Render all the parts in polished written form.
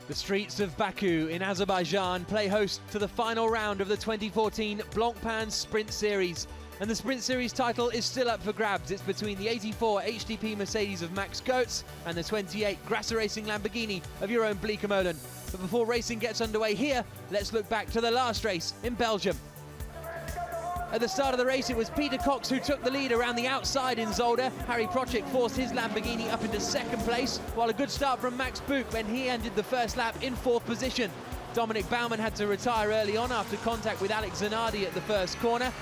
The streets of Baku in Azerbaijan play host to the final round of the 2014 Blancpain Sprint Series. And the Sprint Series title is still up for grabs. It's between the 84 HDP Mercedes of Max Goetz and the 28 Grasser Racing Lamborghini of your own Blancpain. But before racing gets underway here, let's look back to the last race in Belgium. At the start of the race, it was Peter Cox who took the lead around the outside in Zolder. Harry Procek forced his Lamborghini up into second place, while a good start from Max Buch when he ended the first lap in fourth position. Dominic Baumann had to retire early on after contact with Alex Zanardi at the first corner.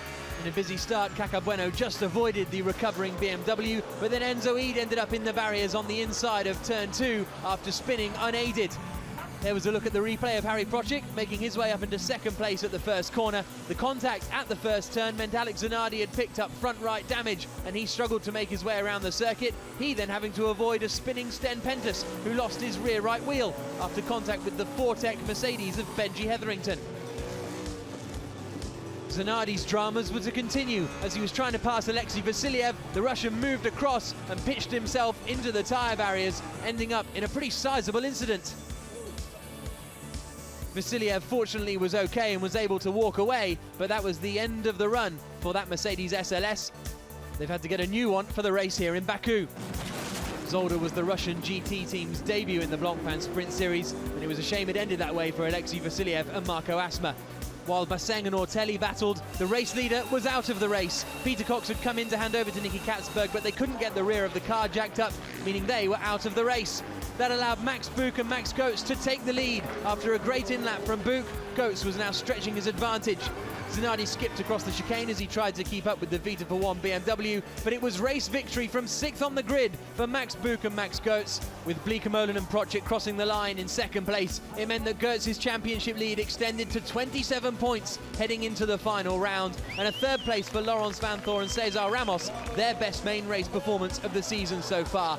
In a busy start, Cacabueno just avoided the recovering BMW, but then Enzo Ede ended up in the barriers on the inside of turn 2 after spinning unaided. There was a look at the replay of Harry Procek making his way up into second place at the first corner. The contact at the first turn meant Alex Zanardi had picked up front right damage and he struggled to make his way around the circuit, he then having to avoid a spinning Sten Pentus, who lost his rear right wheel after contact with the Fortec Mercedes of Benji Hetherington. Zanardi's dramas were to continue. As he was trying to pass Alexei Vasiliev, the Russian moved across and pitched himself into the tyre barriers, ending up in a pretty sizable incident. Vasiliev fortunately was okay and was able to walk away, but that was the end of the run for that Mercedes SLS. They've had to get a new one for the race here in Baku. Zolder was the Russian GT team's debut in the Blancpain Sprint Series, and it was a shame it ended that way for Alexei Vasiliev and Marco Asma. While Basseng and Ortelli battled, the race leader was out of the race. Peter Cox had come in to hand over to Nicky Katzberg, but they couldn't get the rear of the car jacked up, meaning they were out of the race. That allowed Max Buch and Max Goetz to take the lead. After a great in-lap from Buch, Goetz was now stretching his advantage. Zanardi skipped across the chicane as he tried to keep up with the Vita for One BMW, but it was race victory from 6th on the grid for Max Buch and Max Goetz. With Bleekemolen and Procek crossing the line in second place, it meant that Goetz's championship lead extended to 27 points heading into the final round, and a third place for Laurens Vanthoor and Cesar Ramos, their best main race performance of the season so far.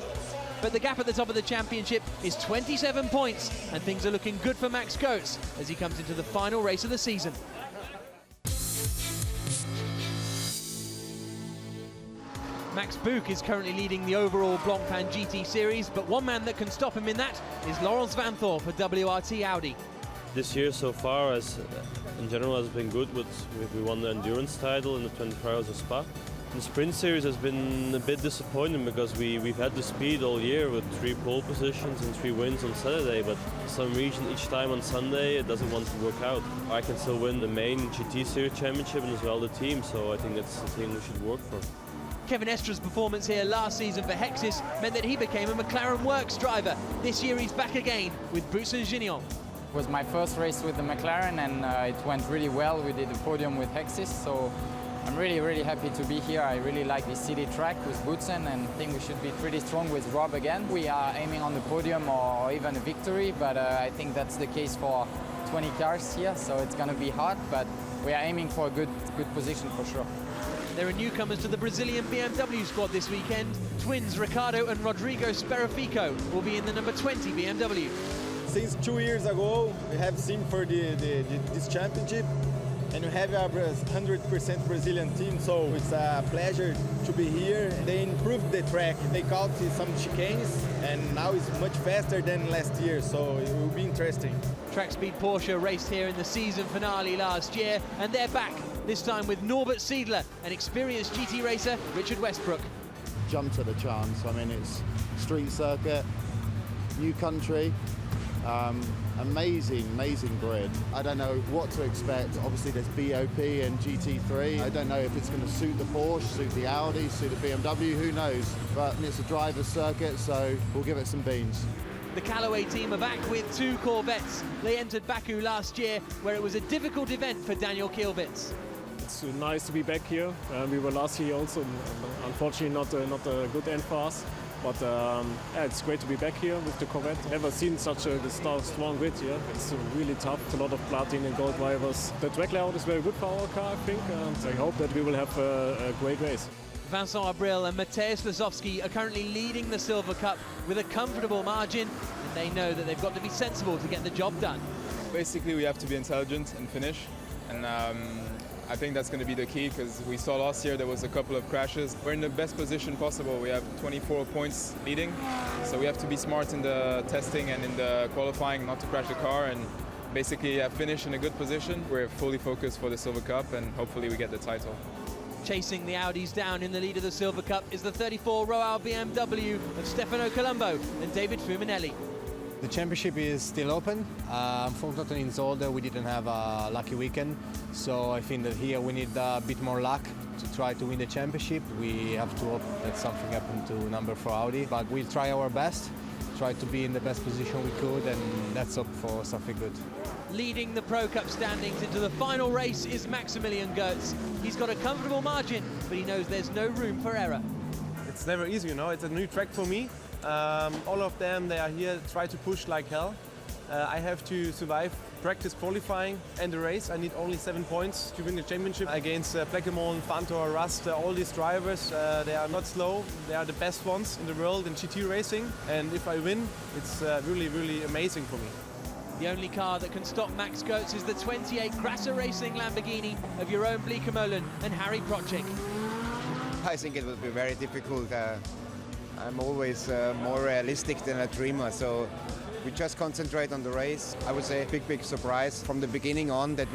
But the gap at the top of the championship is 27 points, and things are looking good for Max Goetz as he comes into the final race of the season. Max Buch is currently leading the overall Blancpain GT Series, but one man that can stop him in that is Laurens Vanthoor for WRT Audi. This year so far, in general, has been good. We won the endurance title in the 24 Hours of Spa. The Sprint Series has been a bit disappointing because we've had the speed all year with 3 pole positions and 3 wins on Saturday, but for some reason each time on Sunday it doesn't want to work out. I can still win the main GT Series championship and as well the team, so I think that's the thing we should work for. Kevin Estra's performance here last season for Hexis meant that he became a McLaren Works driver. This year he's back again with Boutsen Gignon. It was my first race with the McLaren and it went really well. We did the podium with Hexis, so I'm really happy to be here. I really like this city track with Boutsen and think we should be pretty strong with Rob again. We are aiming on the podium or even a victory, but I think that's the case for 20 cars here, so it's going to be hard, but we are aiming for a good position for sure. There are newcomers to the Brazilian BMW squad this weekend. Twins Ricardo and Rodrigo Sperafico will be in the number 20 BMW. Since 2 years ago, we have seen for this championship, and we have a 100% Brazilian team, so it's a pleasure to be here. They improved the track, they caught some chicanes, and now it's much faster than last year, so it will be interesting. Track Speed Porsche raced here in the season finale last year, and they're back, this time with Norbert Siedler and experienced GT racer Richard Westbrook. Jumped at the chance. I mean, it's street circuit, new country, amazing grid. I don't know what to expect. Obviously there's BOP and GT3. I don't know if it's going to suit the Porsche, suit the Audi, suit the BMW, who knows. But it's a driver's circuit, so we'll give it some beans. The Callaway team are back with 2 Corvettes. They entered Baku last year, where it was a difficult event for Daniel Kielwitz. It's nice to be back here. We were last year also, unfortunately not a good end for us. But yeah, it's great to be back here with the Corvette. Never seen such a strong grid here. It's really tough. It's a lot of platinum and gold drivers. The track layout is very good for our car, I think. And I hope that we will have a great race. Vincent Abril and Mateusz Lasowski are currently leading the Silver Cup with a comfortable margin, and they know that they've got to be sensible to get the job done. Basically, we have to be intelligent and finish. And I think that's going to be the key, because we saw last year there was a couple of crashes. We're in the best position possible. We have 24 points leading, so we have to be smart in the testing and in the qualifying not to crash the car and basically finish in a good position. We're fully focused for the Silver Cup and hopefully we get the title. Chasing the Audis down in the lead of the Silver Cup is the 34 Royale BMW of Stefano Colombo and David Fuminelli. The championship is still open. Unfortunately in Zolder we didn't have a lucky weekend, so I think that here we need a bit more luck to try to win the championship. We have to hope that something happened to number 4 Audi, but we'll try our best, try to be in the best position we could, and let's hope for something good. Leading the Pro Cup standings into the final race is Maximilian Goetz. He's got a comfortable margin, but he knows there's no room for error. It's never easy, you know, it's a new track for me. All of them, they are here, try to push like hell. I have to survive, practice qualifying and the race. I need only 7 points to win the championship against Blancpain, Fantor, Rust, all these drivers. They are not slow, they are the best ones in the world in GT racing. And if I win, it's really, really amazing for me. The only car that can stop Max Goetz is the 28 Grasser Racing Lamborghini of Jeroen Bleekemolen and Harry Procek. I think it will be very difficult. I'm always more realistic than a dreamer, so we just concentrate on the race. I would say a big surprise from the beginning on that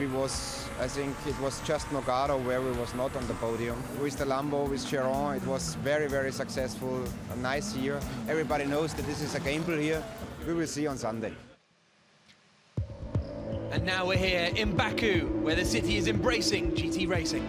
I think it was just Nogaro where we was not on the podium. With the Lambo, with Chiron, it was very successful, a nice year. Everybody knows that this is a gamble here. We will see on Sunday. And now we're here in Baku, where the city is embracing GT racing.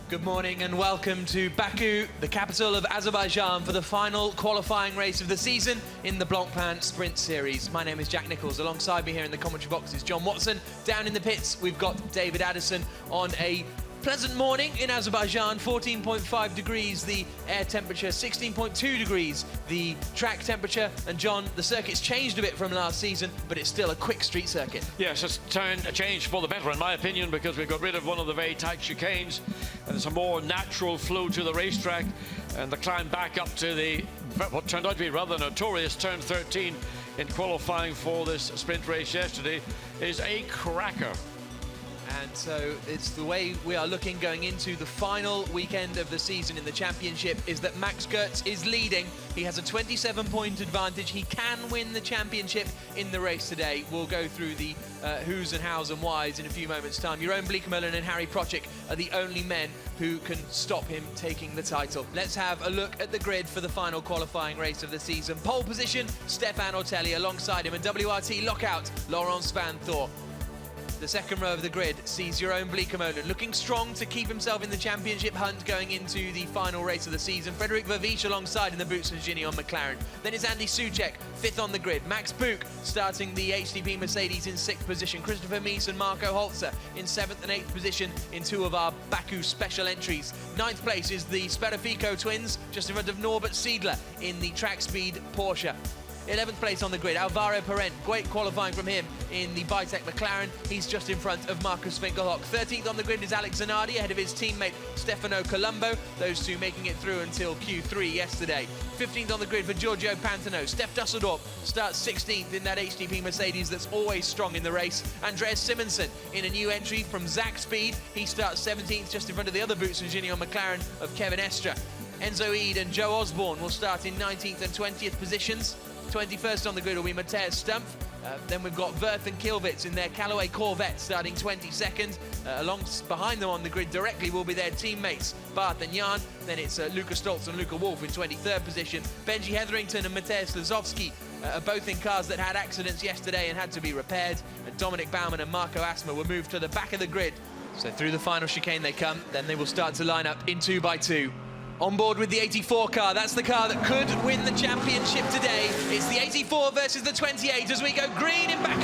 Good morning and welcome to Baku, the capital of Azerbaijan, for the final qualifying race of the season in the Blancpain Sprint Series. My name is Jack Nichols. Alongside me here in the commentary box is John Watson. Down in the pits, we've got David Addison on a pleasant morning in Azerbaijan, 14.5 degrees the air temperature, 16.2 degrees the track temperature. And John, the circuit's changed a bit from last season, but it's still a quick street circuit. Yes, it's a change for the better in my opinion, because we've got rid of one of the very tight chicanes and there's a more natural flow to the racetrack, and the climb back up to the what turned out to be rather notorious turn 13 in qualifying for this sprint race yesterday is a cracker. And so it's the way we are looking going into the final weekend of the season in the championship is that Max Goetz is leading. He has a 27-point advantage. He can win the championship in the race today. We'll go through the who's and how's and whys in a few moments' time. Jeroen Bleekemolen and Harry Procek are the only men who can stop him taking the title. Let's have a look at the grid for the final qualifying race of the season. Pole position, Stefan Ortelli. Alongside him, and WRT lockout, Laurent Spanthor. The second row of the grid sees Jeroen Bleekemolen looking strong to keep himself in the championship hunt going into the final race of the season. Frederik Vervisch alongside in the Boots and Gini on McLaren. Then it's Andy Soucek, fifth on the grid. Max Buch starting the HDP Mercedes in sixth position. Christopher Mies and Marco Holzer in seventh and eighth position in two of our Baku special entries. Ninth place is the Spadaffico twins, just in front of Norbert Siedler in the track speed Porsche. 11th place on the grid, Alvaro Parent. Great qualifying from him in the Bitec McLaren. He's just in front of Marcus Winkelhock. 13th on the grid is Alex Zanardi, ahead of his teammate Stefano Colombo. Those two making it through until Q3 yesterday. 15th on the grid for Giorgio Pantano. Steph Dusseldorp starts 16th in that HDP Mercedes that's always strong in the race. Andreas Simonsen in a new entry from Zach Speed. He starts 17th just in front of the other Boots and Gini on McLaren of Kevin Estra. Enzo Eid and Joe Osborne will start in 19th and 20th positions. 21st on the grid will be Matthias Stumpf. Then we've got Wirth and Kilvitz in their Callaway Corvette starting 22nd. Behind them on the grid directly will be their teammates Barth and Jan. Then it's Luca Stoltz and Luca Wolf in 23rd position. Benji Hetherington and Mateusz Lazowski are both in cars that had accidents yesterday and had to be repaired. And Dominic Baumann and Marco Asma were moved to the back of the grid. So through the final chicane they come, then they will start to line up in 2x2. On board with the 84 car, that's the car that could win the championship today. It's the 84 versus the 28 as we go green in Baku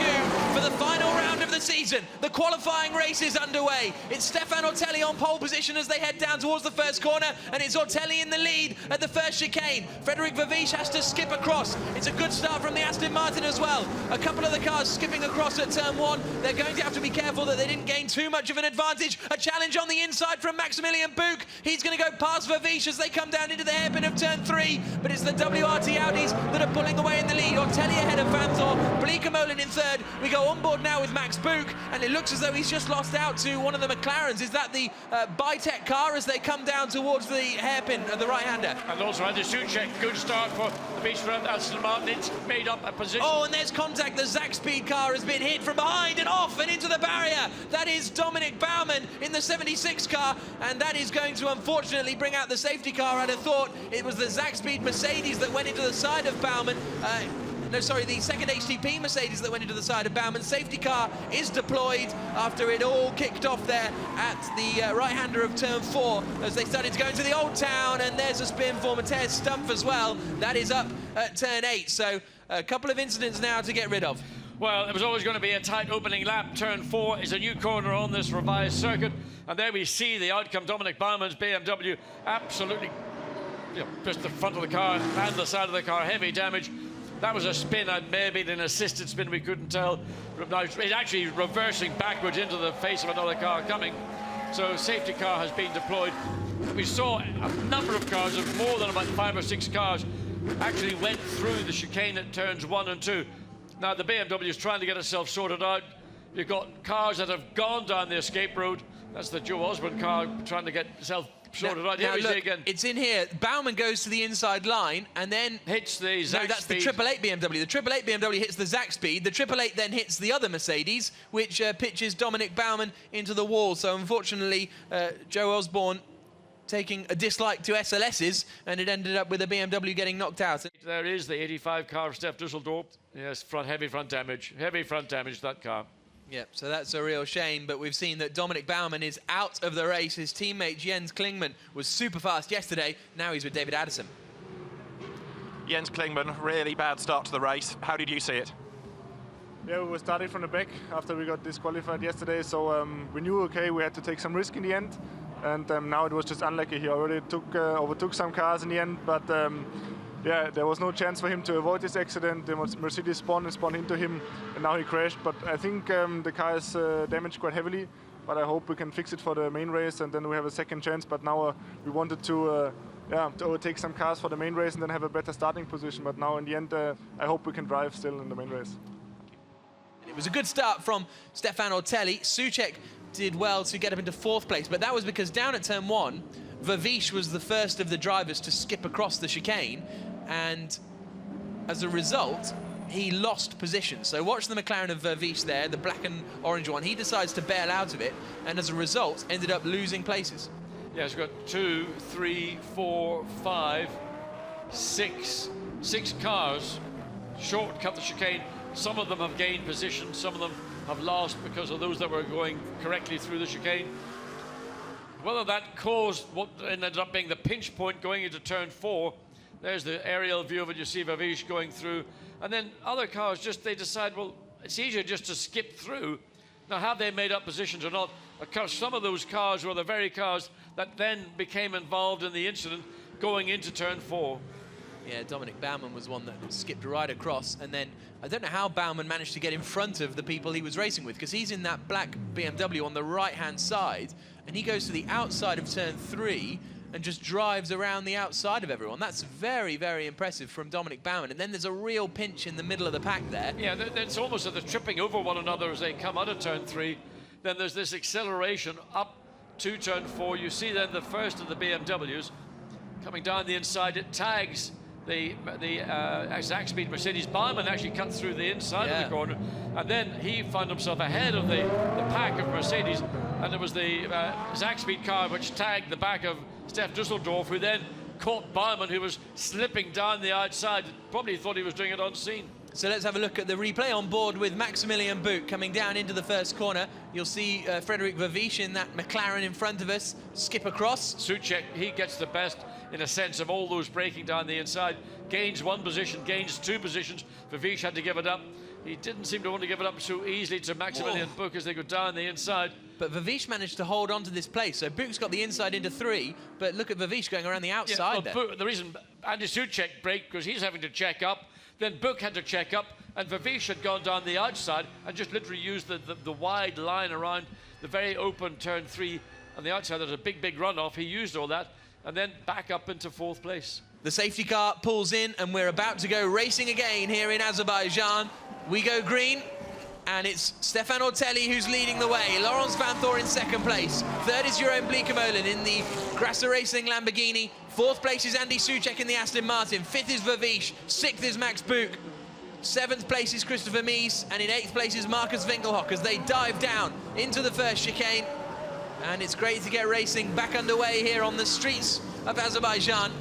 for the final round of the season. The qualifying race is underway. It's Stefan Ortelli on pole position as they head down towards the first corner, and it's Ortelli in the lead at the first chicane. Frederic Verviche has to skip across. It's a good start from the Aston Martin as well. A couple of the cars skipping across at turn 1. They're going to have to be careful that they didn't gain too much of an advantage. A challenge on the inside from Maximilian Buch. He's going to go past Verviche as they come down into the hairpin of turn 3, but it's the WRT Audis that are pulling away in the lead. Ortelli ahead of Vanthor, Bleekemolen in 3rd. We go on board now with Max Buch, and it looks as though he's just lost out to one of the McLarens. Is that the Bitec car as they come down towards the hairpin of the right-hander? And also Andy Suchek, good start for the beach round Aston Martin. It's made up a position. Oh, and there's contact. The Zach Speed car has been hit from behind and off and into the barrier. That is Dominic Baumann in the 76 car, and that is going to unfortunately bring out the safety car. I'd have thought it was the Zach Speed Mercedes that went into the side of Baumann. No, sorry, the second HTP Mercedes that went into the side of Baumann. Safety car is deployed after it all kicked off there at the right-hander of turn 4 as they started to go into the Old Town, and there's a spin for Mateusz Stumpf as well. That is up at turn 8, so a couple of incidents now to get rid of. Well, it was always going to be a tight opening lap. Turn 4 is a new corner on this revised circuit, and there we see the outcome. Dominic Baumann's BMW absolutely, just the front of the car and the side of the car, heavy damage. That was a spin, and maybe an assisted spin, we couldn't tell. Now it's actually reversing backwards into the face of another car coming. So safety car has been deployed. We saw a number of cars, of more than about 5 or 6 cars, actually went through the chicane at turns 1 and 2. Now the BMW is trying to get itself sorted out. You've got cars that have gone down the escape road. That's the Joe Osborne car trying to get itself sorted out. Here we see again. It's in here. Baumann goes to the inside line and then hits the Zach No, that's Speed. the 888 BMW. The 888 BMW hits the Zach Speed. The 888 then hits the other Mercedes, which pitches Dominic Baumann into the wall. So unfortunately, Joe Osborne taking a dislike to SLS's, and it ended up with a BMW getting knocked out. There is the 85 car of Steph Dusseldorp. Yes, heavy front damage. Heavy front damage, that car. Yep, so that's a real shame, but we've seen that Dominic Baumann is out of the race. His teammate Jens Klingmann was super fast yesterday. Now he's with David Addison. Jens Klingmann, really bad start to the race. How did you see it? Yeah, we were starting from the back after we got disqualified yesterday, so we knew, okay, we had to take some risk in the end, and now it was just unlucky. He already overtook some cars in the end, but yeah, there was no chance for him to avoid this accident. The Mercedes spun into him, and now he crashed. But I think the car is damaged quite heavily, but I hope we can fix it for the main race, and then we have a second chance. But now we wanted to overtake some cars for the main race and then have a better starting position. But now in the end, I hope we can drive still in the main race. It was a good start from Stefan Ortelli. Suchek did well to get up into 4th place, but that was because down at turn 1, Verviche was the first of the drivers to skip across the chicane, and as a result, he lost position. So watch the McLaren of Verviche there, the black and orange one. He decides to bail out of it, and as a result, ended up losing places. Yes, we've got 2, 3, 4, 5, 6 cars shortcut the chicane. Some of them have gained position, some of them have lost because of those that were going correctly through the chicane. Whether that caused what ended up being the pinch point going into turn 4, there's the aerial view of it. You see Verviche going through, and then other cars they decide, well, it's easier just to skip through. Now, have they made up positions or not? Because some of those cars were the very cars that then became involved in the incident going into turn 4. Yeah, Dominic Baumann was one that skipped right across, and then I don't know how Baumann managed to get in front of the people he was racing with, because he's in that black BMW on the right-hand side, and he goes to the outside of turn 3 and just drives around the outside of everyone. That's very, very impressive from Dominic Baumann. And then there's a real pinch in the middle of the pack there. Yeah, it's almost that they're tripping over one another as they come out of turn 3. Then there's this acceleration up to turn 4. You see then the first of the BMWs coming down the inside. It tags the exact speed Mercedes. Barman actually cut through the inside of the corner, and then he found himself ahead of the pack of Mercedes, and it was the exact speed car which tagged the back of Stef Dusseldorf, who then caught Barman, who was slipping down the outside. Probably thought he was doing it on scene. So let's have a look at the replay on board with Maximilian Buch coming down into the first corner. You'll see Frederic Verviche in that McLaren in front of us skip across. Souček, he gets the best in a sense of all those breaking down the inside. Gains one position, gains two positions. Verviche had to give it up. He didn't seem to want to give it up so easily to Maximilian Buch as they go down the inside. But Verviche managed to hold on to this place. So Buch's got the inside into 3, but look at Verviche going around the outside there. The reason Andy Souček braked because he's having to check up. Then Buch had to check up, and Verviche had gone down the outside and just literally used the wide line around the very open turn 3 on the outside. There's a big runoff. He used all that, and then back up into 4th place. The safety car pulls in, and we're about to go racing again here in Azerbaijan. We go green, and it's Stefan Ortelli who's leading the way. Laurens Vanthoor in 2nd place. 3rd is Jeroen Bleekemolen in the Grasser Racing Lamborghini. 4th place is Andy Souček in the Aston Martin. 5th is Verviche. 6th is Max Buch. 7th place is Christopher Mies, and in 8th place is Marcus Winkelhock as they dive down into the first chicane. And it's great to get racing back underway here on the streets of Azerbaijan.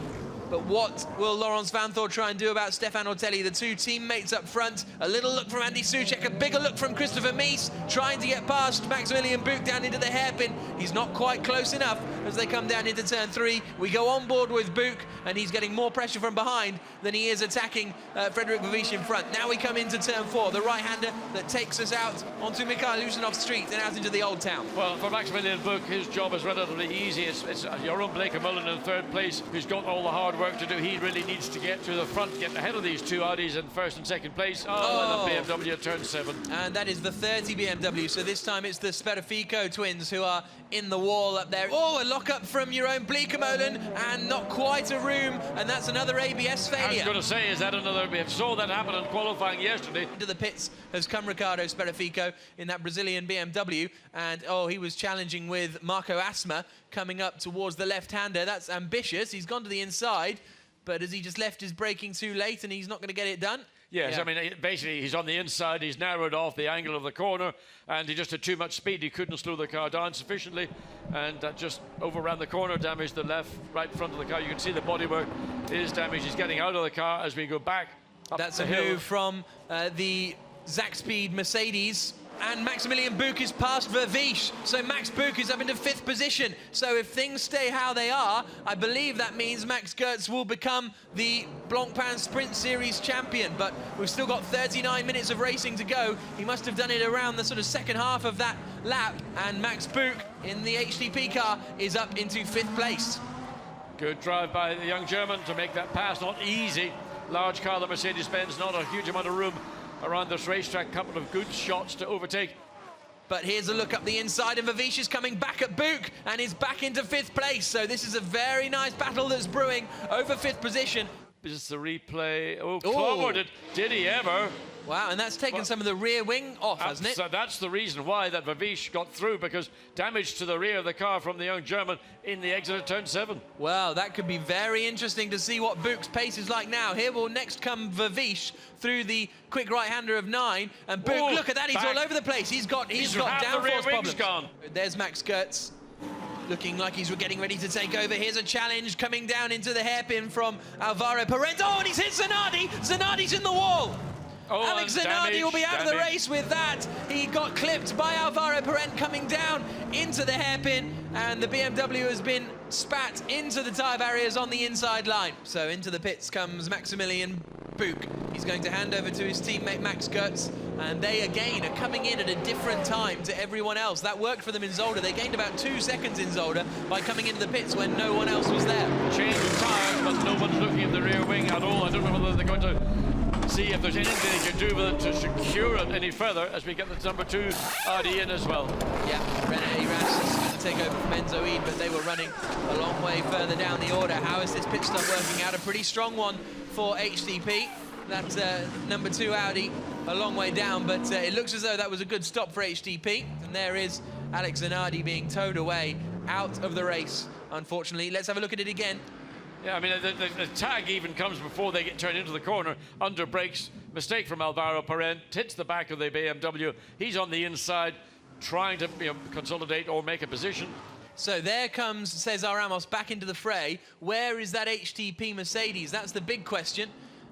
But what will Laurens Vanthoor try and do about Stefan Ortelli? The two teammates up front. A little look from Andy Souček, a bigger look from Christopher Mies, trying to get past Maximilian Buch down into the hairpin. He's not quite close enough as they come down into turn 3. We go on board with Buch, and he's getting more pressure from behind than he is attacking Frederic Verviche in front. Now we come into turn 4, the right-hander that takes us out onto Mikhail Usanov Street and out into the Old Town. Well, for Maximilian Buch, his job is relatively easy. It's Jeroen Bleekemolen in 3rd place, who's got all the hard work to do. He really needs to get to the front, get ahead of these two Audis in 1st and 2nd place. And the BMW at turn 7. And that is the 30 BMW, so this time it's the Sperafico twins who are in the wall up there. Oh, a lock-up from Jeroen Bleekemolen, and not quite a room, and that's another ABS failure. I was going to say, is that another? We saw that happen in qualifying yesterday. Into the pits has come Ricardo Sperafico in that Brazilian BMW, and he was challenging with Marco Asma coming up towards the left-hander. That's ambitious. He's gone to the inside, but has he just left his braking too late and he's not going to get it done? Yes, I mean, basically, he's on the inside, he's narrowed off the angle of the corner, and he just had too much speed. He couldn't slow the car down sufficiently, and that just overran the corner, damaged the right front of the car. You can see the bodywork is damaged. He's getting out of the car as we go back up That's the a hill. move from the Zack Speed Mercedes. And Maximilian Buch is past Verviche, so Max Buch is up into 5th position. So if things stay how they are, I believe that means Max Goertz will become the Blancpain Sprint Series champion. But we've still got 39 minutes of racing to go. He must have done it around the sort of second half of that lap. And Max Buch in the HTP car is up into 5th place. Good drive by the young German to make that pass. Not easy. Large car, the Mercedes-Benz, not a huge amount of room around this racetrack. Couple of good shots to overtake. But here's a look up the inside, and Verviche is coming back at Buch and is back into 5th place. So this is a very nice battle that's brewing over 5th position. Is this the replay? Oh, clobbered. Did he ever? Wow, and that's taken some of the rear wing off, hasn't it? So that's the reason why that Verviche got through, because damage to the rear of the car from the young German in the exit at turn 7. Well, that could be very interesting to see what Buch's pace is like now. Here will next come Verviche through the quick right-hander of 9, and Buch, look at that, he's all over the place. He's got downforce problems. Gone. There's Max Goertz, looking like he's getting ready to take over. Here's a challenge coming down into the hairpin from Alvaro Parente. Oh, and he's hit Zanardi. Zanardi's in the wall. Alex Zanardi will be out of the race with that. He got clipped by Alvaro Parente coming down into the hairpin, and the BMW has been spat into the tyre barriers on the inside line. So into the pits comes Maximilian Buch. He's going to hand over to his teammate Max Goertz, and they again are coming in at a different time to everyone else. That worked for them in Zolder. They gained about 2 seconds in Zolder by coming into the pits when no one else was there. Change of tyres, but no one's looking at the rear wing at all. I don't know whether they're going to see if there's anything they can do with it to secure it any further as we get the number 2 Audi in as well. Yeah, René Rast is going to take over from Enzo Ede, but they were running a long way further down the order. How is this pit stop working out? A pretty strong one for HTP. That's number 2 Audi a long way down, but it looks as though that was a good stop for HTP. And there is Alex Zanardi being towed away out of the race, unfortunately. Let's have a look at it again. Yeah, I mean, the tag even comes before they get turned into the corner. Under brakes, mistake from Alvaro Parent, hits the back of the BMW. He's on the inside, trying to consolidate or make a position. So there comes Cesar Ramos back into the fray. Where is that HTP Mercedes? That's the big question.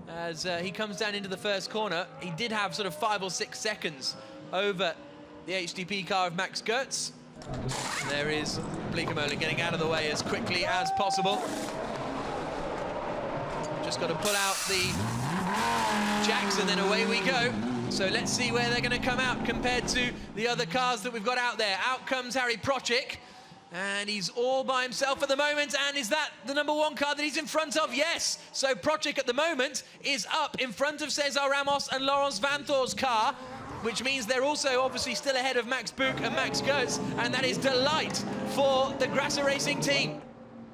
As he comes down into the first corner, he did have sort of 5 or 6 seconds over the HTP car of Max Goetz. And there is Bleekemolen getting out of the way as quickly as possible. Just got to pull out the jacks and then away we go. So let's see where they're going to come out compared to the other cars that we've got out there. Out comes Harry Procik. And he's all by himself at the moment. And is that the #1 car that he's in front of? Yes. So Procik at the moment is up in front of Cesar Ramos and Laurens Vanthoor's car, which means they're also obviously still ahead of Max Buch and Max Goetz. And that is delight for the Grasser Racing team.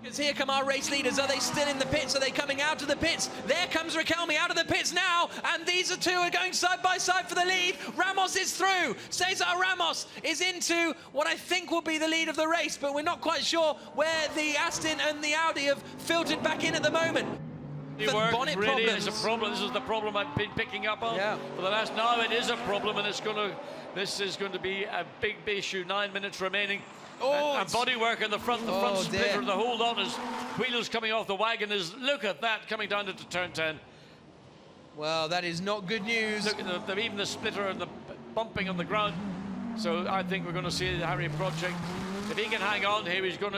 Because here come our race leaders. Are they still in the pits? Are they coming out of the pits? There comes Riquelme out of the pits now. And these two are going side by side for the lead. Ramos is through. Cesar Ramos is into what I think will be the lead of the race, but we're not quite sure where the Aston and the Audi have filtered back in at the moment. Bonnet really is a problem. This is the problem I've been picking up on for the last. Now it is a problem, and this is going to be a big issue. 9 minutes remaining. And bodywork in the front, splitter, the hold on as wheels coming off the wagon is, look at that, coming down into turn 10. Well, that is not good news. Look at even the splitter and the bumping on the ground. So I think we're going to see Harry Procik. If he can hang on here, he's got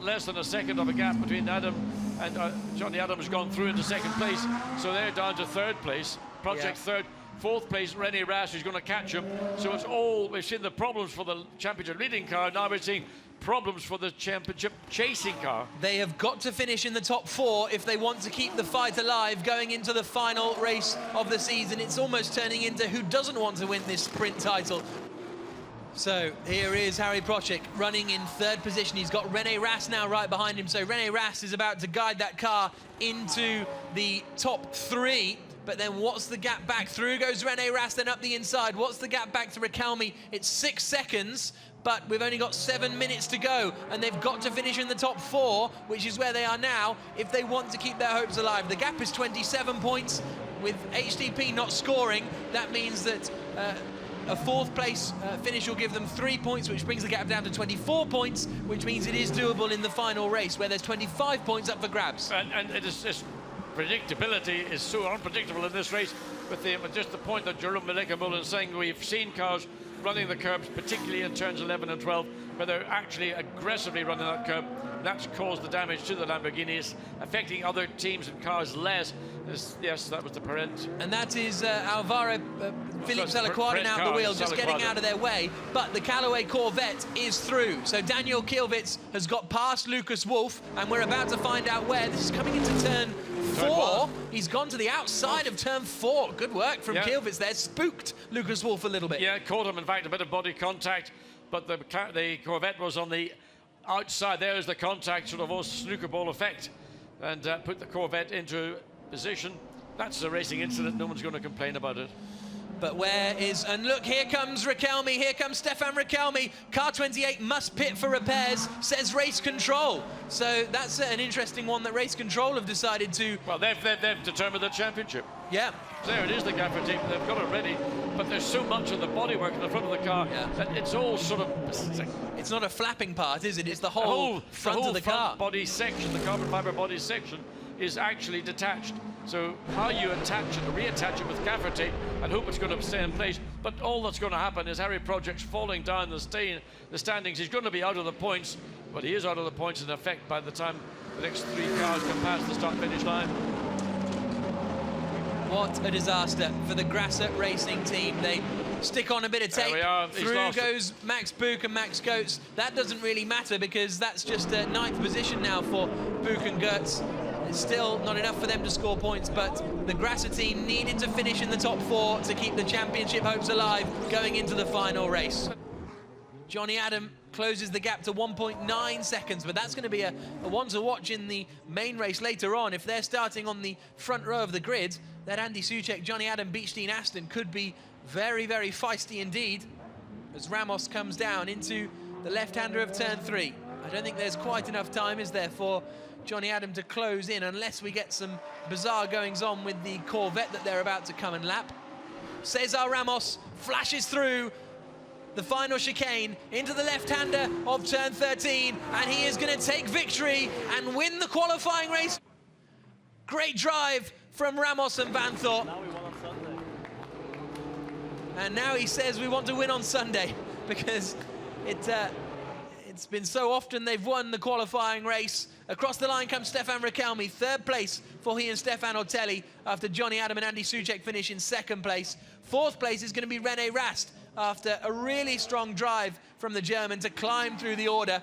less than a second of a gap between Adam and Johnny Adams gone through into second place. So they're down to third place. Procik third. Fourth place, René Rast, who's going to catch him. So it's all, we've seen the problems for the championship leading car. Now we're seeing problems for the championship chasing car. They have got to finish in the top 4 if they want to keep the fight alive going into the final race of the season. It's almost turning into who doesn't want to win this sprint title. So here is Harry Procik running in third position. He's got René Rast now right behind him. So René Rast is about to guide that car into the top 3. But then what's the gap back? Through goes René Rast, then up the inside. What's the gap back to Riquelme? It's 6 seconds, but we've only got 7 minutes to go, and they've got to finish in the top 4, which is where they are now, if they want to keep their hopes alive. The gap is 27 points. With HTP not scoring, that means that a 4th place finish will give them 3 points, which brings the gap down to 24 points, which means it is doable in the final race, where there's 25 points up for grabs. And it is just... predictability is so unpredictable in this race, with just the point that Jerome Bleekemolen is saying. We've seen cars running the curbs, particularly in turns 11 and 12, where they're actually aggressively running that curb. That's caused the damage to the Lamborghinis, affecting other teams and cars less. Yes, that was the Parent. And that is Alvaro Philippe Salaquarda out the wheel, just getting out of their way. But the Callaway Corvette is through. So Daniel Kielwitz has got past Lucas Wolff, and we're about to find out where. This is coming into turn 4. He's gone to the outside of turn 4. Good work from Kielwitz there. Spooked Lucas Wolff a little bit. Yeah, caught him, in fact, a bit of body contact. But the Corvette was on the outside. There's the contact, sort of almost snooker ball effect, and put the Corvette into position. That's a racing incident. No one's going to complain about it. But where is... And look, here comes Riquelme. Here comes Stefan Riquelme. Car 28 must pit for repairs, says Race Control. So that's an interesting one that Race Control have decided to... Well, they've determined the championship. Yeah. There it is, the gaffer team. They've got it ready. But there's so much of the bodywork in the front of the car that it's all sort of... It's not a flapping part, is it? It's the whole front of the car. Body section, the carbon fiber body section, is actually detached. So how you attach it, reattach it with gaffer tape and hope it's going to stay in place. But all that's going to happen is Harry Procik's falling down the standings. He's going to be out of the points, but he is out of the points in effect by the time the next 3 cars come past the start-finish line. What a disaster for the Grasser Racing team. They stick on a bit of tape. Through goes Max Buch and Max Goetz. That doesn't really matter because that's just a 9th position now for Buch and Goetz. It's still not enough for them to score points, but the Grasser team needed to finish in the top 4 to keep the championship hopes alive going into the final race. Johnny Adam closes the gap to 1.9 seconds, but that's going to be a one to watch in the main race later on. If they're starting on the front row of the grid, that Andy Soucek, Johnny Adam, Beechstein, Aston could be very, very feisty indeed as Ramos comes down into the left-hander of turn 3. I don't think there's quite enough time, is there, for Johnny Adam to close in, unless we get some bizarre goings-on with the Corvette that they're about to come and lap. Cesar Ramos flashes through the final chicane into the left-hander of turn 13, and he is going to take victory and win the qualifying race. Great drive from Ramos and Vanthor. Now we won on Sunday. And now he says we want to win on Sunday, because it's been so often they've won the qualifying race. Across the line comes Stefan Rakelmi, third place for he and Stefan Ortelli, after Johnny Adam and Andy Soucek finish in second place. Fourth place is going to be René Rast, after a really strong drive from the German to climb through the order.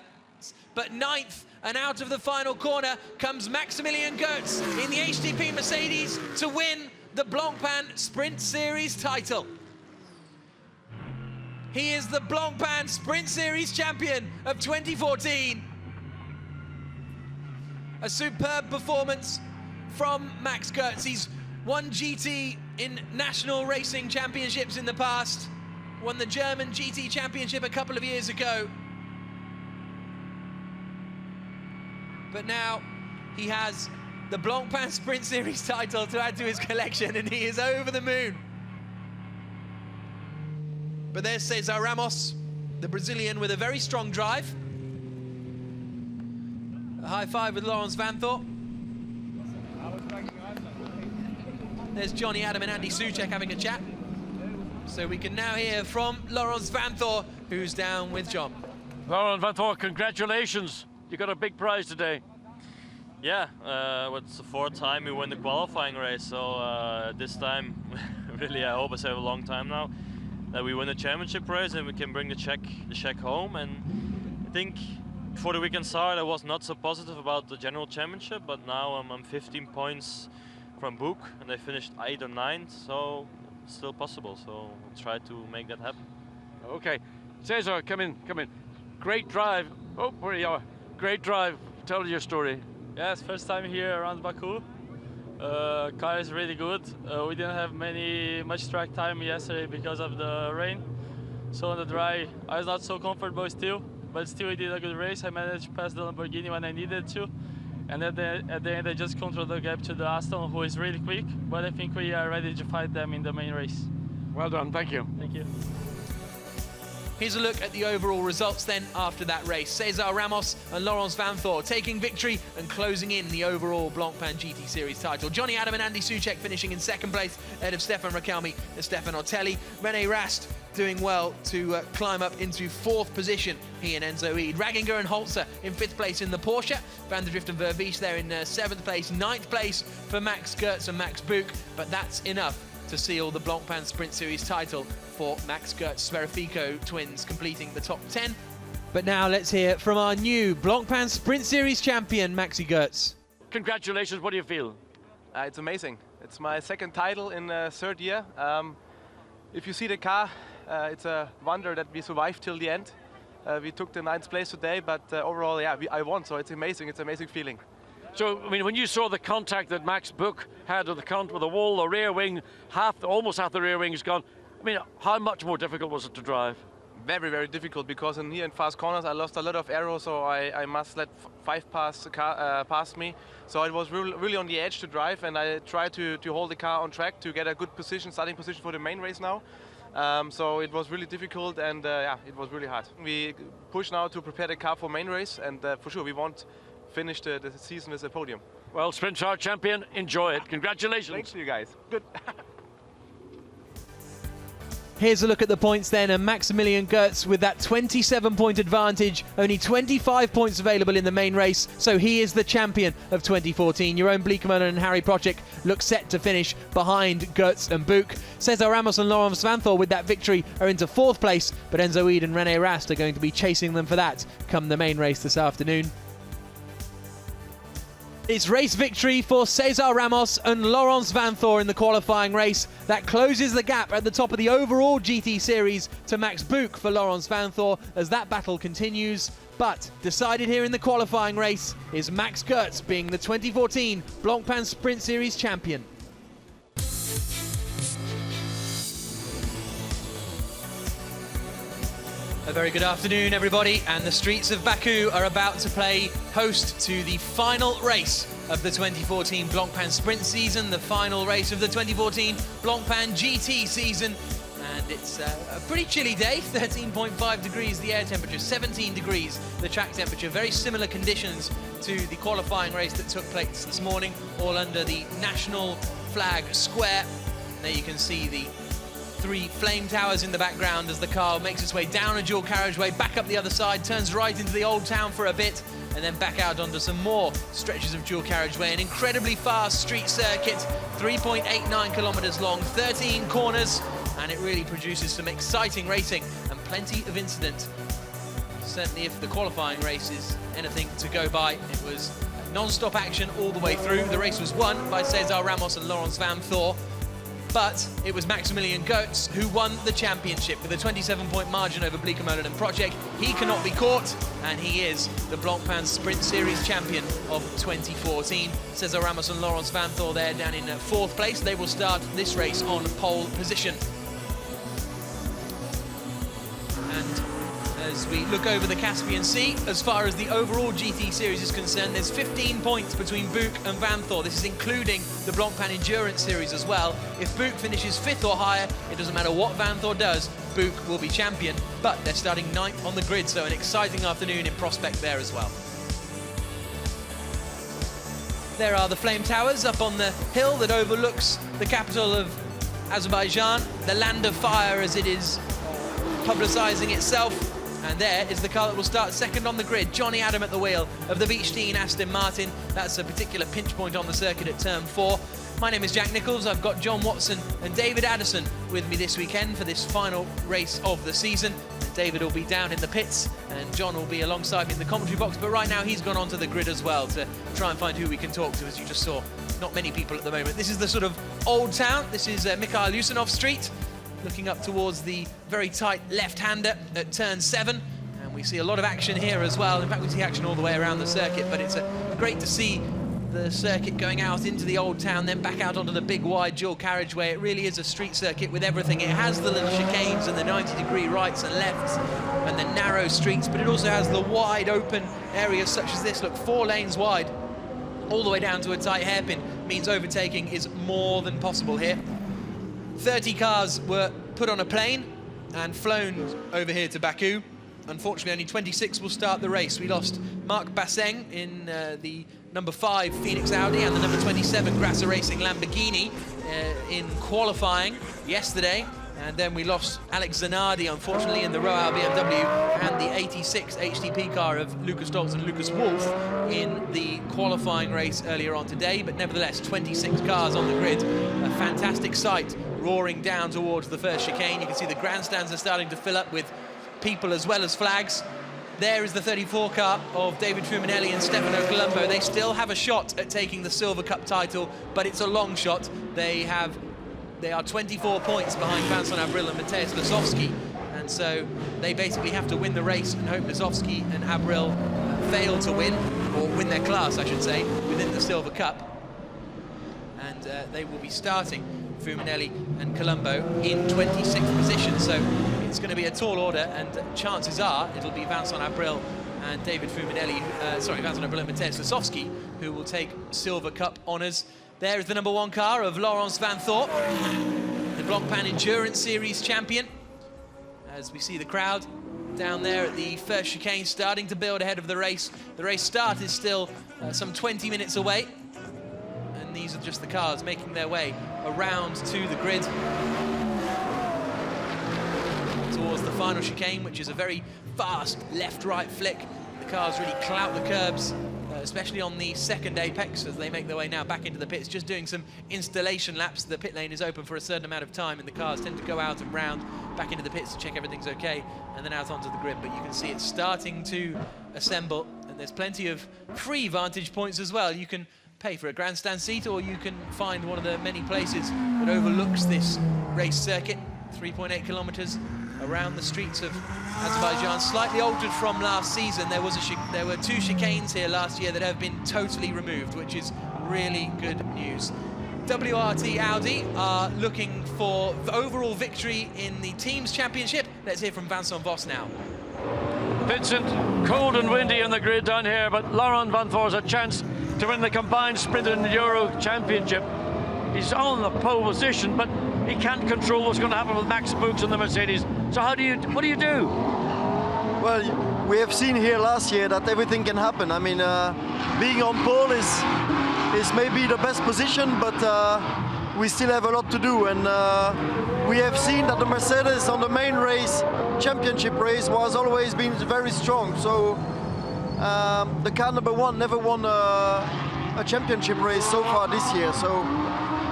But ninth, and out of the final corner, comes Maximilian Goetz in the HTP Mercedes to win the Blancpain Sprint Series title. He is the Blancpain Sprint Series champion of 2014. A superb performance from Max Goetz. He's won GT in national racing championships in the past, won the German GT championship a couple of years ago. But now he has the Blancpain Sprint Series title to add to his collection, and he is over the moon. But there's Cesar Ramos, the Brazilian, with a very strong drive. A high five with Laurens Vanthor. There's Johnny Adam and Andy Soucek having a chat. So we can now hear from Laurens Vanthor, who's down with John. Laurens Vanthor, congratulations. You got a big prize today. Yeah, it's the fourth time we win the qualifying race, so this time, really, I hope I have a long time now, that we win the championship race and we can bring the check home. And I think before the weekend started, I was not so positive about the general championship, but now I'm 15 points from Baku, and I finished 8th or 9th, so it's still possible. So I'll try to make that happen. Okay, Cesar, come in. Great drive. Oh, where you are. Great drive. Tell your story. Yeah, it's first time here around Baku. Car is really good. We didn't have much track time yesterday because of the rain. So on the dry, I was not so comfortable still, but still we did a good race. I managed to pass the Lamborghini when I needed to. And at the end, I just controlled the gap to the Aston, who is really quick. But I think we are ready to fight them in the main race. Well done, thank you. Thank you. Here's a look at the overall results then after that race. Cesar Ramos and Laurens Vanthor taking victory and closing in the overall Blancpain GT Series title. Johnny Adam and Andy Soucek finishing in second place ahead of Stefan Rakelmi and Stefan Ortelli. René Rast doing well to climb up into fourth position, he and Enzo Eid. Raginger and Holzer in fifth place in the Porsche. Van der Drift and Vervies there in seventh place. Ninth place for Max Goetz and Max Buch, but that's enough to seal the Blancpain Sprint Series title for Max Goetz. Sferifico twins completing the top 10. But now let's hear from our new Blancpain Sprint Series champion, Maxi Goetz. Congratulations, what do you feel? It's amazing. It's my second title in third year. If you see the car, it's a wonder that we survived till the end. We took the 9th place today, but overall, yeah, I won, so it's amazing. It's an amazing feeling. So, I mean, when you saw the contact that Max Buch had with the wall, the rear wing, almost half the rear wing is gone. I mean, how much more difficult was it to drive? Very, very difficult, because here in fast corners I lost a lot of aero, so I must let 5 pass me. So it was really on the edge to drive, and I tried to hold the car on track to get a good position, starting position for the main race now. So it was really difficult, and yeah, it was really hard. We push now to prepare the car for main race, and for sure we won't finish the season with a podium. Well, Sprint Car champion, enjoy it. Congratulations. Thanks to you guys. Good. Here's a look at the points then, and Maximilian Goetz with that 27-point advantage, only 25 points available in the main race, so he is the champion of 2014. Jeroen Bleekemolen and Harry Projek look set to finish behind Goetz and Buch. Cesar Ramos and Laurens Vanthor with that victory are into fourth place, but Enzo Eid and René Rast are going to be chasing them for that come the main race this afternoon. It's race victory for Cesar Ramos and Laurens Vanthor in the qualifying race. That closes the gap at the top of the overall GT Series to Max Buch for Laurens Vanthor as that battle continues. But decided here in the qualifying race is Max Goetz being the 2014 Blancpain Sprint Series champion. A very good afternoon, everybody, and the streets of Baku are about to play host to the final race of the 2014 Blancpain Sprint season, the final race of the 2014 Blancpain GT season, and it's a pretty chilly day, 13.5 degrees the air temperature, 17 degrees the track temperature, very similar conditions to the qualifying race that took place this morning, all under the national flag square. And there you can see the 3 flame towers in the background as the car makes its way down a dual carriageway, back up the other side, turns right into the old town for a bit, and then back out onto some more stretches of dual carriageway. An incredibly fast street circuit, 3.89 kilometers long, 13 corners, and it really produces some exciting racing and plenty of incident. Certainly if the qualifying race is anything to go by, it was non-stop action all the way through. The race was won by Cesar Ramos and Laurens Van Thor, but it was Maximilian Goetz who won the championship with a 27-point margin over Blancpain and Project. He cannot be caught, and he is the Blancpain Sprint Series champion of 2014. Cesar Ramos and Laurens Van Thor there down in 4th place. They will start this race on pole position. And as we look over the Caspian Sea, as far as the overall GT Series is concerned, there's 15 points between Buch and Van Thor. This is including the Blancpain Endurance Series as well. If Buch finishes 5th or higher, it doesn't matter what Van Thor does, Buch will be champion, but they're starting 9th on the grid, so an exciting afternoon in prospect there as well. There are the flame towers up on the hill that overlooks the capital of Azerbaijan, the land of fire as it is publicising itself. And there is the car that will start 2nd on the grid, Johnny Adam at the wheel of the Beechstein Aston Martin. That's a particular pinch point on the circuit at turn 4. My name is Jack Nichols. I've got John Watson and David Addison with me this weekend for this final race of the season. And David will be down in the pits and John will be alongside me in the commentary box, but right now he's gone onto the grid as well to try and find who we can talk to. As you just saw, not many people at the moment. This is the sort of old town. This is Mikhail Yusinov Street, looking up towards the very tight left-hander at turn 7, and we see a lot of action here as well. In fact, we see action all the way around the circuit, but it's great to see the circuit going out into the old town, then back out onto the big wide dual carriageway. It really is a street circuit with everything. It has the little chicanes and the 90-degree rights and lefts and the narrow streets, but it also has the wide open areas such as this. Look, 4 lanes wide, all the way down to a tight hairpin, means overtaking is more than possible here. 30 cars were put on a plane and flown over here to Baku. Unfortunately, only 26 will start the race. We lost Marc Basseng in the number 5 Phoenix Audi and the number 27 Grasser Racing Lamborghini in qualifying yesterday. And then we lost Alex Zanardi, unfortunately, in the Royal BMW and the 86 HTP car of Lucas Stoltz and Lucas Wolf in the qualifying race earlier on today. But nevertheless, 26 cars on the grid. A fantastic sight roaring down towards the first chicane. You can see the grandstands are starting to fill up with people as well as flags. There is the 34 car of David Fuminelli and Stefano Colombo. They still have a shot at taking the Silver Cup title, but it's a long shot. They are 24 points behind Vincent Abril and Mateusz Lasowski, and so they basically have to win the race and hope Lasowski and Abril fail to win, or win their class, I should say, within the Silver Cup. And they will be starting Fuminelli and Colombo in 26th position, so it's going to be a tall order, and chances are it'll be Vincent Abril and David Fuminelli, Vincent Abril and Mateusz Lasowski, who will take Silver Cup honours. There is the number 1 car of Laurens Van Thor, the Blancpain Endurance Series champion. As we see the crowd down there at the first chicane starting to build ahead of the race. The race start is still some 20 minutes away. And these are just the cars making their way around to the grid towards the final chicane, which is a very fast left-right flick. The cars really clout the curbs, especially on the second apex as they make their way now back into the pits, just doing some installation laps. The pit lane is open for a certain amount of time and the cars tend to go out and round back into the pits to check everything's okay and then out onto the grid. But you can see it's starting to assemble, and there's plenty of free vantage points as well. You can pay for a grandstand seat, or you can find one of the many places that overlooks this race circuit. 3.8 kilometers around the streets of Azerbaijan, slightly altered from last season. There were 2 chicanes here last year that have been totally removed, which is really good news. WRT Audi are looking for overall victory in the Teams Championship. Let's hear from Vincent Voss now. Vincent, cold and windy in the grid down here, but Laurent Vanthoor's a chance to win the combined sprint and Euro championship. He's on the pole position, but he can't control what's going to happen with Max Fuchs and the Mercedes. So what do you do? Well, we have seen here last year that everything can happen. I mean, being on pole is maybe the best position, but we still have a lot to do. And we have seen that the Mercedes on the main race, championship race, was always been very strong. So the car number one never won a championship race so far this year. So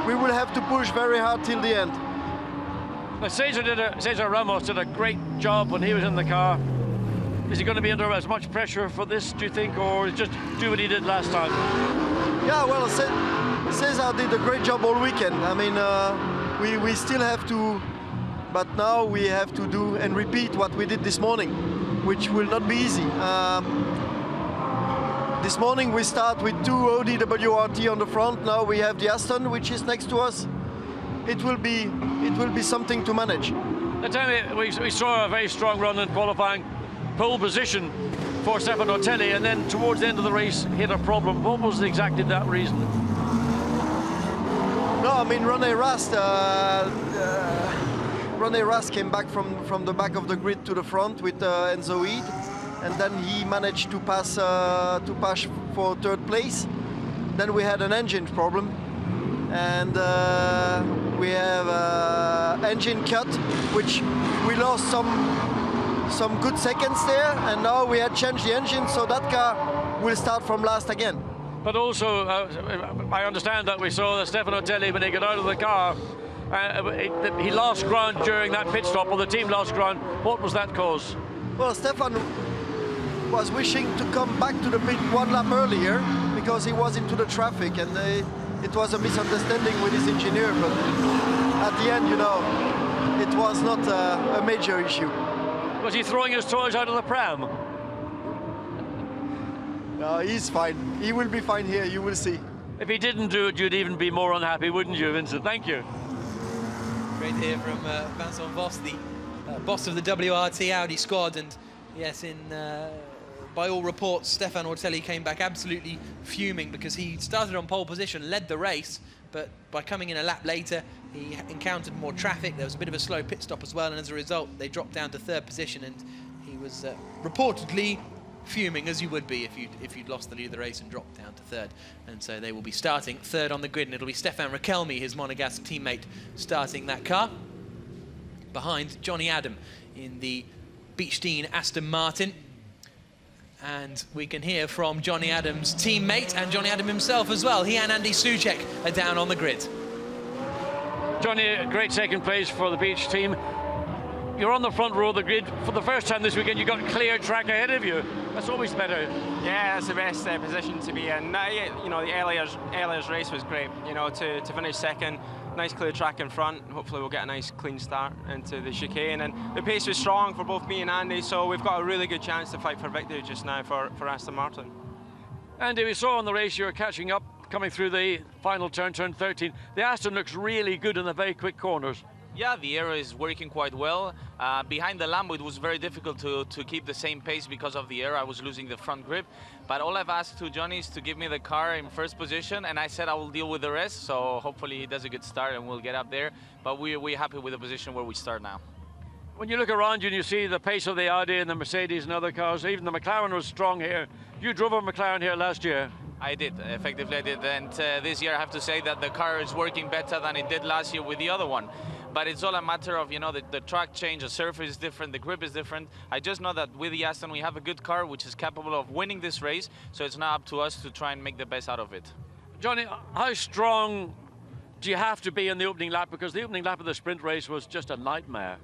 we will have to push very hard till the end. Cesar Ramos did a great job when he was in the car. Is he going to be under as much pressure for this, do you think, or just do what he did last time? Yeah, well, Cesar did a great job all weekend. I mean, we still have to, but now we have to do and repeat what we did this morning, which will not be easy. This morning we start with 2 Audi WRT on the front. Now we have the Aston, which is next to us. It will be something to manage. Tell me, we saw a very strong run in qualifying, pole position for Stefano Otelli, and then towards the end of the race hit a problem. What was exactly that reason? No, I mean René Rast came back from the back of the grid to the front with Enzo Eid, and then he managed to pass for 3rd place. Then we had an engine problem, and we have engine cut, which we lost some good seconds there, and now we had changed the engine, so that car will start from last again. But also, I understand that we saw that Stefano Otelli, when he got out of the car, he lost ground during that pit stop, or the team lost ground. What was that cause? Well, Stefan was wishing to come back to the pit 1 lap earlier because he was into the traffic, and it was a misunderstanding with his engineer, but at the end, you know, it was not a major issue. Was he throwing his toys out of the pram? No, he's fine. He will be fine here, you will see. If he didn't do it, you'd even be more unhappy, wouldn't you, Vincent? Thank you. Great to hear from Vincent Voss, the boss of the WRT Audi squad. And yes, by all reports, Stefano Otelli came back absolutely fuming because he started on pole position, led the race, but by coming in a lap later, he encountered more traffic. There was a bit of a slow pit stop as well, and as a result, they dropped down to 3rd position, and he was reportedly fuming, as you would be if you'd lost the lead of the race and dropped down to 3rd. And so they will be starting 3rd on the grid, and it'll be Stefan Rakelmi, his Monegasque teammate, starting that car behind Johnny Adam in the Beechstein Aston Martin. And we can hear from Johnny Adam's teammate and Johnny Adam himself as well. He and Andy Soucek are down on the grid. Johnny, a great 2nd place for the Beech team. You're on the front row of the grid for the first time this weekend. You've got a clear track ahead of you. That's always better. Yeah, that's the best position to be in. You know, the earlier's race was great. You know, to finish 2nd, nice clear track in front. Hopefully we'll get a nice clean start into the chicane. And the pace was strong for both me and Andy, so we've got a really good chance to fight for victory just now for Aston Martin. Andy, we saw on the race you were catching up, coming through the final turn 13. The Aston looks really good in the very quick corners. Yeah, the aero is working quite well. Behind the Lambo, it was very difficult to keep the same pace because of the aero. I was losing the front grip. But all I've asked to Johnny is to give me the car in 1st position, and I said I will deal with the rest. So hopefully he does a good start and we'll get up there. But we're happy with the position where we start now. When you look around you and you see the pace of the Audi and the Mercedes and other cars, even the McLaren was strong here. You drove a McLaren here last year. I did, effectively I did. And this year I have to say that the car is working better than it did last year with the other one. But it's all a matter of, you know, the track change, the surface is different, the grip is different. I just know that with the Aston we have a good car which is capable of winning this race, so it's now up to us to try and make the best out of it. Johnny, how strong do you have to be in the opening lap? Because the opening lap of the sprint race was just a nightmare.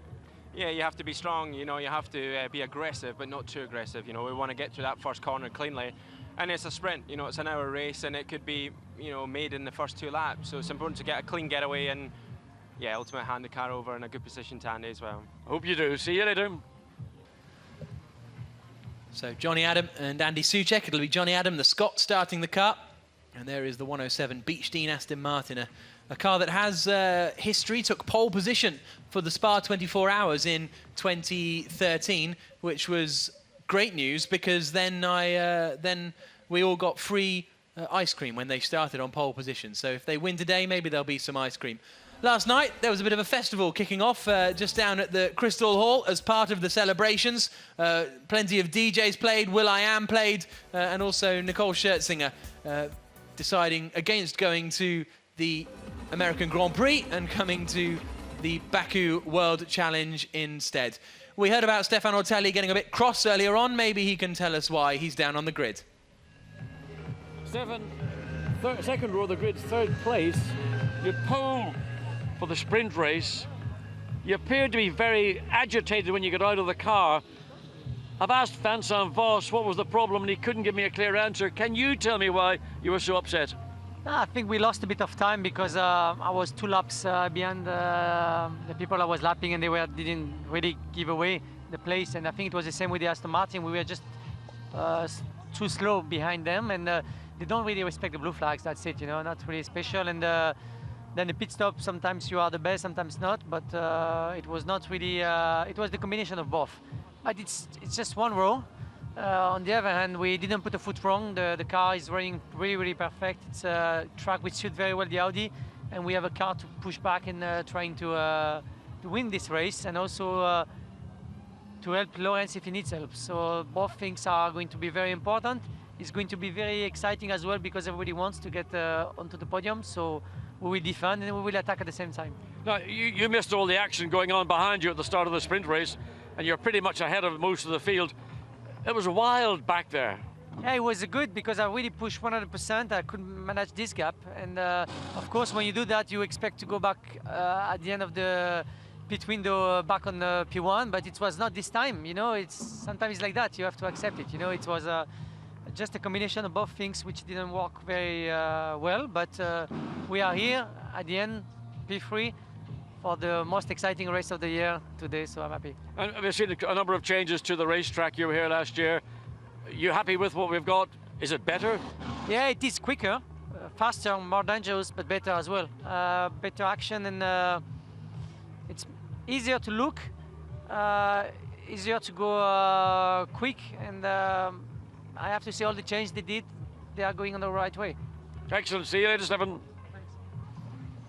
Yeah, you have to be strong, you know, you have to be aggressive, but not too aggressive. You know, we want to get to that 1st corner cleanly. And it's a sprint, you know, it's an hour race, and it could be, you know, made in the first 2 laps. So it's important to get a clean getaway and, yeah, ultimately hand the car over in a good position to Andy as well. Hope you do. See you later. So Johnny Adam and Andy Soucek. It'll be Johnny Adam, the Scot, starting the car. And there is the 107 Beechstein Aston Martin, a car that has history, took pole position for the Spa 24 Hours in 2013, which was great news, because then then we all got free ice cream when they started on pole position. So if they win today, maybe there'll be some ice cream. Last night, there was a bit of a festival kicking off just down at the Crystal Hall as part of the celebrations. Plenty of DJs played, will.i.am played, and also Nicole Scherzinger deciding against going to the American Grand Prix and coming to the Baku World Challenge instead. We heard about Stefan Ortelli getting a bit cross earlier on. Maybe he can tell us why he's down on the grid. Stefan, second row of the grid, third place. You pole for the sprint race. You appeared to be very agitated when you got out of the car. I've asked Vincent Voss what was the problem, and he couldn't give me a clear answer. Can you tell me why you were so upset? I think we lost a bit of time because I was 2 laps behind the people I was lapping, and they didn't really give away the place. And I think it was the same with the Aston Martin. We were just too slow behind them, and they don't really respect the blue flags. That's it, you know, not really special. And then the pit stop, sometimes you are the best, sometimes not. But it was not really. It was the combination of both. But it's just one row. On the other hand, we didn't put a foot wrong. The car is running really, really perfect. It's a track which suits very well the Audi, and we have a car to push back and trying to win this race, and also to help Lawrence if he needs help. So both things are going to be very important. It's going to be very exciting as well, because everybody wants to get onto the podium. So we will defend and we will attack at the same time. Now, you missed all the action going on behind you at the start of the sprint race, and you're pretty much ahead of most of the field. It was wild back there. Yeah, it was good because I really pushed 100%. I couldn't manage this gap, and of course, when you do that, you expect to go back at the end of the pit window back on the P1, but it was not this time. You know, sometimes it's like that. You have to accept it. You know, it was just a combination of both things which didn't work very well. But we are here at the end, P3. For the most exciting race of the year today, so I'm happy. And we've seen a number of changes to the racetrack. You were here last year. You happy with what we've got? Is it better? Yeah, it is quicker, faster, more dangerous, but better as well. Better action, and it's easier to look, easier to go quick, and I have to say all the changes they did, they are going on the right way. Excellent. See you later, Stefan.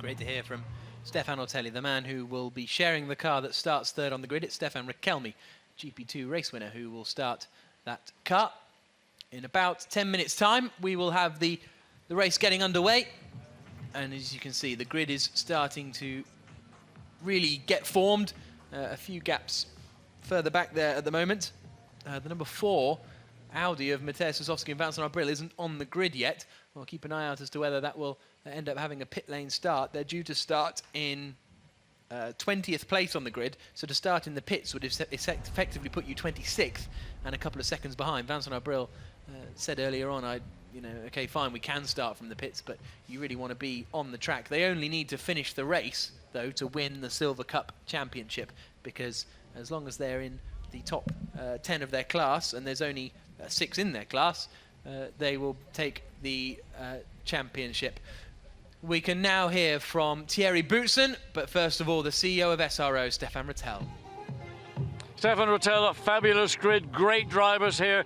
Great to hear from Stefan Ortelli, the man who will be sharing the car that starts third on the grid. It's Stefan Riquelme, GP2 race winner, who will start that car. In about 10 minutes' time, we will have the race getting underway. And as you can see, the grid is starting to really get formed. A few gaps further back there at the moment. The number 4, Audi of Matej Sosowski and Vincent Abril, isn't on the grid yet. We'll keep an eye out as to whether that will end up having a pit lane start. They're due to start in 20th place on the grid, so to start in the pits would effectively put you 26th and a couple of seconds behind. Vincent Abril said earlier on, okay, fine, we can start from the pits, but you really want to be on the track. They only need to finish the race, though, to win the Silver Cup Championship, because as long as they're in the top 10 of their class, and there's only 6 in their class, they will take the championship. We can now hear from Thierry Boutsen, but first of all, the CEO of SRO, Stefan Rattel. Stefan Rattel, a fabulous grid, great drivers here.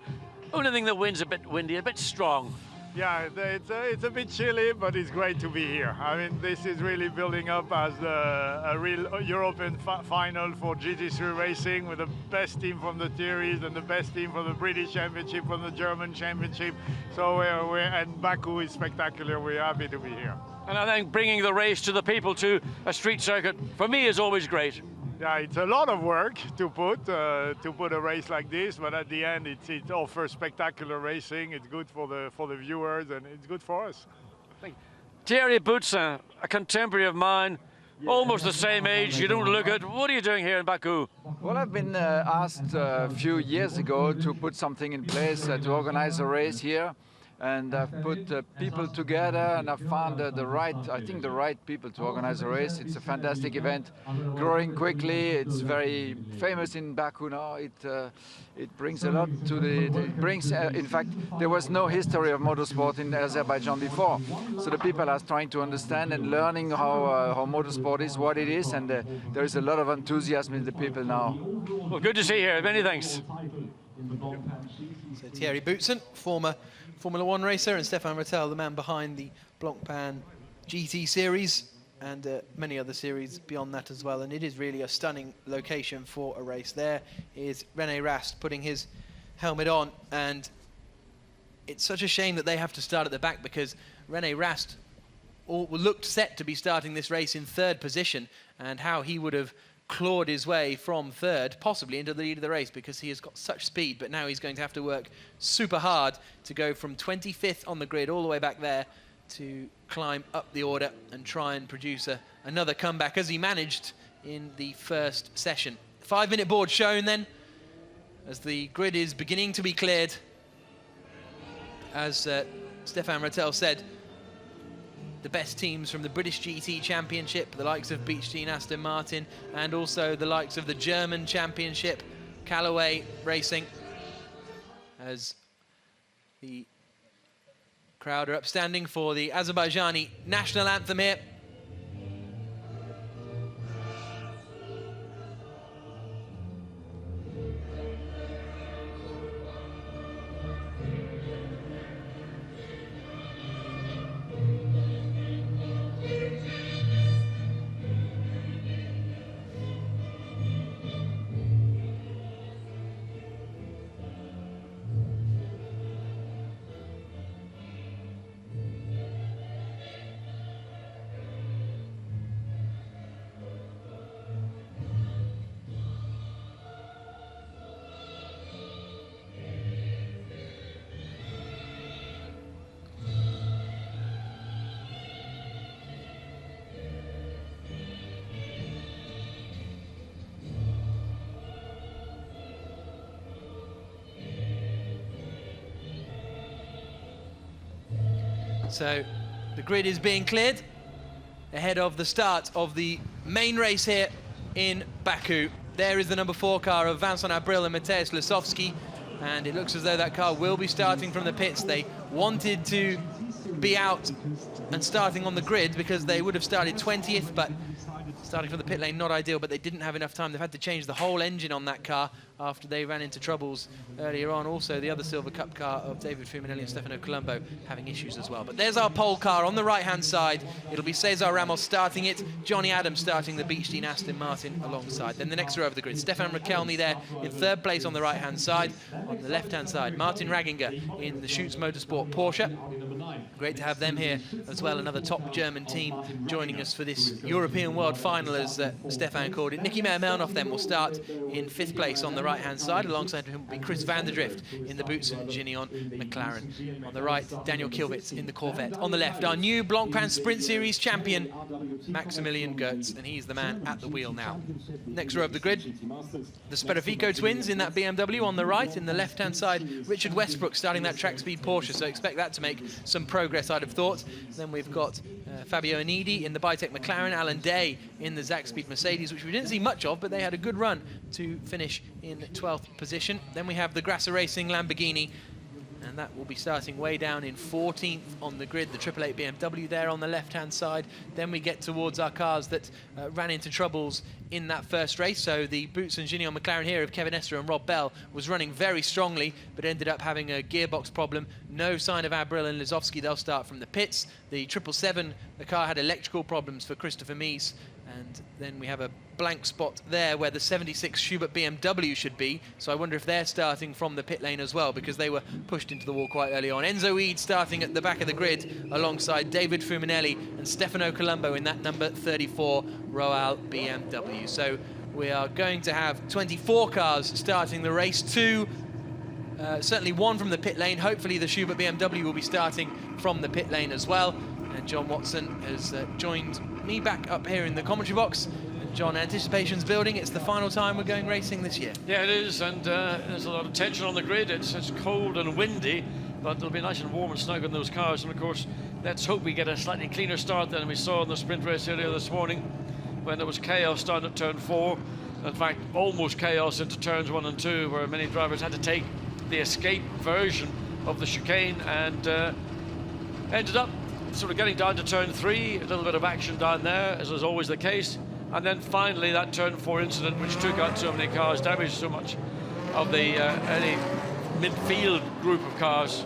Only thing that wins a bit windy, a bit strong. Yeah, it's a bit chilly, but it's great to be here. I mean, this is really building up as a real European final for GT3 racing, with the best team from the series and the best team from the British Championship, from the German Championship. So and Baku is spectacular. We're happy to be here. And I think bringing the race to the people, to a street circuit, for me is always great. Yeah, it's a lot of work to put a race like this, but at the end it offers spectacular racing. It's good for the viewers, and it's good for us. Thierry Boutsen, a contemporary of mine, almost the same age. You don't look it. What are you doing here in Baku? Well, I've been asked a few years ago to put something in place to organize a race here. And I've put people together, and I've found the right people to organize a race. It's a fantastic event, growing quickly. It's very famous in Baku now. It brings a lot to in fact, there was no history of motorsport in Azerbaijan before. So the people are trying to understand and learning how motorsport is, what it is, and there is a lot of enthusiasm in the people now. Well, good to see you here. Many thanks. So Thierry Boutsen, former Formula One racer, and Stéphane Rattel, the man behind the Blancpain GT Series and many other series beyond that as well. And it is really a stunning location for a race. There is René Rast putting his helmet on, and it's such a shame that they have to start at the back, because René Rast looked set to be starting this race in third position, and how he would have clawed his way from third, possibly into the lead of the race, because he has got such speed. But now he's going to have to work super hard to go from 25th on the grid all the way back there to climb up the order and try and produce another comeback, as he managed in the first session. 5-minute board shown then, as the grid is beginning to be cleared. As Stéphane Rattel said, the best teams from the British GT Championship, the likes of Beechstein, Aston Martin, and also the likes of the German Championship, Callaway Racing, as the crowd are upstanding for the Azerbaijani national anthem here. So the grid is being cleared ahead of the start of the main race here in Baku. There is the number 4 car of Vincent Abril and Mateusz Lasowski, and it looks as though that car will be starting from the pits. They wanted to be out and starting on the grid because they would have started 20th, but starting from the pit lane, not ideal, but they didn't have enough time. They've had to change the whole engine on that car after they ran into troubles earlier on. Also, the other Silver Cup car of David Fuminelli and Stefano Colombo having issues as well. But there's our pole car on the right-hand side. It'll be Cesar Ramos starting it, Johnny Adams starting the Beechstein Aston Martin alongside. Then the next row of the grid, Stefan Rakelny there in third place on the right-hand side. On the left-hand side, Martin Raginger in the Schutz Motorsport Porsche. Great to have them here as well, another top German team joining us for this European World Final, as Stefan called it. Nicky Meyer-Melnoff then will start in 5th place on the right-hand side. Alongside him will be Chris van der Drift in the Boutsen Ginion McLaren. On the right, Daniel Kilwitz in the Corvette. On the left, our new Blancpain Sprint Series champion, Maximilian Goetz, and he's the man at the wheel now. Next row of the grid, the Sperfico twins in that BMW on the right. In the left-hand side, Richard Westbrook starting that track speed Porsche, so expect that to make some progress, I'd have thought. Then we've got Fabio Anidi in the Bitec McLaren, Alan Day in the Zach Speed Mercedes, which we didn't see much of, but they had a good run to finish in 12th position. Then we have the Grasser Racing Lamborghini, and that will be starting way down in 14th on the grid, the 888 BMW there on the left-hand side. Then we get towards our cars that ran into troubles in that first race. So the Boutsen Ginion McLaren here of Kevin Estre and Rob Bell was running very strongly, but ended up having a gearbox problem. No sign of Abril and Lasowski. They'll start from the pits. The 777, the car had electrical problems for Christopher Mies. And then we have a blank spot there where the 76 Schubert BMW should be. So I wonder if they're starting from the pit lane as well, because they were pushed into the wall quite early on. Enzo Eid starting at the back of the grid alongside David Fuminelli and Stefano Colombo in that number 34 Royal BMW. So we are going to have 24 cars starting the race. Certainly one from the pit lane. Hopefully the Schubert BMW will be starting from the pit lane as well. And John Watson has joined me back up here in the commentary box. And John, anticipation's building. It's the final time we're going racing this year. Yeah, it is, and there's a lot of tension on the grid. It's cold and windy, but it'll be nice and warm and snug in those cars. And of course, let's hope we get a slightly cleaner start than we saw in the sprint race earlier this morning, when there was chaos starting at turn 4. In fact, almost chaos into turns 1 and 2, where many drivers had to take the escape version of the chicane, and ended up sort of getting down to turn 3, a little bit of action down there, as is always the case, and then finally that turn 4 incident, which took out so many cars, damaged so much of the any midfield group of cars.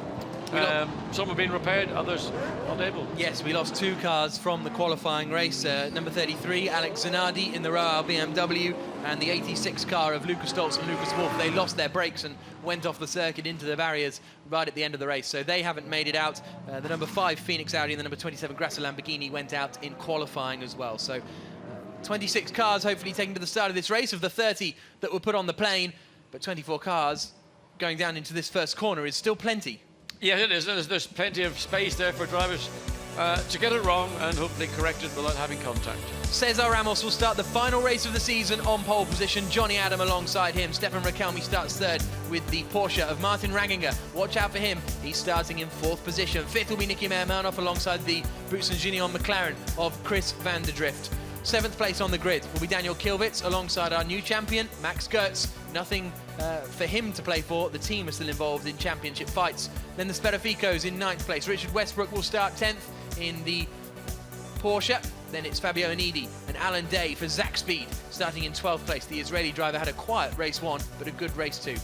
Some have been repaired, others not able. Yes, we lost 2 cars from the qualifying race. Number 33, Alex Zanardi in the Royal BMW, and the 86 car of Lucas Stoltz and Lucas Wolff. They lost their brakes and went off the circuit into the barriers right at the end of the race, so they haven't made it out. The number 5 Phoenix Audi and the number 27 Grasser Lamborghini went out in qualifying as well. So 26 cars hopefully taken to the start of this race of the 30 that were put on the plane, but 24 cars going down into this first corner is still plenty. Yeah, it is. There's plenty of space there for drivers to get it wrong and hopefully correct it without having contact. Cesar Ramos will start the final race of the season on pole position. Johnny Adam alongside him. Stefan Rakelmi starts third with the Porsche of Martin Ranginger. Watch out for him. He's starting in 4th position. 5th will be Nicky Meyer-Manoff alongside the Boots and Gignon McLaren of Chris van der Drift. 7th place on the grid will be Daniel Kilvitz alongside our new champion, Max Gertz. Nothing for him to play for. The team are still involved in championship fights. Then the Sperificos in 9th place. Richard Westbrook will start 10th in the Porsche. Then it's Fabio Anidi and Alan Day for Zach Speed starting in 12th place. The Israeli driver had a quiet race 1, but a good race 2.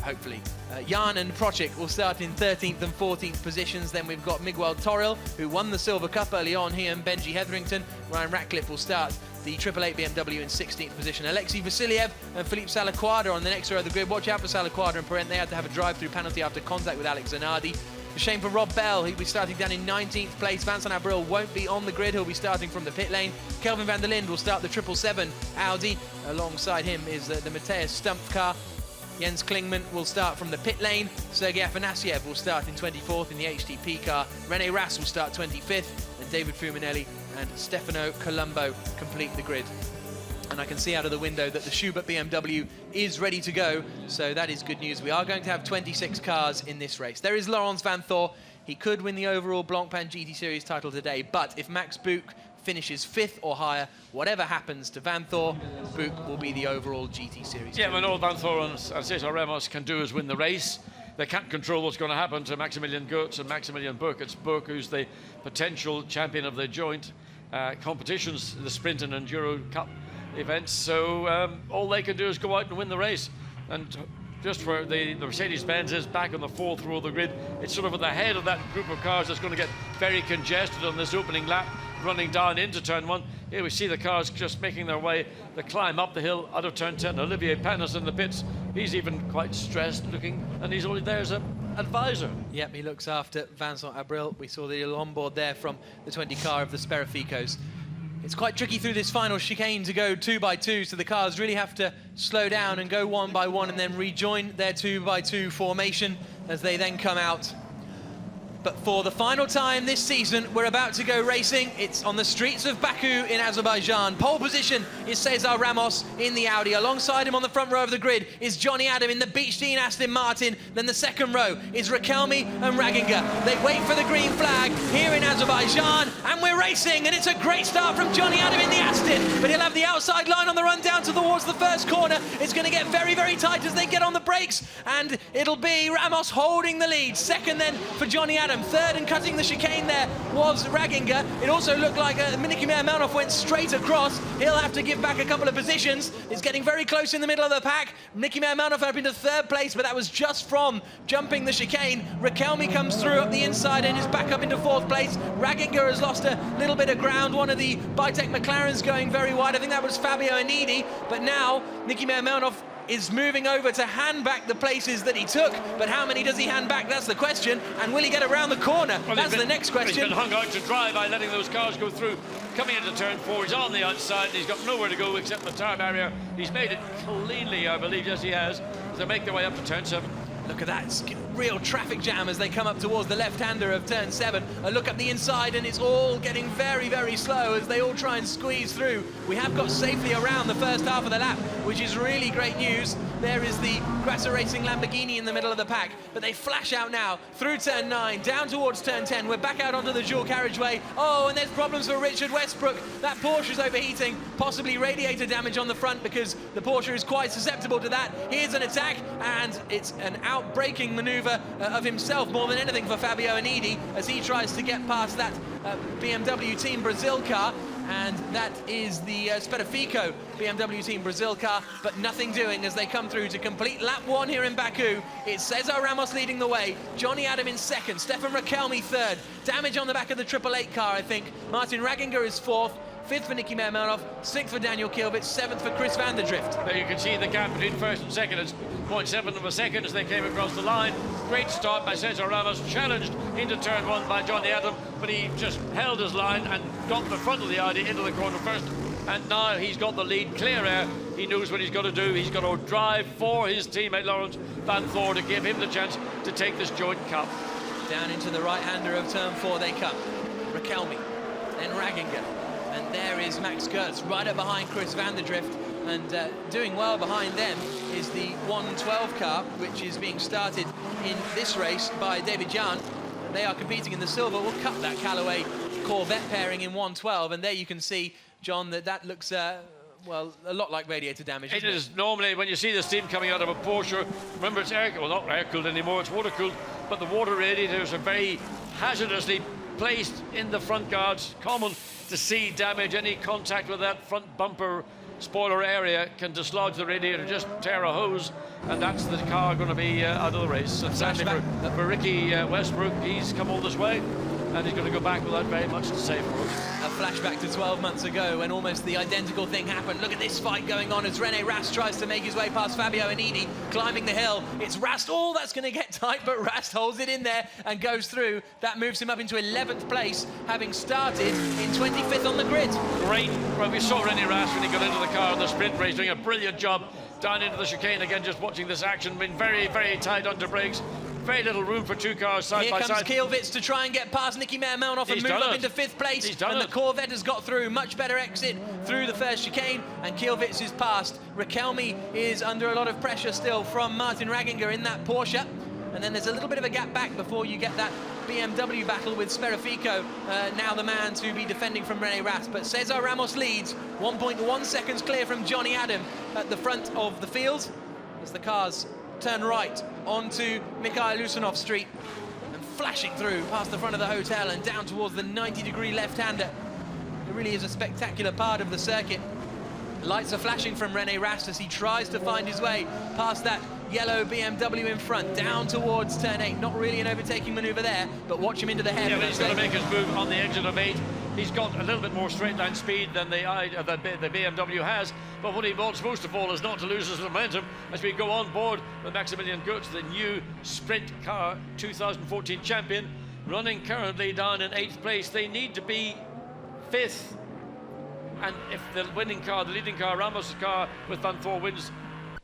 Hopefully. Jan and Prochik will start in 13th and 14th positions. Then we've got Miguel Toril, who won the Silver Cup early on. He and Benji Hetherington. Ryan Ratcliffe will start the 888 BMW in 16th position. Alexei Vasiliev and Philippe Salaquada on the next row of the grid. Watch out for Salaquada and Parent. They had to have a drive-through penalty after contact with Alex Zanardi. A shame for Rob Bell. He'll be starting down in 19th place. Vincent Abril won't be on the grid. He'll be starting from the pit lane. Kelvin van der Linde will start the 777 Audi. Alongside him is the Matthias Stumpf car. Jens Klingman will start from the pit lane. Sergei Afanasiev will start in 24th in the HTP car. Rene Rast will start 25th. And David Fuminelli and Stefano Colombo complete the grid. And I can see out of the window that the Schubert BMW is ready to go. So that is good news. We are going to have 26 cars in this race. There is Laurens van Thor. He could win the overall Blancpain GT Series title today. But if Max Buch finishes 5th or higher, whatever happens to Van Thor, Buch will be the overall GT Series. Yeah, well, all Van Thor and Cesar Ramos can do is win the race. They can't control what's going to happen to Maximilian Gertz and Maximilian Buch. It's Buch who's the potential champion of the joint competitions, the Sprint and Enduro Cup events. So all they can do is go out and win the race. And just where the Mercedes-Benz is back on the 4th row of the grid, it's sort of at the head of that group of cars that's going to get very congested on this opening lap, running down into turn 1. Here we see the cars just making their way, the climb up the hill out of turn 10. Olivier Panis in the pits. He's even quite stressed looking, and he's only there as an advisor. Yep, he looks after Vincent Abril. We saw the onboard there from the 20 car of the Sperificos. It's quite tricky through this final chicane to go 2x2, so the cars really have to slow down and go 1 by 1 and then rejoin their 2x2 formation as they then come out. But for the final time this season, we're about to go racing. It's on the streets of Baku in Azerbaijan. Pole position is Cesar Ramos in the Audi. Alongside him on the front row of the grid is Johnny Adam in the Beechstein Aston Martin. Then the second row is Rakelmi and Ranginger. They wait for the green flag here in Azerbaijan, and we're racing, and it's a great start from Johnny Adam in the Aston, but he'll have the outside line on the run down towards the first corner. It's going to get very, very tight as they get on the brakes, and it'll be Ramos holding the lead. Second then for Johnny Adam. Third and cutting the chicane there was Ranginger. It also looked like Nicky Meyer-Manoff went straight across. He'll have to give back a couple of positions. It's getting very close in the middle of the pack. Nicky Meyer-Manoff up into 3rd place, but that was just from jumping the chicane. Rakelmi comes through up the inside and is back up into 4th place. Ranginger has lost a little bit of ground. One of the Bitec McLarens going very wide. I think that was Fabio Anidi, but now Nicky Meyer-Manoff is moving over to hand back the places that he took, but how many does he hand back? That's the question. And will he get around the corner? Well, that's the next question. He's been hung out to dry by letting those cars go through. Coming into turn 4, he's on the outside, and he's got nowhere to go except the tyre barrier. He's made it cleanly, I believe, yes he has, as they make their way up to turn 7. Look at that, it's real traffic jam as they come up towards the left-hander of turn 7. A look up the inside and it's all getting very, very slow as they all try and squeeze through. We have got safely around the first half of the lap, which is really great news. There is the Grasser Racing Lamborghini in the middle of the pack, but they flash out now through turn 9, down towards turn 10. We're back out onto the dual carriageway. Oh, and there's problems for Richard Westbrook. That Porsche is overheating, possibly radiator damage on the front because the Porsche is quite susceptible to that. Here's an attack, and it's an out-braking maneuver of himself more than anything for Fabio Anidi as he tries to get past that BMW Team Brazil car. and that is the Sperfico BMW Team Brazil car, but nothing doing as they come through to complete lap 1 here in Baku. It's Cesar Ramos leading the way, Johnny Adam in second, Stefan Rakelmi third. Damage on the back of the 888 car, I think. Martin Ragginger is fourth. 5th for Nicky Mermanov, 6th for Daniel Kielwitz, 7th for Chris van der Drift. There you can see the gap between first and second. It's 0.7 of a second as they came across the line. Great start by Cesar Ramos, challenged into turn 1 by Johnny Adam, but he just held his line and got the front of the Audi into the corner first. And now he's got the lead, clear air. He knows what he's got to do. He's got to drive for his teammate Laurens van Thor to give him the chance to take this joint cup. Down into the right-hander of turn 4 they come. Rakelmi, then Ragginger. And there is Max Kurtz right up behind Chris van der Drift, and doing well behind them is the 112 car, which is being started in this race by David Jan. And they are competing in the silver. We'll cut that Callaway Corvette pairing in 112, and there you can see, John, that looks well, a lot like radiator damage. It is normally when you see the steam coming out of a Porsche. Remember, it's well, not air-cooled anymore, it's water-cooled, but the water radiators are very hazardously placed in the front guards. Common to see damage. Any contact with that front bumper spoiler area can dislodge the radiator, just tear a hose, and that's the car going to be out of the race. And sadly for Ricky Westbrook, he's come all this way, and he's going to go back without very much to say for us. A flashback to 12 months ago when almost the identical thing happened. Look at this fight going on as René Rast tries to make his way past Fabio Anidi, climbing the hill. It's Rast, oh, that's going to get tight, but Rast holds it in there and goes through. That moves him up into 11th place, having started in 25th on the grid. Great. Well, we saw René Rast when he got into the car in the sprint race, doing a brilliant job down into the chicane. Again, just watching this action, been very, very tight under brakes. Very little room for two cars side by side. Here comes Kielwitz to try and get past Nicky Mermanov and move up into 5th place. And the Corvette has got through. Much better exit through the first chicane, and Kielwitz is past. Rakelmi is under a lot of pressure still from Martin Ragginger in that Porsche. And then there's a little bit of a gap back before you get that BMW battle with Sperfico, now the man to be defending from René Rast. But Cesar Ramos leads, 1.1 seconds clear from Johnny Adam at the front of the field as the cars turn right onto Mikhail Lusanov Street and flashing through past the front of the hotel and down towards the 90-degree left-hander. It really is a spectacular part of the circuit. Lights are flashing from René Rast as he tries to find his way past that yellow BMW in front, down towards turn 8. Not really an overtaking manoeuvre there, but watch him into the hair. Yeah, but he's got to make his move on the exit of 8. He's got a little bit more straight line speed than the BMW has, but what he wants most of all is not to lose his momentum as we go on board with Maximilian Goetz, the new sprint car 2014 champion, running currently down in 8th place. They need to be 5th, and if the winning car, the leading car, Ramos' car with Van Thor wins,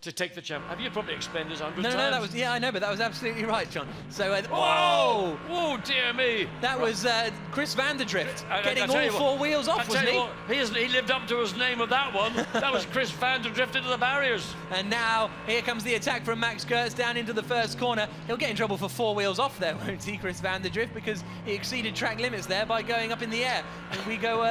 to take the champ. Have you probably explained this 100 times? No, that was, yeah, I know, but that was absolutely right, John. So, whoa! Whoa, dear me! That was Chris van der Drift getting all 4 wheels off, wasn't he? What, he lived up to his name of that one. That was Chris van der Drift into the barriers. And now, here comes the attack from Max Kurtz down into the first corner. He'll get in trouble for 4 wheels off there, won't he, Chris van der Drift, because he exceeded track limits there by going up in the air. And we go,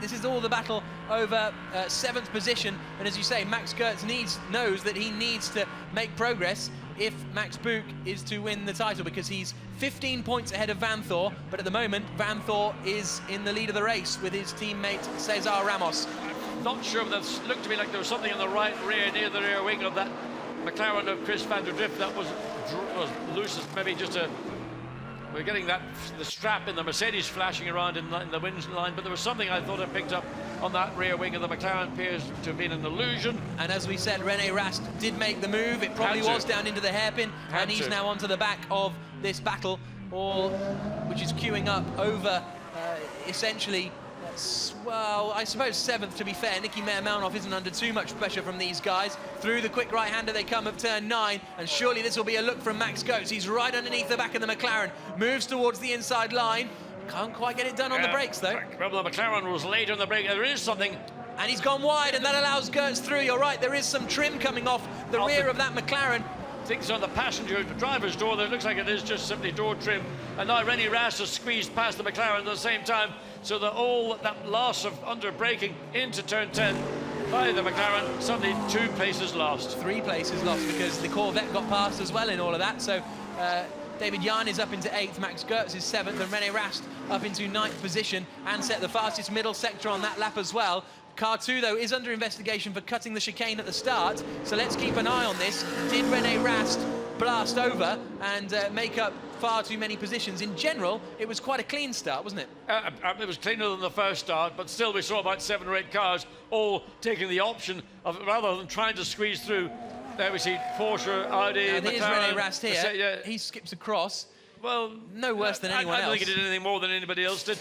this is all the battle over 7th position. And as you say, Max Kurtz knows that he needs to make progress if Max Buch is to win the title, because he's 15 points ahead of Van Thor, but at the moment Van Thor is in the lead of the race with his teammate Cesar Ramos. I'm not sure, but that looked to me like there was something in the right rear near the rear wing of that McLaren of Chris van der Drift that was loose, maybe just a... We're getting the strap in the Mercedes flashing around in the wind line, but there was something I thought I picked up on that rear wing of the McLaren. Appears to have been an illusion. And as we said, René Rast did make the move. It probably was down into the hairpin, and he's now onto the back of this battle, which is queuing up over essentially, well, I suppose 7th to be fair. Nicky Mermanov isn't under too much pressure from these guys. Through the quick right-hander they come of turn 9, and surely this will be a look from Max Goetz. He's right underneath the back of the McLaren, moves towards the inside line. Can't quite get it done on the brakes though. Well, the McLaren was late on the brake. There is something. And he's gone wide, and that allows Goetz through. You're right, there is some trim coming off the rear of that McLaren. I think it's on the passenger driver's door. There looks like it is just simply door trim. And now René Rast has squeezed past the McLaren at the same time. So that loss of under braking into turn 10 by the McLaren, suddenly 2 places lost. 3 places lost because the Corvette got past as well in all of that. So David Jan is up into 8th, Max Goetz is 7th, and René Rast up into 9th position and set the fastest middle sector on that lap as well. Car 2, though, is under investigation for cutting the chicane at the start, so let's keep an eye on this. Did René Rast blast over and make up far too many positions? In general, it was quite a clean start, wasn't it? It was cleaner than the first start, but still we saw about 7 or 8 cars all taking the option of, rather than trying to squeeze through. There we see Porsche, Audi, and here's McLaren. René Rast here. He skips across. Well, no worse than anyone else. I don't think he did anything more than anybody else did.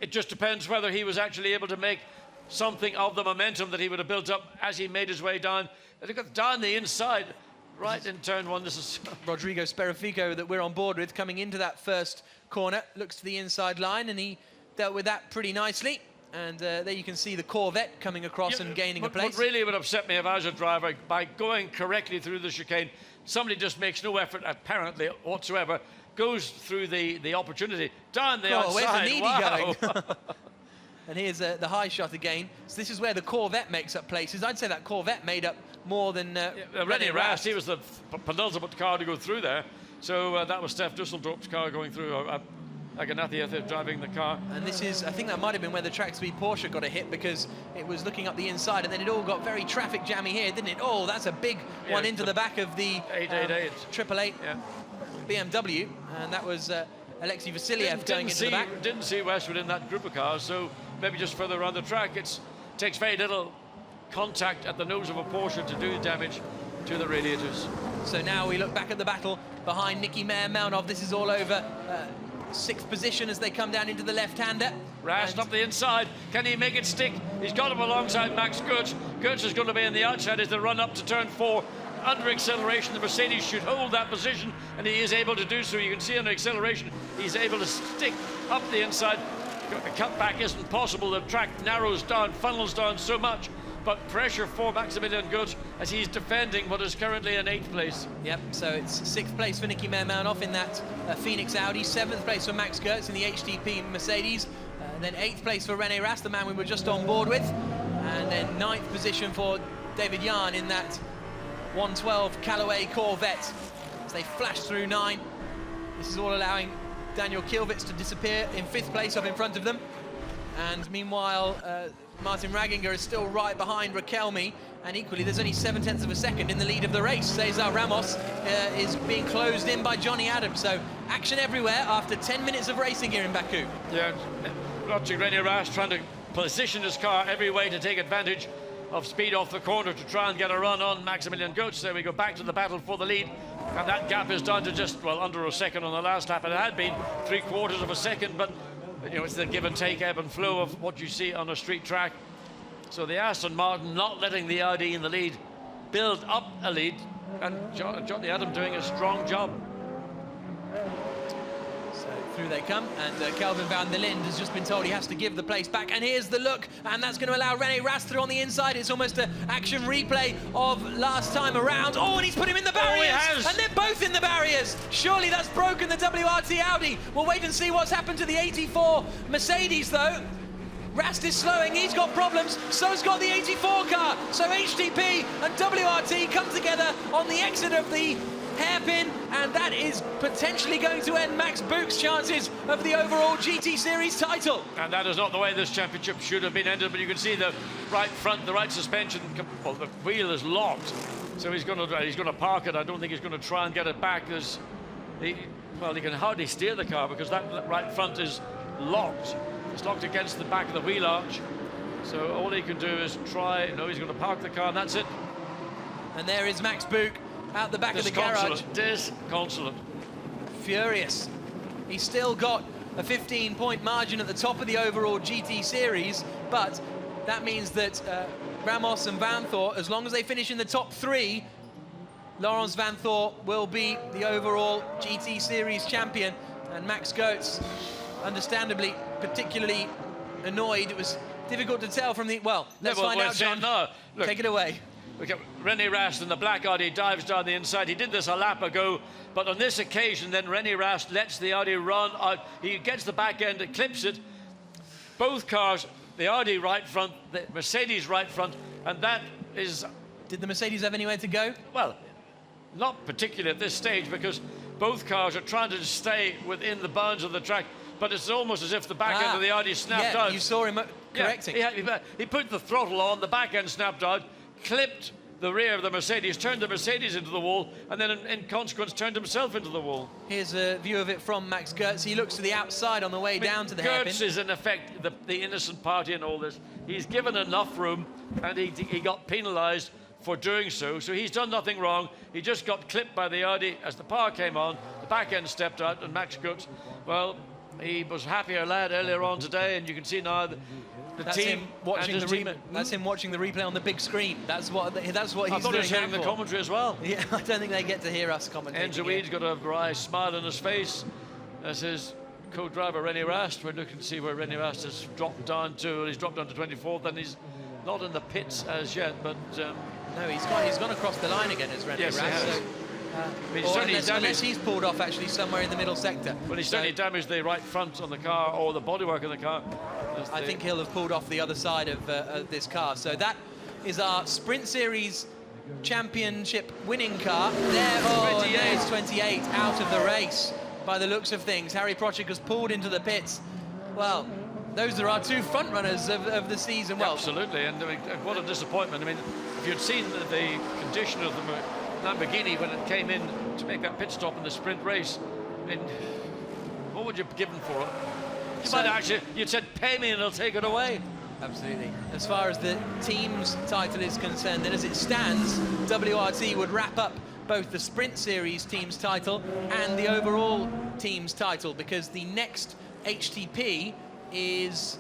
It just depends whether he was actually able to make something of the momentum that he would have built up as he made his way down. And he got down the inside, right in turn 1. This is Rodrigo Sperafico that we're on board with coming into that first corner. Looks to the inside line, and he dealt with that pretty nicely. And there you can see the Corvette coming across and gaining a place. What really would upset me if I was a driver, by going correctly through the chicane, somebody just makes no effort, apparently, whatsoever, goes through the opportunity, down the outside. Where's the needy going? And here's the high shot again. So this is where the Corvette makes up places. I'd say that Corvette made up more than René Rast. He was the penultimate car to go through there. So that was Steph Dusseldorp's car going through. Aganathia driving the car. And this is, I think that might have been where the track speed Porsche got a hit, because it was looking up the inside, and then it all got very traffic jammy here, didn't it? Oh, that's a big one into the back of the 888 BMW, and that was Alexei Vasiliev going into the back. Didn't see Westwood in that group of cars, so maybe just further around the track. It takes very little contact at the nose of a Porsche to do damage to the radiators. So now we look back at the battle behind Nicky Meyer-Melnov. This is all over. 6th position as they come down into the left-hander. Rast up the inside. Can he make it stick? He's got him alongside Max Goetz. Goetz is going to be on the outside as they run up to turn 4. Under acceleration, the Mercedes should hold that position, and he is able to do so. You can see under acceleration, he's able to stick up the inside. A cutback isn't possible. The track narrows down, funnels down so much, but pressure for Maximilian Goetz as he's defending what is currently in 8th place. Yep, so it's 6th place for Nicky Meyer-Melnov in that Phoenix Audi, 7th place for Max Goetz in the HTP Mercedes, then 8th place for René Rast, the man we were just on board with, and then 9th position for David Jan in that 112 Callaway Corvette as they flash through 9. This is all allowing Daniel Kielwitz to disappear in 5th place up in front of them. And meanwhile, Martin Ragginger is still right behind Raquelme, and equally there's only 7/10 of a second in the lead of the race. Cesar Ramos is being closed in by Johnny Adams, so action everywhere after 10 minutes of racing here in Baku. Yeah, watching René Rast trying to position his car every way to take advantage of speed off the corner to try and get a run on Maximilian Goetz. So we go back to the battle for the lead, and that gap is down to just, well, under a second on the last lap. It had been 3/4 of a second, but you know, it's the give and take, ebb and flow of what you see on a street track. So the Aston Martin not letting the Audi in the lead build up a lead, and Johnny Adam doing a strong job. So through they come, and Kelvin van der Linde has just been told he has to give the place back, and here's the look, and that's going to allow René Rast through on the inside. It's almost an action replay of last time around. Oh, and he's put him in the barriers, and they're both in the barriers. Surely that's broken the WRT Audi. We'll wait and see what's happened to the 84 Mercedes, though. Rast is slowing, he's got problems, so's got the 84 car. So HTP and WRT come together on the exit of the hairpin, and that is potentially going to end Max Buch's chances of the overall GT Series title. And that is not the way this championship should have been ended, but you can see the right front, the right suspension, well, the wheel is locked, so he's going to park it. I don't think he's going to try and get it back. He can hardly steer the car because that right front is locked. It's locked against the back of the wheel arch, so all he can do is try. No, he's going to park the car, and that's it. And there is Max Buch out the back of the garage. Disconsolate. Furious. He's still got a 15-point margin at the top of the overall GT Series, but that means that Ramos and Vanthor, as long as they finish in the top 3, Laurens Vanthor will be the overall GT Series champion, and Max Goetz, understandably, particularly annoyed. It was difficult to tell from the... Well, let's find out, John. No, look, take it away. Look at René Rast in the black Audi, dives down the inside. He did this a lap ago, but on this occasion, then René Rast lets the Audi run out. He gets the back end, clips it. Both cars, the Audi right front, the Mercedes right front, and that is... Did the Mercedes have anywhere to go? Well, not particularly at this stage, because both cars are trying to stay within the bounds of the track, but it's almost as if the back end of the Audi snapped out. You saw him correcting. Yeah, he put the throttle on, the back end snapped out, clipped the rear of the Mercedes, turned the Mercedes into the wall, and then in consequence turned himself into the wall. Here's a view of it from Max Goetz. He looks to the outside on the way down to the hairpin. Goetz is in effect the innocent party in all this. He's given enough room, and he got penalised for doing so. So he's done nothing wrong. He just got clipped by the Audi as the power came on. The back end stepped out, and Max Goetz, well, he was a happier lad earlier on today, and you can see now the That's team him watching the team. That's him watching the replay on the big screen. That's what he's doing. I thought he was hearing the commentary as well. Yeah, I don't think they get to hear us commentating. Enzo Weed's got a wry smile on his face. As his co-driver Rennie Rast. We're looking to see where Rennie Rast has dropped down to. He's dropped down to 24th, and he's not in the pits as yet. But no, he's gone across the line again as Rennie Rast. Yes, unless he's pulled off actually somewhere in the middle sector. Well, he's certainly damaged the right front on the car, or the bodywork of the car. I think he'll have pulled off the other side of this car. So that is our Sprint Series championship winning car. There's 28 out of the race by the looks of things. Harry Prochik has pulled into the pits. Well, those are our two front runners of the season. Well, absolutely, and I mean, what a disappointment. I mean, if you'd seen the condition of the Lamborghini when it came in to make that pit stop in the sprint race, I mean, what would you have given for it? You'd said, pay me and I'll take it away. Absolutely. As far as the team's title is concerned, then as it stands, WRT would wrap up both the Sprint Series team's title and the overall team's title, because the next HTP is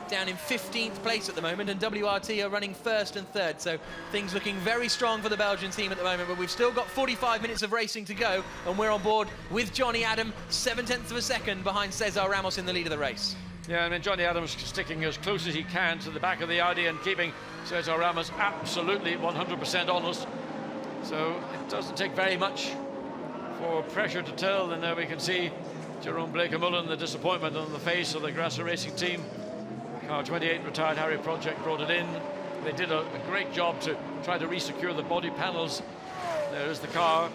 down in 15th place at the moment, and WRT are running first and third. So things looking very strong for the Belgian team at the moment, but we've still got 45 minutes of racing to go, and we're on board with Johnny Adam, 7/10 of a second behind Cesar Ramos in the lead of the race. Yeah, I mean, Johnny Adams sticking as close as he can to the back of the Audi and keeping Cesar Ramos absolutely 100% honest. So it doesn't take very much for pressure to tell, and there we can see Jerome Blake-Mullen, the disappointment on the face of the Grasser Racing team. Car 28 retired Harry Project brought it in. They did a great job to try to resecure the body panels. There is the car.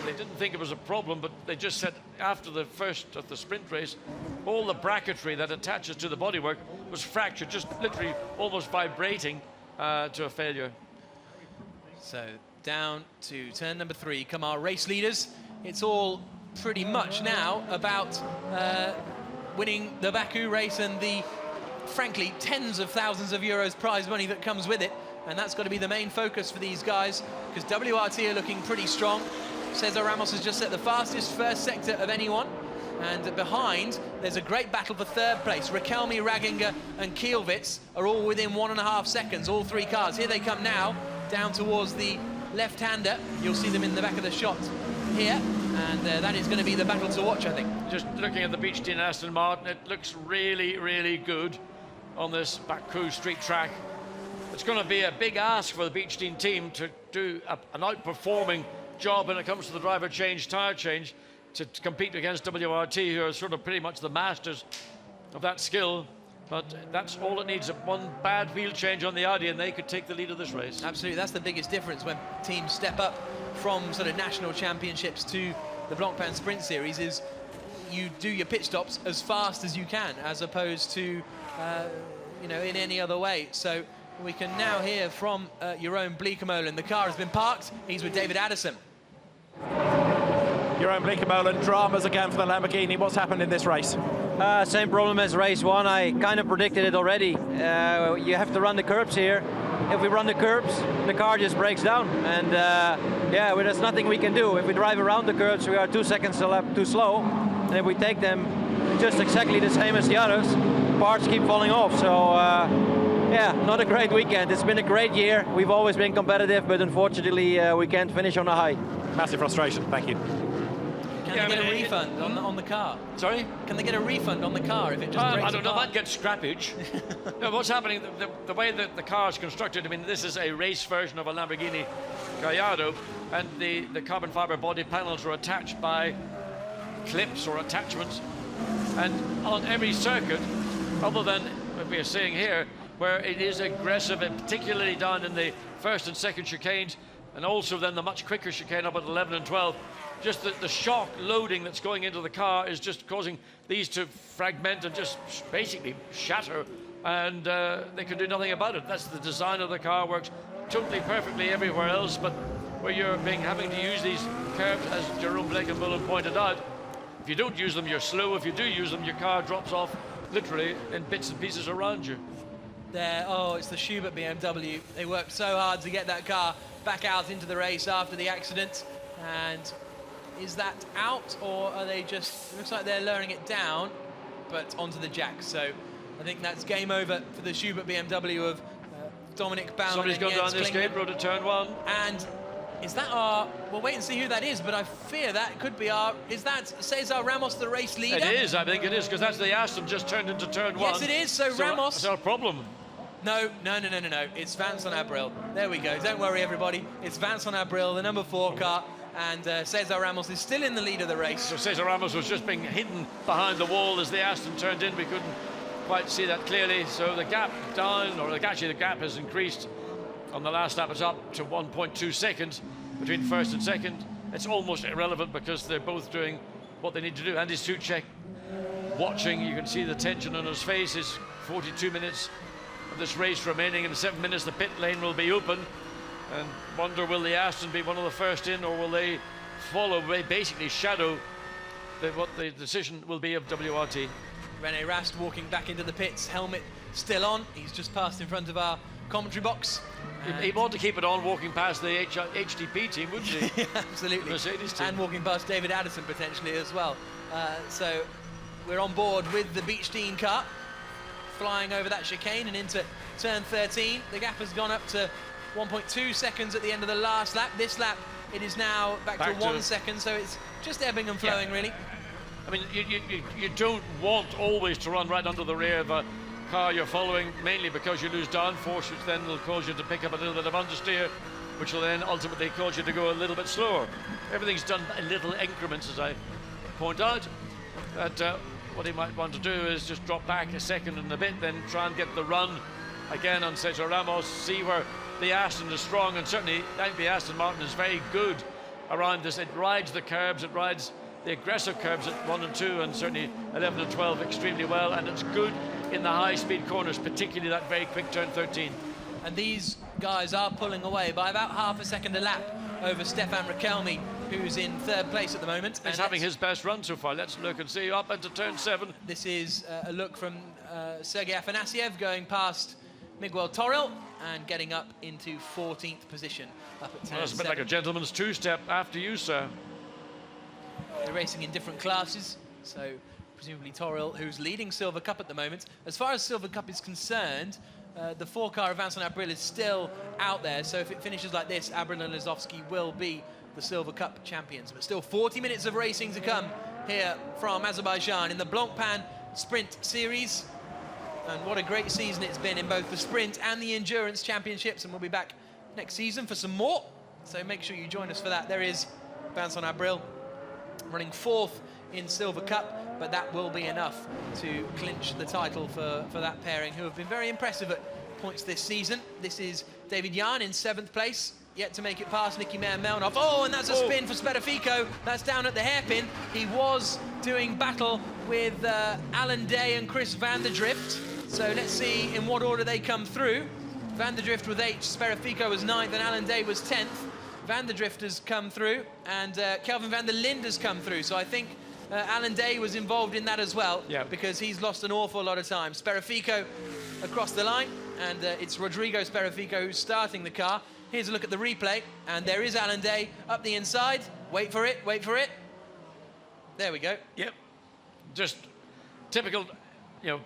They didn't think it was a problem, but they just said after the first of the sprint race, all the bracketry that attaches to the bodywork was fractured, just literally almost vibrating to a failure. So down to turn number 3 come our race leaders. It's all pretty much now about winning the Baku race and the, frankly, tens of thousands of euros prize money that comes with it, and that's got to be the main focus for these guys, because WRT are looking pretty strong. Cesar Ramos has just set the fastest first sector of anyone, and behind there's a great battle for third place. Rakelmi, Raginger and Kielwitz are all within 1.5 seconds, all three cars. Here they come now, down towards the left-hander. You'll see them in the back of the shot here, and that is going to be the battle to watch, I think. Just looking at the beach team Aston Martin, it looks really, really good on this Baku street track. It's going to be a big ask for the beach team to do an outperforming job when it comes to the driver change, tyre change, to compete against WRT, who are sort of pretty much the masters of that skill. But that's all it needs, one bad wheel change on the Audi, and they could take the lead of this race. Absolutely, that's the biggest difference when teams step up from sort of national championships to the Blancpain Sprint Series, is you do your pit stops as fast as you can, as opposed to, you know, in any other way. So we can now hear from Jerome Blake-Mullen. The car has been parked. He's with David Addison. Jerome Blake-Mullen, dramas again for the Lamborghini. What's happened in this race? Same problem as race 1. I kind of predicted it already. You have to run the curbs here. If we run the curbs, the car just breaks down. And yeah, well, there's nothing we can do. If we drive around the curbs, we are 2 seconds a lap too slow. And if we take them just exactly the same as the others, parts keep falling off. So yeah, not a great weekend. It's been a great year. We've always been competitive, but unfortunately we can't finish on a high. Massive frustration. Thank you. Can they get a refund on the car? Sorry? Can they get a refund on the car if it just breaks I don't know, apart? that gets scrappage. No, what's happening, the way that the car is constructed, I mean, this is a race version of a Lamborghini Gallardo, and the carbon fiber body panels are attached by clips or attachments, and on every circuit, other than what we are seeing here, where it is aggressive, and particularly down in the first and second chicanes, and also then the much quicker chicane up at 11 and 12. Just the shock loading that's going into the car is just causing these to fragment and just basically shatter, and they can do nothing about it. That's the design of the car, works totally perfectly everywhere else, but where you're having to use these curbs, as Jerome Blancpain pointed out, if you don't use them, you're slow. If you do use them, your car drops off literally in bits and pieces around you. There, oh, it's the Schubert BMW. They worked so hard to get that car back out into the race after the accident. And is that out, or are they just, it looks like they're lowering it down, but onto the jack. So I think that's game over for the Schubert BMW of Dominic Baumann. Somebody's gone down this gate road to turn 1. And is that our, we'll wait and see who that is, but I fear that could be our, is that Cesar Ramos, the race leader? It is, I think it is, because that's the Aston just turned into turn 1. Yes, it is, so Ramos. That's our problem. No, it's Vincent Abril. There we go, don't worry everybody. It's Vincent Abril, the number 4 car, and Cesar Ramos is still in the lead of the race. So Cesar Ramos was just being hidden behind the wall as the Aston turned in. We couldn't quite see that clearly, so the gap down, or actually the gap has increased. On the last lap, it's up to 1.2 seconds between first and second. It's almost irrelevant because they're both doing what they need to do. Andy Suchek watching, you can see the tension on his face. It's 42 minutes of this race remaining. In 7 minutes, the pit lane will be open. And wonder, will the Aston be one of the first in, or will they follow, basically shadow what the decision will be of WRT? René Rast walking back into the pits, helmet still on. He's just passed in front of our commentary box. He'd want to keep it on, walking past the HDP team, wouldn't he? Yeah, absolutely. Mercedes team. And walking past David Addison potentially as well. So we're on board with the Beechstein car, flying over that chicane and into turn 13. The gap has gone up to 1.2 seconds at the end of the last lap. This lap, it is now back to 1 second, so it's just ebbing and flowing, really. I mean, you don't want always to run right under the rear of a car you're following, mainly because you lose downforce, which then will cause you to pick up a little bit of understeer, which will then ultimately cause you to go a little bit slower. Everything's done in little increments, as I point out. That what he might want to do is just drop back a second and a bit, then try and get the run again on Cesar Ramos, see where the Aston is strong, and certainly I think the Aston Martin is very good around this. It rides the curbs, it rides the aggressive curbs at 1 and 2, and certainly 11 and 12 extremely well, and it's good in the high-speed corners, particularly that very quick turn 13. And these guys are pulling away by about half a second a lap over Stefan Rakelmi, who's in 3rd place at the moment. He's having his best run so far. Let's look and see up into turn 7. This is a look from Sergei Afanasiev going past Miguel Toril and getting up into 14th position up at turn 7. That's a bit like a gentleman's two-step after you, sir. They're racing in different classes, so presumably Toril, who's leading Silver Cup at the moment. As far as Silver Cup is concerned, the 4 car of Vincent Abril is still out there, so if it finishes like this, Abril and Lizowski will be the Silver Cup champions. But still 40 minutes of racing to come here from Azerbaijan in the Blancpain Sprint Series. And what a great season it's been in both the Sprint and the Endurance Championships, and we'll be back next season for some more. So make sure you join us for that. There is Vincent Abril running 4th in Silver Cup, but that will be enough to clinch the title for that pairing, who have been very impressive at points this season. This is David Jan in 7th place, yet to make it past Nicky Meyer-Melnhoff. Oh, and that's a spin for Sperfico. That's down at the hairpin. He was doing battle with Alan Day and Chris van der Drift. So let's see in what order they come through. Van der Drift with 8, Sperfico was 9th, and Alan Day was 10th. Van der Drift has come through, and Kelvin van der Linde has come through. So I think Alan Day was involved in that as well, because he's lost an awful lot of time. Sperfico across the line, and it's Rodrigo Sperfico who's starting the car. Here's a look at the replay, and there is Alan Day up the inside. Wait for it, wait for it. There we go. Yep, just typical,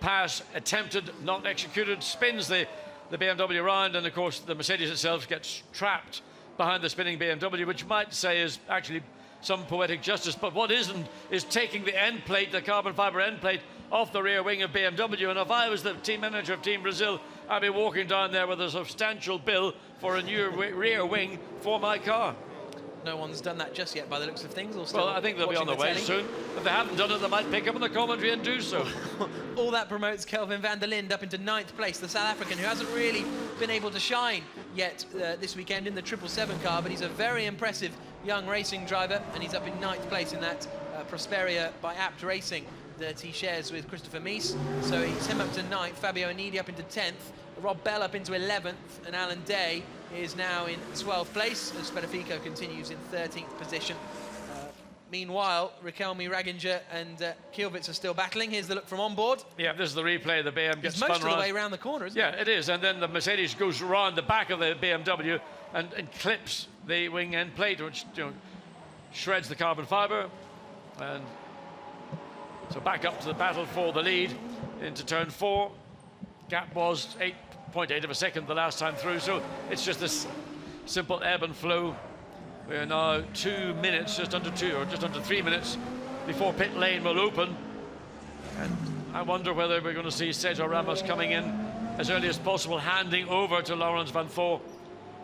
pass attempted, not executed, spins the BMW around, and of course the Mercedes itself gets trapped behind the spinning BMW, which might say is actually some poetic justice, but what isn't is taking the end plate, the carbon fiber end plate, off the rear wing of BMW. And if I was the team manager of Team Brazil, I'd be walking down there with a substantial bill for a new rear wing for my car. no one's done that just yet by the looks of things. Or still Well, I think they'll be on the way soon. If they haven't done it, they might pick up on the commentary and do so. All that promotes Kelvin van der Linde up into 9th place, the South African, who hasn't really been able to shine yet this weekend in the 777 car, but he's a very impressive young racing driver, and he's up in 9th place in that Prosperia by Apt Racing that he shares with Christopher Mies. So he's him up to 9th, Fabio Anidi up into 10th, Rob Bell up into 11th, and Alan Day is now in 12th place, as Spedifico continues in 13th position. Meanwhile, Riquelme, Raginger and Kielwitz are still battling. Here's the look from on board. Yeah, this is the replay. The BM gets spun most of round. the way around the corner, isn't it? Yeah, it is. And then the Mercedes goes around the back of the BMW and clips the wing end plate, which shreds the carbon fibre. And so back up to the battle for the lead into turn 4. Gap was 8.8 of a second the last time through, so it's just this simple ebb and flow. We are now 2 minutes, just under 2 or just under 3 minutes before pit lane will open. And I wonder whether we're going to see Sergio Ramos coming in as early as possible, handing over to Laurens van Thor.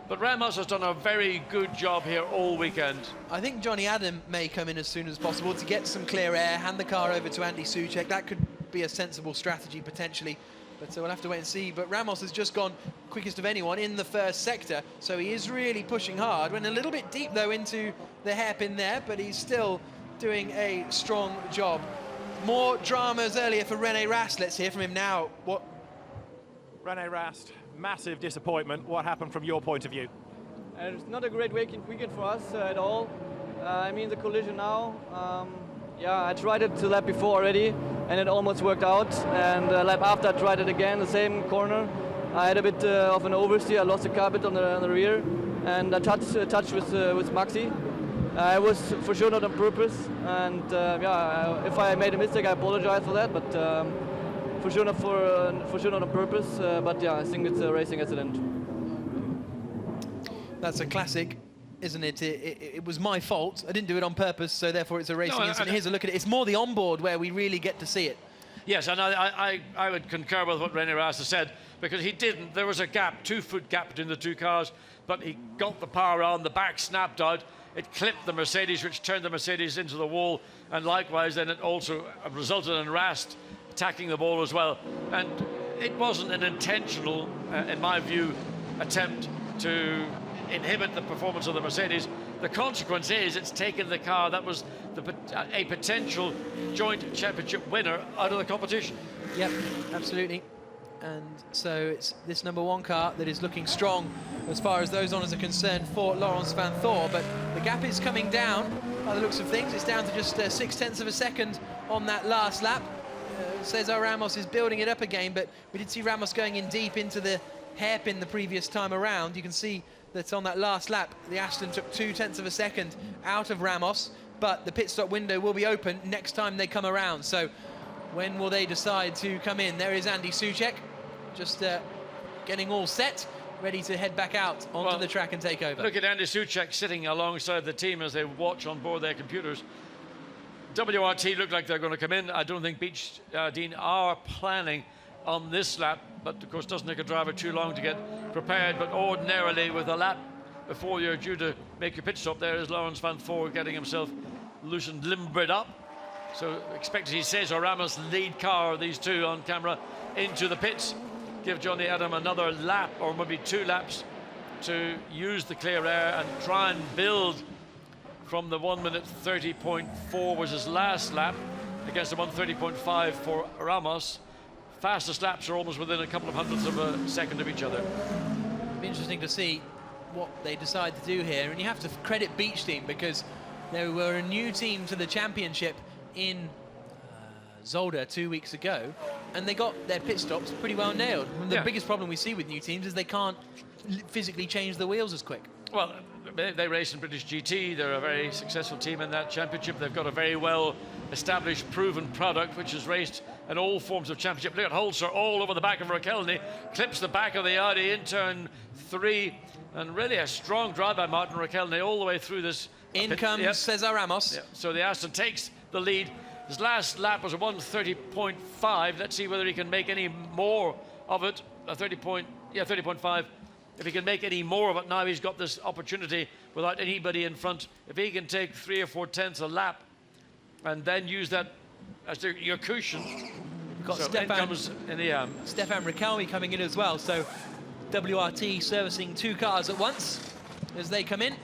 But Ramos has done a very good job here all weekend. I think Johnny Adam may come in as soon as possible to get some clear air, hand the car over to Andy Soucek. That could be a sensible strategy potentially, but we'll have to wait and see. But Ramos has just gone quickest of anyone in the first sector, so he is really pushing hard. Went a little bit deep though into the hairpin there, but he's still doing a strong job. More dramas earlier for René Rast. Let's hear from him now. René Rast, massive disappointment. What happened from your point of view? It's not a great weekend for us at all. I mean, the collision now, yeah, I tried it the lap before already, and it almost worked out. And the lap after, I tried it again, the same corner. I had a bit of an oversteer. I lost the car a bit on the rear, and I touched with Maxi. It was for sure not on purpose, and yeah, if I made a mistake, I apologize for that. But for sure not on purpose. But yeah, I think it's a racing accident. That's a classic, isn't it? It was my fault. I didn't do it on purpose, so therefore it's a racing incident. Here's a look at it. It's more the onboard where we really get to see it. Yes, and I would concur with what René Rast has said, because he didn't. There was a gap, 2-foot gap between the two cars, but he got the power on, the back snapped out, it clipped the Mercedes, which turned the Mercedes into the wall, and likewise then it also resulted in Rast attacking the ball as well. And it wasn't an intentional, in my view, attempt to inhibit the performance of the Mercedes. The consequence is it's taken the car that was a potential joint championship winner out of the competition. Yep, absolutely. And so it's this #1 car that is looking strong as far as those honours are concerned for Laurens van Thor, but the gap is coming down by the looks of things. It's down to just 0.6 of a second on that last lap. Cesar Ramos is building it up again, but we did see Ramos going in deep into the hairpin the previous time around. You can see that on that last lap, the Aston took 0.2 of a second out of Ramos, but the pit stop window will be open next time they come around. So when will they decide to come in? There is Andy Soucek, just getting all set, ready to head back out onto the track and take over. Look at Andy Soucek sitting alongside the team as they watch on board their computers. WRT look like they're going to come in. I don't think Beach Dean are planning on this lap, but of course doesn't take a driver too long to get prepared. But ordinarily with a lap before you're due to make your pit stop, there is Laurens van Thor getting himself loosened, limbered up. So expect to see Cesar Ramos lead car, these two on camera, into the pits. Give Johnny Adam another lap, or maybe 2 laps, to use the clear air and try and build from the 1:30.4 was his last lap against the 1:30.5 for Ramos. Fastest laps are almost within a couple of hundredths of a second of each other. It'll be interesting to see what they decide to do here, and you have to credit Beach Team because they were a new team to the championship in Zolder 2 weeks ago, and they got their pit stops pretty well nailed. The biggest problem we see with new teams is they can't physically change the wheels as quick. Well, they race in British GT. They're a very successful team in that championship. They've got a very well established, proven product which has raced in all forms of championship. Look at Holzer all over the back of Raikkonen, clips the back of the Audi in turn 3, and really a strong drive by Martin Raikkonen all the way through this. In comes Cesar Ramos. Yep. So the Aston takes the lead. His last lap was a 1:30.5. Let's see whether he can make any more of it. 30.5. if he can make any more of it now, he's got this opportunity without anybody in front. If he can take 3 or 4 tenths a lap and then use that as your cushion. We've got So Stefan Riquelme coming in as well. So WRT servicing 2 cars at once as they come in.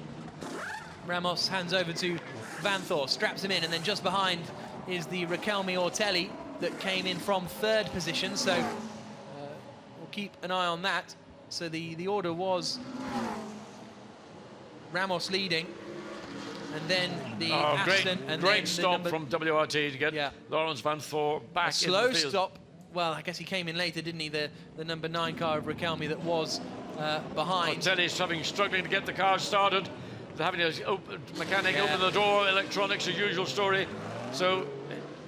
Ramos hands over to Vanthor, straps him in, and then just behind is the Riquelme Ortelli that came in from 3rd position. So we'll keep an eye on that. So the order was Ramos leading, and then the Aston, and great then stop from WRT to get Lawrence Vanthor back a in the field. slow stop. Well, I guess he came in later, didn't he? The number 9 car of Riquelme that was behind. Ortelli's struggling to get the car started. They're having a mechanic open the door, electronics, as usual story. So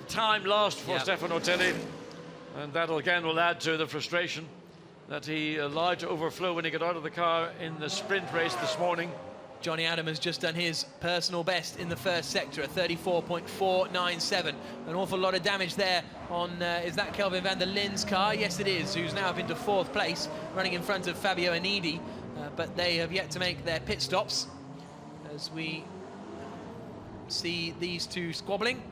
time lost for Stefan Ortelli, and that again will add to the frustration that he allowed to overflow when he got out of the car in the sprint race this morning. Johnny Adam has just done his personal best in the first sector, a 34.497. An awful lot of damage there on, is that Kelvin van der Linde's car? Yes, it is, who's now up into 4th place, running in front of Fabio Anidi. But they have yet to make their pit stops as we see these two squabbling.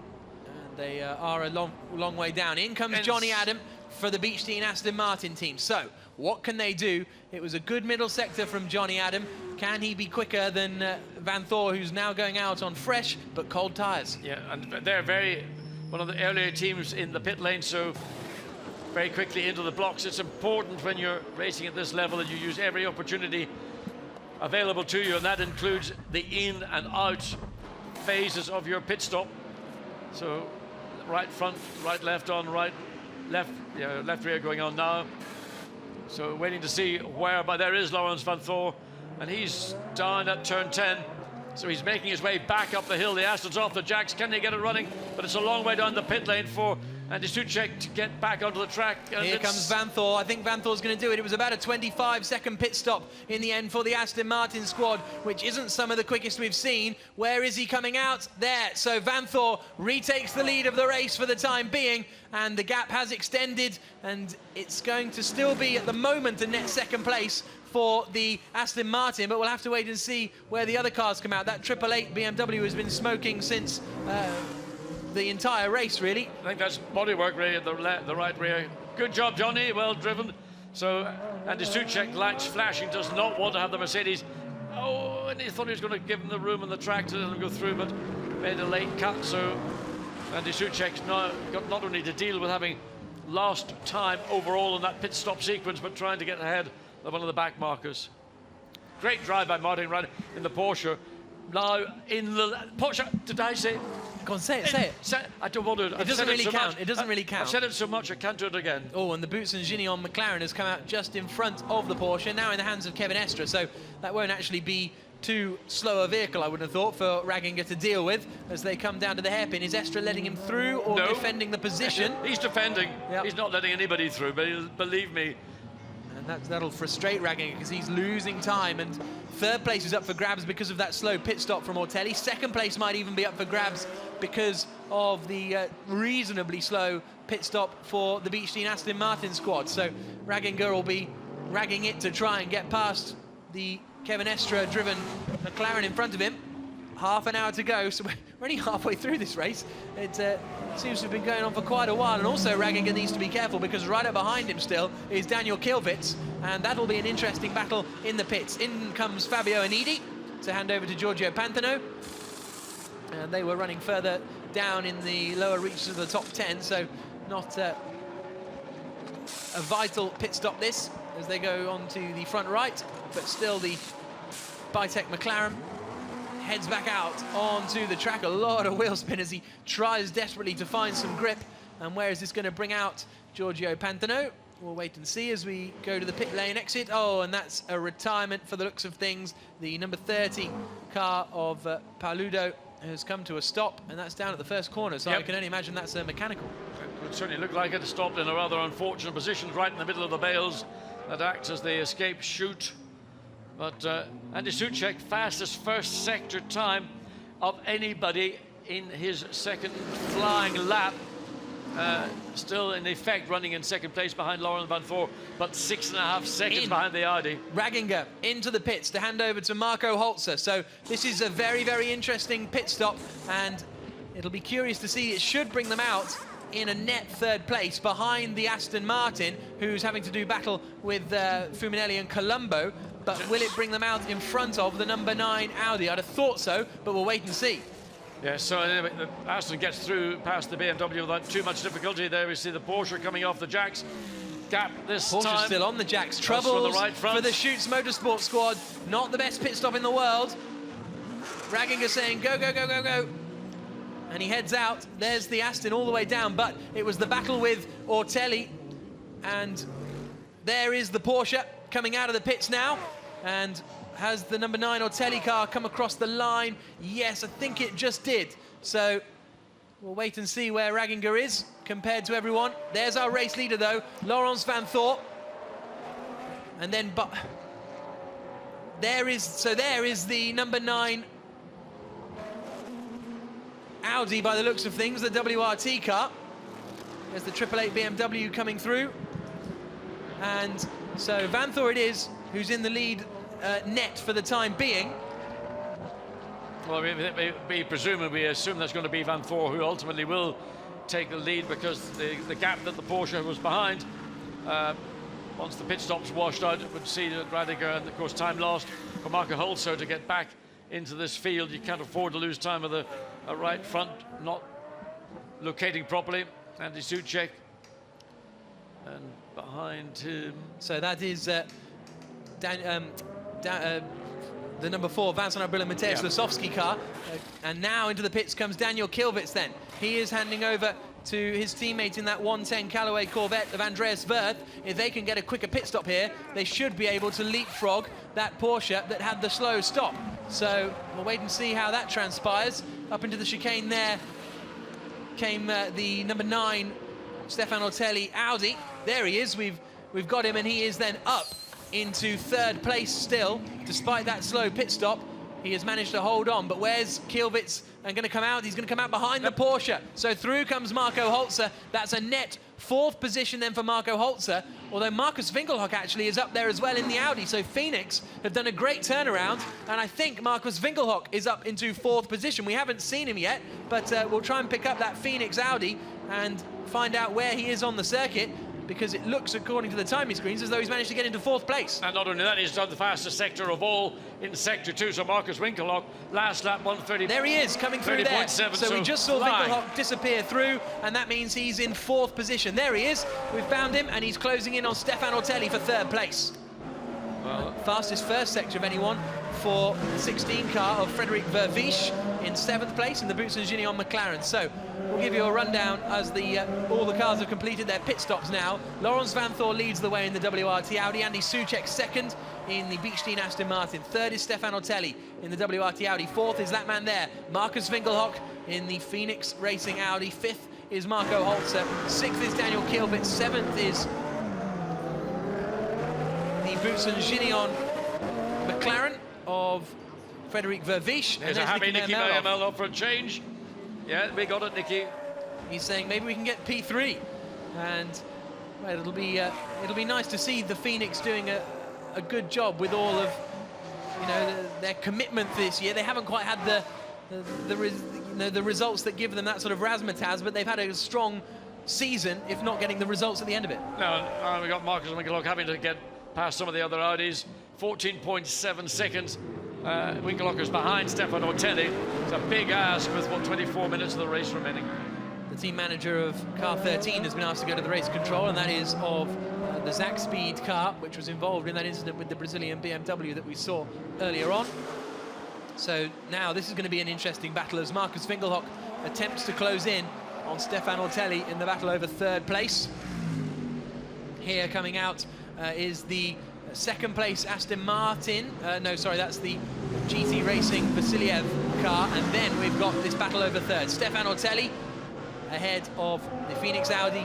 And they are a long way down. In comes Johnny Adam for the Beechstein Aston Martin team. So, what can they do? It was a good middle sector from Johnny Adam. Can he be quicker than Vanthor, who's now going out on fresh but cold tyres? Yeah, and they're one of the earlier teams in the pit lane, so very quickly into the blocks. It's important when you're racing at this level that you use every opportunity available to you, and that includes the in and out phases of your pit stop. So right front, right left on, right left, left rear going on now. So waiting to see where, but there is Lawrence Vanthor, and he's down at turn 10. So he's making his way back up the hill. The Aston's off the jacks. Can they get it running? But it's a long way down the pit lane for Andy Suchek to get back onto the track. And here comes Vanthor. I think Vanthor's going to do it. It was about a 25-second pit stop in the end for the Aston Martin squad, which isn't some of the quickest we've seen. Where is he coming out? There. So Vanthor retakes the lead of the race for the time being, and the gap has extended, and it's going to still be at the moment a net 2nd place for the Aston Martin, but we'll have to wait and see where the other cars come out. That 888 BMW has been smoking since the entire race, really. I think that's bodywork really at the right rear. Good job, Johnny, well driven. So Andy Suchek, lights flashing, does not want to have the Mercedes. Oh, and he thought he was going to give him the room on the track to let him go through, but made a late cut. So Andy Suchek's now got not only to deal with having lost time overall in that pit stop sequence, but trying to get ahead of one of the back markers. Great drive by Martin Ryan in the Porsche. Now in the Porsche, did I say? Go on, say it. I don't want to. It doesn't really count. It doesn't really count. I've said it so much I can't do it again. Oh, and the Boots and Gignon McLaren has come out just in front of the Porsche, now in the hands of Kevin Estre, so that won't actually be too slow a vehicle, I would have thought, for Ragginger to deal with as they come down to the hairpin. Is Estre letting him through or defending the position? He's defending. Yep. He's not letting anybody through, but believe me. And that'll frustrate Ragginger because he's losing time, and 3rd place is up for grabs because of that slow pit stop from Ortelli. 2nd place might even be up for grabs because of the reasonably slow pit stop for the Beechstein Aston Martin squad. So Ragginger will be ragging it to try and get past the Kevin Estre driven McLaren in front of him. Half an hour to go, so we're only halfway through this race. It seems to have been going on for quite a while, and also Ragginger needs to be careful because right up behind him still is Daniel Kilvitz, and that'll be an interesting battle in the pits. In comes Fabio Anidi to hand over to Giorgio Pantano, and they were running further down in the lower reaches of the top 10, so not a vital pit stop this as they go on to the front right, but still the Bitec McLaren heads back out onto the track. A lot of wheel spin as he tries desperately to find some grip. And where is this going to bring out Giorgio Pantano? We'll wait and see as we go to the pit lane exit. Oh, and that's a retirement for the looks of things. The number 30 car of Paoludo has come to a stop, and that's down at the first corner, so I can only imagine that's a mechanical. It would certainly look like it. Stopped in a rather unfortunate position right in the middle of the bales that acts as the escape chute. But Andy Suchek, fastest first sector time of anybody in his 2nd flying lap. still in effect running in second place behind Laurens Vanthoor, but 6.5 seconds behind the Audi. Ragginger into the pits to hand over to Marco Holzer. So this is a very, very interesting pit stop, and it'll be curious to see. It should bring them out in a net third place behind the Aston Martin, who's having to do battle with Fuminelli and Colombo. But will it bring them out in front of the number 9 Audi? I'd have thought so, but we'll wait and see. Yeah, so anyway, the Aston gets through past the BMW without too much difficulty. There we see the Porsche coming off the jacks. Gap this Porsche's time. still on the jacks. Troubles the right front. for the Schutz Motorsport squad. Not the best pit stop in the world. Ragginger saying, go, go, go, go, go. And he heads out. There's the Aston all the way down, but it was the battle with Ortelli. And there is the Porsche coming out of the pits now. And has the number 9 Ortelli car come across the line? Yes, I think it just did. So we'll wait and see where Ragginger is compared to everyone. There's our race leader, though, Laurens Vanthoor. And then, but there is the number 9 Audi by the looks of things, the WRT car. There's the 888 BMW coming through. And so Vanthoor it is, who's in the lead net for the time being. Well, we presume and we assume that's going to be Vanthoor who ultimately will take the lead, because the gap that the Porsche was behind, once the pit stops washed out, would see that Radiger, and of course time lost for Marco Holzer to get back into this field. You can't afford to lose time with a right front not locating properly. Andy Soucek, and behind him. So that is the number 4 Vincent Abril and Mateusz Lasowski car. And now into the pits comes Daniel Kilvitz then. He is handing over to his teammate in that 110 Callaway Corvette of Andreas Wirth. If they can get a quicker pit stop here, they should be able to leapfrog that Porsche that had the slow stop. So we'll wait and see how that transpires. Up into the chicane there came the number 9 Stefan Ortelli Audi. There he is. We've got him, and he is then up into third place still, despite that slow pit stop. He has managed to hold on, but where's Kilvitz going to come out? He's going to come out behind the Porsche. So through comes Marco Holzer. That's a net 4th position then for Marco Holzer, although Markus Winkelhock actually is up there as well in the Audi. So Phoenix have done a great turnaround, and I think Markus Winkelhock is up into 4th position. We haven't seen him yet, but we'll try and pick up that Phoenix Audi and find out where he is on the circuit, because it looks, according to the timing screens, as though he's managed to get into 4th place. And not only that, he's done the fastest sector of all in Sector 2. So Markus Winkelhock, last lap, 130. There he is, coming through there. So we just saw flying. Winkelhock disappear through, and that means he's in 4th position. There he is. We've found him, and he's closing in on Stefan Ortelli for 3rd place. Well, fastest first sector of anyone for the 16 car of Frederic Vervisch in 7th place in the Boots and Gignon McLaren. So we'll give you a rundown as all the cars have completed their pit stops now. Laurens Vanthoor leads the way in the WRT Audi. Andy Soucek 2nd in the Beechstein Aston Martin. 3rd is Stefan Ortelli in the WRT Audi. 4th is that man there, Markus Winkelhock in the Phoenix Racing Audi. 5th is Marco Holzer. 6th is Daniel Kilvitz. 7th is the Boots and Gignon McLaren of Frederic Vervisch. There's a happy Nicky Mermel up for a change. Yeah, we got it, Nicky. He's saying maybe we can get P3, and well, it'll be nice to see the Phoenix doing a good job with all of their commitment this year. They haven't quite had the results that give them that sort of razzmatazz, but they've had a strong season, if not getting the results at the end of it. No, we got Markus Winkelhock having to get past some of the other Audis. 14.7 seconds. Winkelhock is behind Stefan Ortelli. It's a big ask with, 24 minutes of the race remaining. The team manager of car 13 has been asked to go to the race control, and that is of the Zach Speed car, which was involved in that incident with the Brazilian BMW that we saw earlier on. So now this is going to be an interesting battle as Markus Winkelhock attempts to close in on Stefan Ortelli in the battle over 3rd place. Here coming out is the 2nd place Aston Martin. No, sorry, that's the GT Racing Vasiliev car. And then we've got this battle over 3rd. Stefan Ortelli ahead of the Phoenix Audi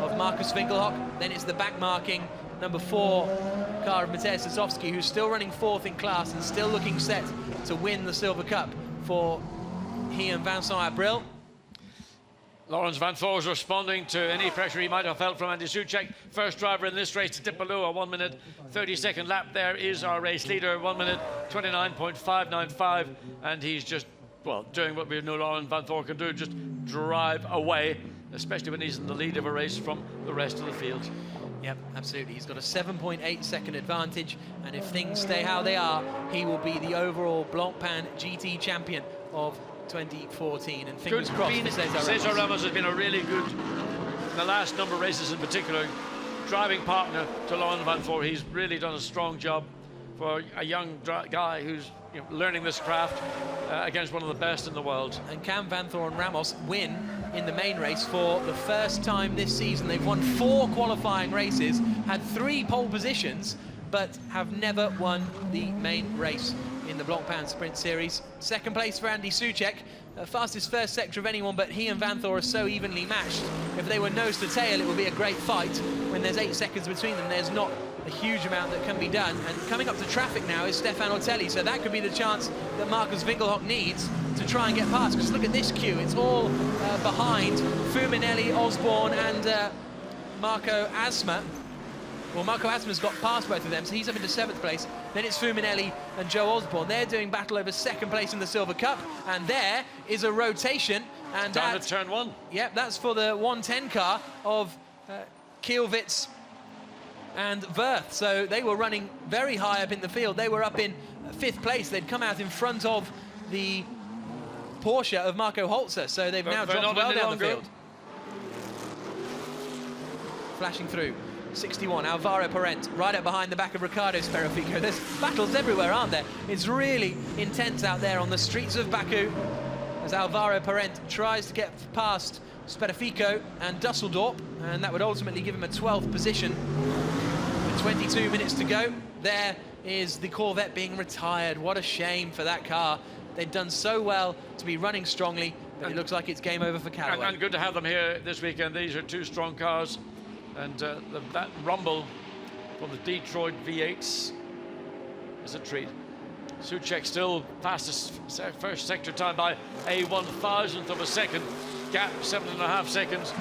of Markus Winkelhock. Then it's the back-marking number 4 car of Mateusz Lasowski, who's still running 4th in class and still looking set to win the Silver Cup for he and Vincent Abril. Lawrence Van Voor's responding to any pressure he might have felt from Andy Soucek. First driver in this race to dip below a 1 minute 30-second lap. There is our race leader, 1 minute 29.595, and he's just, well, doing what we know Lawrence Van Voor can do, just drive away, especially when he's in the lead of a race from the rest of the field. Yep, absolutely. He's got a 7.8 second advantage, and if things stay how they are, he will be the overall Blancpain GT champion of 2014. And fingers crossed for Cesar Ramos has been a really good, in the last number of races in particular, driving partner to Laurent Van Voor. He's really done a strong job for a young guy who's learning this craft against one of the best in the world. And can Van Voor and Ramos win in the main race for the first time this season? They've won 4 qualifying races, had 3 pole positions, but have never won the main race in the Blancpain Sprint Series. Second place for Andy Soucek, fastest first sector of anyone, but he and Van Voor are so evenly matched. If they were nose to tail, it would be a great fight. When there's 8 seconds between them, there's not a huge amount that can be done. And coming up to traffic now is Stefan Ortelli, so that could be the chance that Marcus Winkelhock needs to try and get past. Because look at this queue, it's all behind Fuminelli, Osborne and Marco Asma. Well, Marco Asma's got past both of them, so he's up into 7th place. Then it's Fuminelli and Joe Osborne. They're doing battle over 2nd place in the Silver Cup, and there is a rotation. And down to turn 1. Yep, that's for the 110 car of Kielwitz and Wirth. So they were running very high up in the field. They were up in 5th place. They'd come out in front of the Porsche of Marco Holzer, so they've now dropped well down the field. Flashing through. 61, Alvaro Parent, right up behind the back of Ricardo Sperrifico. There's battles everywhere, aren't there? It's really intense out there on the streets of Baku as Alvaro Parent tries to get past Sperrifico and Dusseldorp, and that would ultimately give him a 12th position. With 22 minutes to go, there is the Corvette being retired. What a shame for that car. They'd done so well to be running strongly, but it looks like it's game over for Callaway. And good to have them here this weekend. These are 2 strong cars. And that rumble from the Detroit V8s is a treat. Soucek still fastest first sector time by a 1,000th of a second. Gap 7.5 seconds.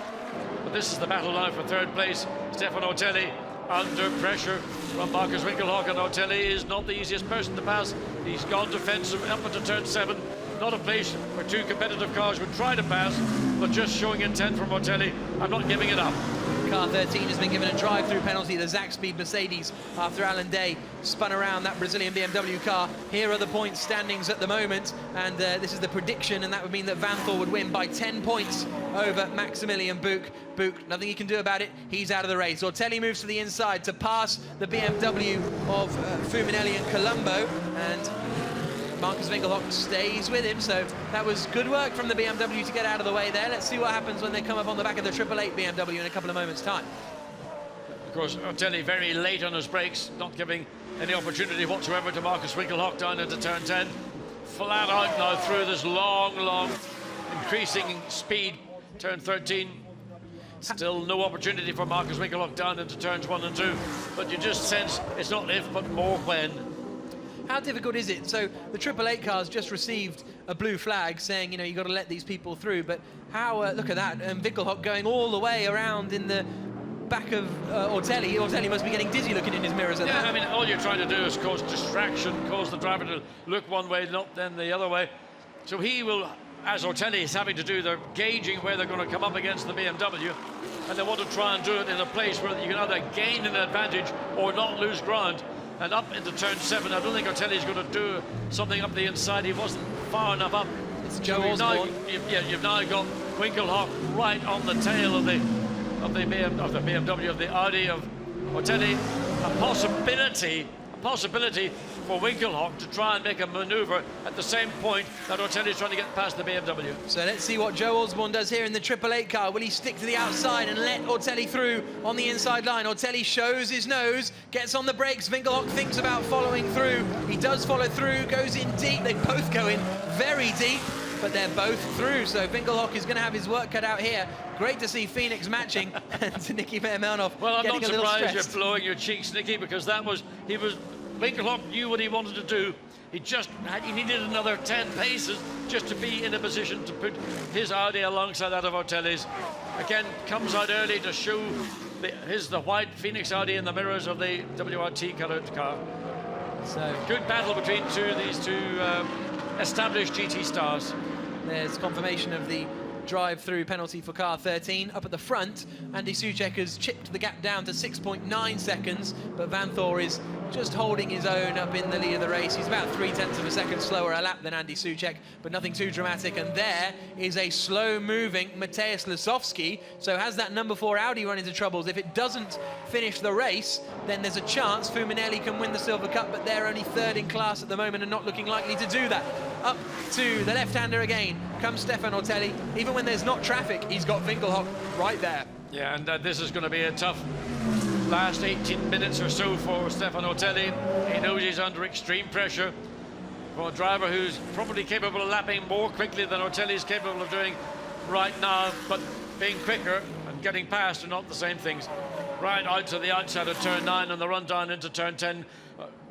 But this is the battle now for 3rd place. Stefan Ortelli under pressure from Marcus Winkelhock, and Ortelli is not the easiest person to pass. He's gone defensive up into turn 7. Not a place where 2 competitive cars would try to pass, but just showing intent from Ortelli. I'm not giving it up. Car 13 has been given a drive-through penalty, the Zach Speed Mercedes, after Alan Day spun around that Brazilian BMW car. Here are the point standings at the moment, and this is the prediction, and that would mean that Van Voor would win by 10 points over Maximilian Buch. Buch, nothing he can do about it, he's out of the race. Ortelli moves to the inside to pass the BMW of Fuminelli and Colombo, and Marcus Winkelhock stays with him, so that was good work from the BMW to get out of the way there. Let's see what happens when they come up on the back of the 888 BMW in a couple of moments' time. Of course, Ortelli very late on his brakes, not giving any opportunity whatsoever to Marcus Winkelhock down into turn 10. Flat out now through this long, increasing speed, turn 13. Still no opportunity for Marcus Winkelhock down into turns 1 and 2, but you just sense it's not if, but more when. How difficult is it? So the 888 car's just received a blue flag saying, you've got to let these people through, but how, look at that, Winkelhock going all the way around in the back of Ortelli. Ortelli must be getting dizzy looking in his mirrors at that. I mean, all you're trying to do is cause distraction, cause the driver to look one way, not then the other way. So he will, as Ortelli is having to do, they're gauging where they're going to come up against the BMW, and they want to try and do it in a place where you can either gain an advantage or not lose ground. And up into turn 7, I don't think Ortelli's going to do something up the inside. He wasn't far enough up. It's Joe Osborne. You've now got Winkelhock right on the tail of the BMW, of the Audi, of Ortelli. A possibility for Winkelhock to try and make a manoeuvre at the same point that Ortelli's trying to get past the BMW. So let's see what Joe Osborne does here in the 888 car. Will he stick to the outside and let Ortelli through on the inside line? Ortelli shows his nose, gets on the brakes. Winkelhock thinks about following through. He does follow through, goes in deep. They both go in very deep, but they're both through. So Winkelhock is going to have his work cut out here. Great to see Phoenix matching and Nicky Vermelnov well, I'm getting not a little surprised stressed. you're blowing your cheeks, Nicky, because he was Winkelhock knew what he wanted to do. He needed another 10 paces just to be in a position to put his Audi alongside that of Ortelli's. Again, comes out early to show the white Phoenix Audi in the mirrors of the WRT coloured car. So good battle between these two established GT stars. There's confirmation of the drive-through penalty for car 13. Up at the front, Andy Soucek has chipped the gap down to 6.9 seconds, but Vanthor is just holding his own up in the lead of the race. He's about 0.3 of a second slower a lap than Andy Soucek, but nothing too dramatic. And there is a slow-moving Mateusz Lasowski. So has that number 4 Audi run into troubles? If it doesn't finish the race, then there's a chance Fuminelli can win the Silver Cup, but they're only 3rd in class at the moment and not looking likely to do that. Up to the left-hander again comes Stefan Ortelli. Even when there's not traffic, he's got Winkelhock right there. Yeah, and this is going to be a tough last 18 minutes or so for Stefan Ortelli. He knows he's under extreme pressure for a driver who's probably capable of lapping more quickly than Ortelli is capable of doing right now, but being quicker and getting past are not the same things. Right out to the outside of turn 9 and the run down into turn 10.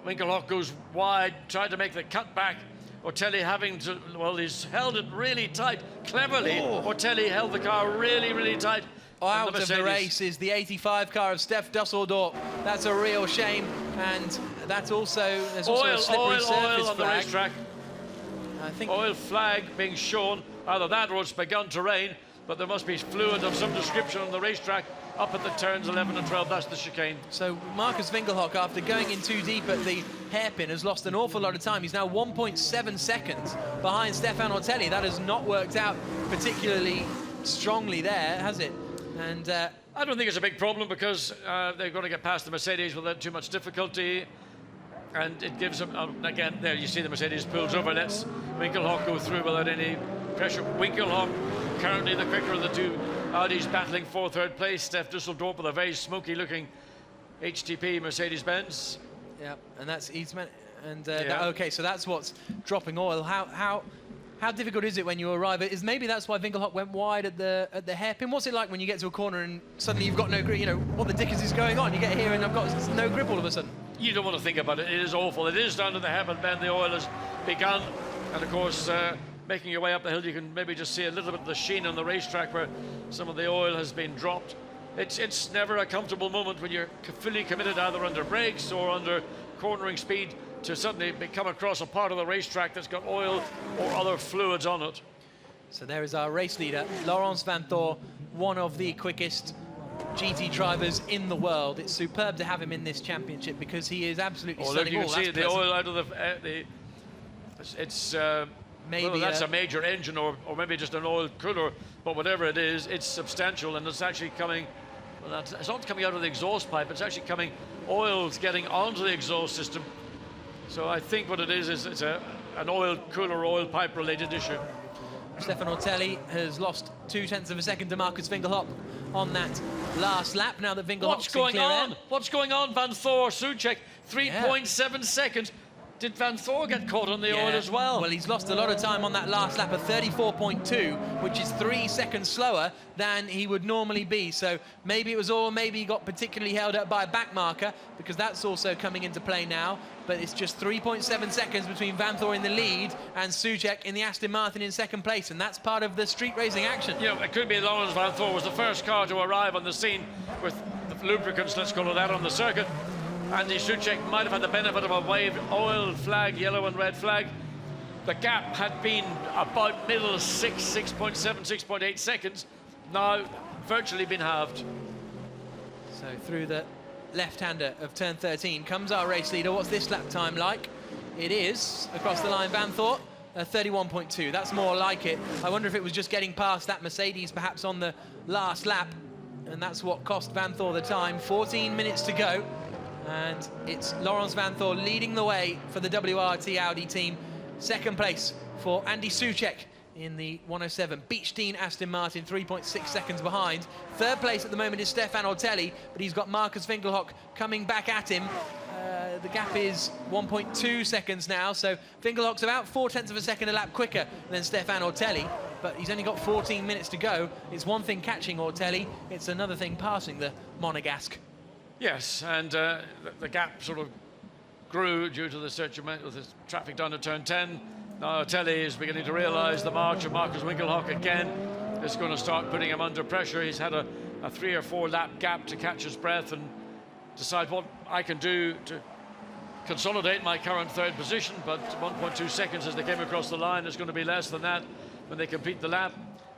Winkelhock goes wide, tried to make the cut back. Ortelli having to, well, he's held it really tight, cleverly. Ortelli held the car really, really tight. Out of the race is the 85 car of Steph Dusseldorp. That's a real shame, and that's also, there's also a slippery surface on the flag. racetrack. I think oil flag being shown. Either that or it's begun to rain, but there must be fluid of some description on the racetrack up at the turns 11 and 12. That's the chicane. So Marcus Winkelhock, after going in too deep at the hairpin, has lost an awful lot of time. He's now 1.7 seconds behind Stefan Ortelli. That has not worked out particularly strongly there, has it? And I don't think it's a big problem because they're going to get past the Mercedes without too much difficulty, and it gives them again. There you see the Mercedes pulls over. Lets Winkelhock go through without any pressure. Winkelhock currently the quicker of the two Audis, battling for 3rd place. Steph Dusseldorp with a very smoky-looking HTP Mercedes-Benz. Yeah, and that's Eastman. And Yeah. okay, so that's what's dropping oil. How difficult is it when you arrive? Maybe that's why Winkelhock went wide at the hairpin. What's it like when you get to a corner and suddenly you've got no grip? You know, what the dickens is going on? You get here and I've got no grip all of a sudden. You don't want to think about it. It is awful. It is down to the hairpin bend. The oil has begun, and of course, making your way up the hill, you can maybe just see a little bit of the sheen on the racetrack where some of the oil has been dropped. It's never a comfortable moment when you're fully committed either under brakes or under cornering speed to suddenly come across a part of the racetrack that's got oil or other fluids on it. So there is our race leader, Laurens Vanthor, one of the quickest GT drivers in the world. It's superb to have him in this championship because he is absolutely stunning. You can see the oil out of the it's maybe well, that's a major engine or maybe just an oil cooler, but whatever it is, it's substantial, and it's actually coming. Well, it's not coming out of the exhaust pipe. It's actually coming. Oil's getting onto the exhaust system. So I think what it is it's an oil cooler, oil pipe related issue. Stefan Ortelli has lost 0.2 of a second to Marcus Winkelhock on that last lap. Now that Winkelhock's What's going on? Air. What's going on, Vanthor? Soucek, 3.7 seconds. Did Vanthor get caught on the oil as well? Well, he's lost a lot of time on that last lap of 34.2, which is 3 seconds slower than he would normally be. So maybe it was oil, maybe he got particularly held up by a back marker, because that's also coming into play now. But it's just 3.7 seconds between Vanthor in the lead and Soucek in the Aston Martin in 2nd place, and that's part of the street racing action. Yeah, it could be Laurens Vanthor was the first car to arrive on the scene with the lubricants, let's call it that, on the circuit. Andy Soucek might have had the benefit of a waved oil flag, yellow and red flag. The gap had been about middle 6.7, 6.8 seconds. Now virtually been halved. So through the left-hander of turn 13 comes our race leader. What's this lap time like? It is, across the line, Vanthor, 31.2. That's more like it. I wonder if it was just getting past that Mercedes perhaps on the last lap, and that's what cost Vanthor the time. 14 minutes to go. And it's Laurens Vanthor leading the way for the WRT Audi team. 2nd place for Andy Soucek in the 107. Beechstein Aston Martin, 3.6 seconds behind. 3rd place at the moment is Stefan Ortelli, but he's got Marcus Winkelhock coming back at him. The gap is 1.2 seconds now, so Winkelhock's about 0.4 of a second a lap quicker than Stefan Ortelli, but he's only got 14 minutes to go. It's one thing catching Ortelli, it's another thing passing the Monegasque. Yes, and the gap sort of grew due to the searchment with the traffic down to turn 10. Now Telly is beginning to realise the march of Marcus Winkelhock again is going to start putting him under pressure. He's had a 3 or 4 lap gap to catch his breath and decide what I can do to consolidate my current 3rd position, but 1.2 seconds as they came across the line is going to be less than that when they complete the lap.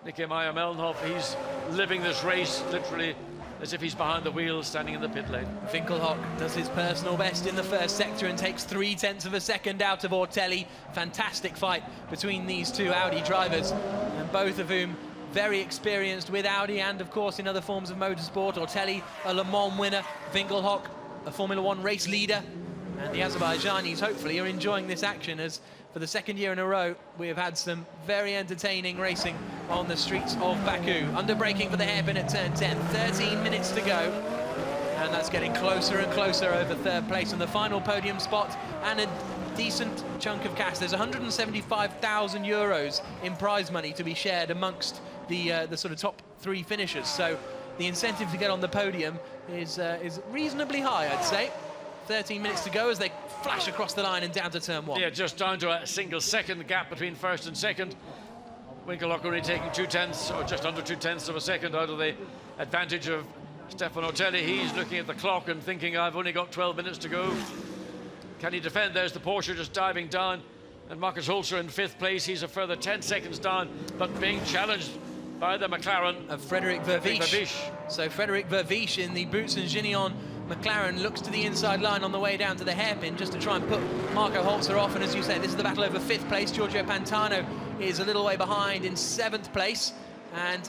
Nicky Meyer-Melnhof, he's living this race literally as if he's behind the wheel, standing in the pit lane. Winkelhock does his personal best in the first sector and takes 0.3 of a second out of Ortelli. Fantastic fight between these two Audi drivers, and both of whom very experienced with Audi and, of course, in other forms of motorsport. Ortelli, a Le Mans winner. Winkelhock, a Formula 1 race leader. And the Azerbaijanis, hopefully, are enjoying this action, as for the 2nd year in a row, we have had some very entertaining racing on the streets of Baku. Under braking for the hairpin at turn 10, 13 minutes to go. And that's getting closer and closer over 3rd place and the final podium spot, and a decent chunk of cash. There's 175,000 euros in prize money to be shared amongst the sort of top 3 finishers. So the incentive to get on the podium is reasonably high, I'd say. 13 minutes to go as they flash across the line and down to turn 1. Yeah, just down to a single second gap between 1st and 2nd. Winkelhock only taking 0.2 or just under 0.2 of a second out of the advantage of Stefano Ortelli. He's looking at the clock and thinking, I've only got 12 minutes to go. Can he defend? There's the Porsche just diving down, and Marcus Holzer in 5th place. He's a further 10 seconds down, but being challenged by the McLaren of Frédéric Verviche. So Frédéric Verviche in the Boots and Gignon McLaren looks to the inside line on the way down to the hairpin just to try and put Marco Holzer off. And as you say, this is the battle over 5th place. Giorgio Pantano is a little way behind in 7th place, and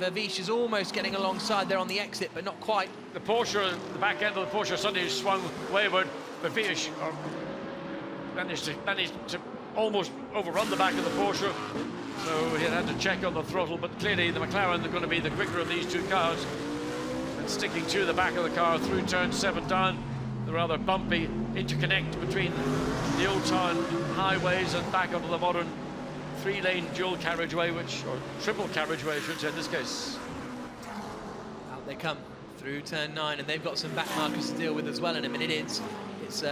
Verviche is almost getting alongside there on the exit, but not quite. The Porsche, the back end of the Porsche suddenly swung wayward. Verviche managed to almost overrun the back of the Porsche, so he had to check on the throttle, but clearly the McLaren are going to be the quicker of these 2 cars. And sticking to the back of the car through turn 7 down, the rather bumpy interconnect between the old town highways and back onto the modern 3-lane dual carriageway, or triple carriageway, I should say in this case. Out they come through turn 9, and they've got some back markers to deal with as well in a minute. It's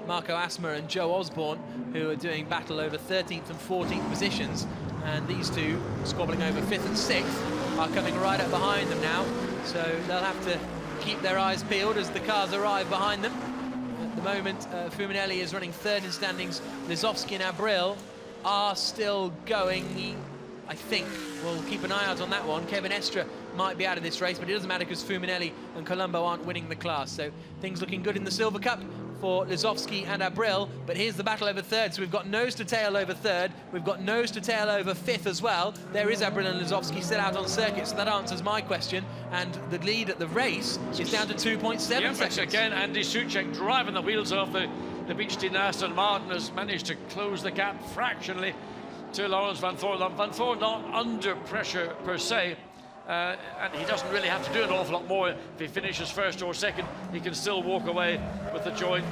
Marco Asma and Joe Osborne who are doing battle over 13th and 14th positions, and these two squabbling over 5th and 6th are coming right up behind them now. So they'll have to keep their eyes peeled as the cars arrive behind them. At the moment, Fuminelli is running 3rd in standings. Lizowski and Abril are still going, I think. We'll keep an eye out on that one. Kevin Estra might be out of this race, but it doesn't matter because Fuminelli and Colombo aren't winning the class. So things looking good in the Silver Cup for Lizowski and Abril, but here's the battle over 3rd. So we've got nose to tail over 3rd, we've got nose to tail over 5th as well. There is Abril and Lizowski still out on circuit, so that answers my question, and the lead at the race is down to 2.7 seconds. Again, Andy Soucek driving the wheels off the beach team. Aston Martin has managed to close the gap fractionally to Lawrence Van Thorn. Van Thorn not under pressure per se, and he doesn't really have to do an awful lot more. If he finishes 1st or 2nd, he can still walk away with the joint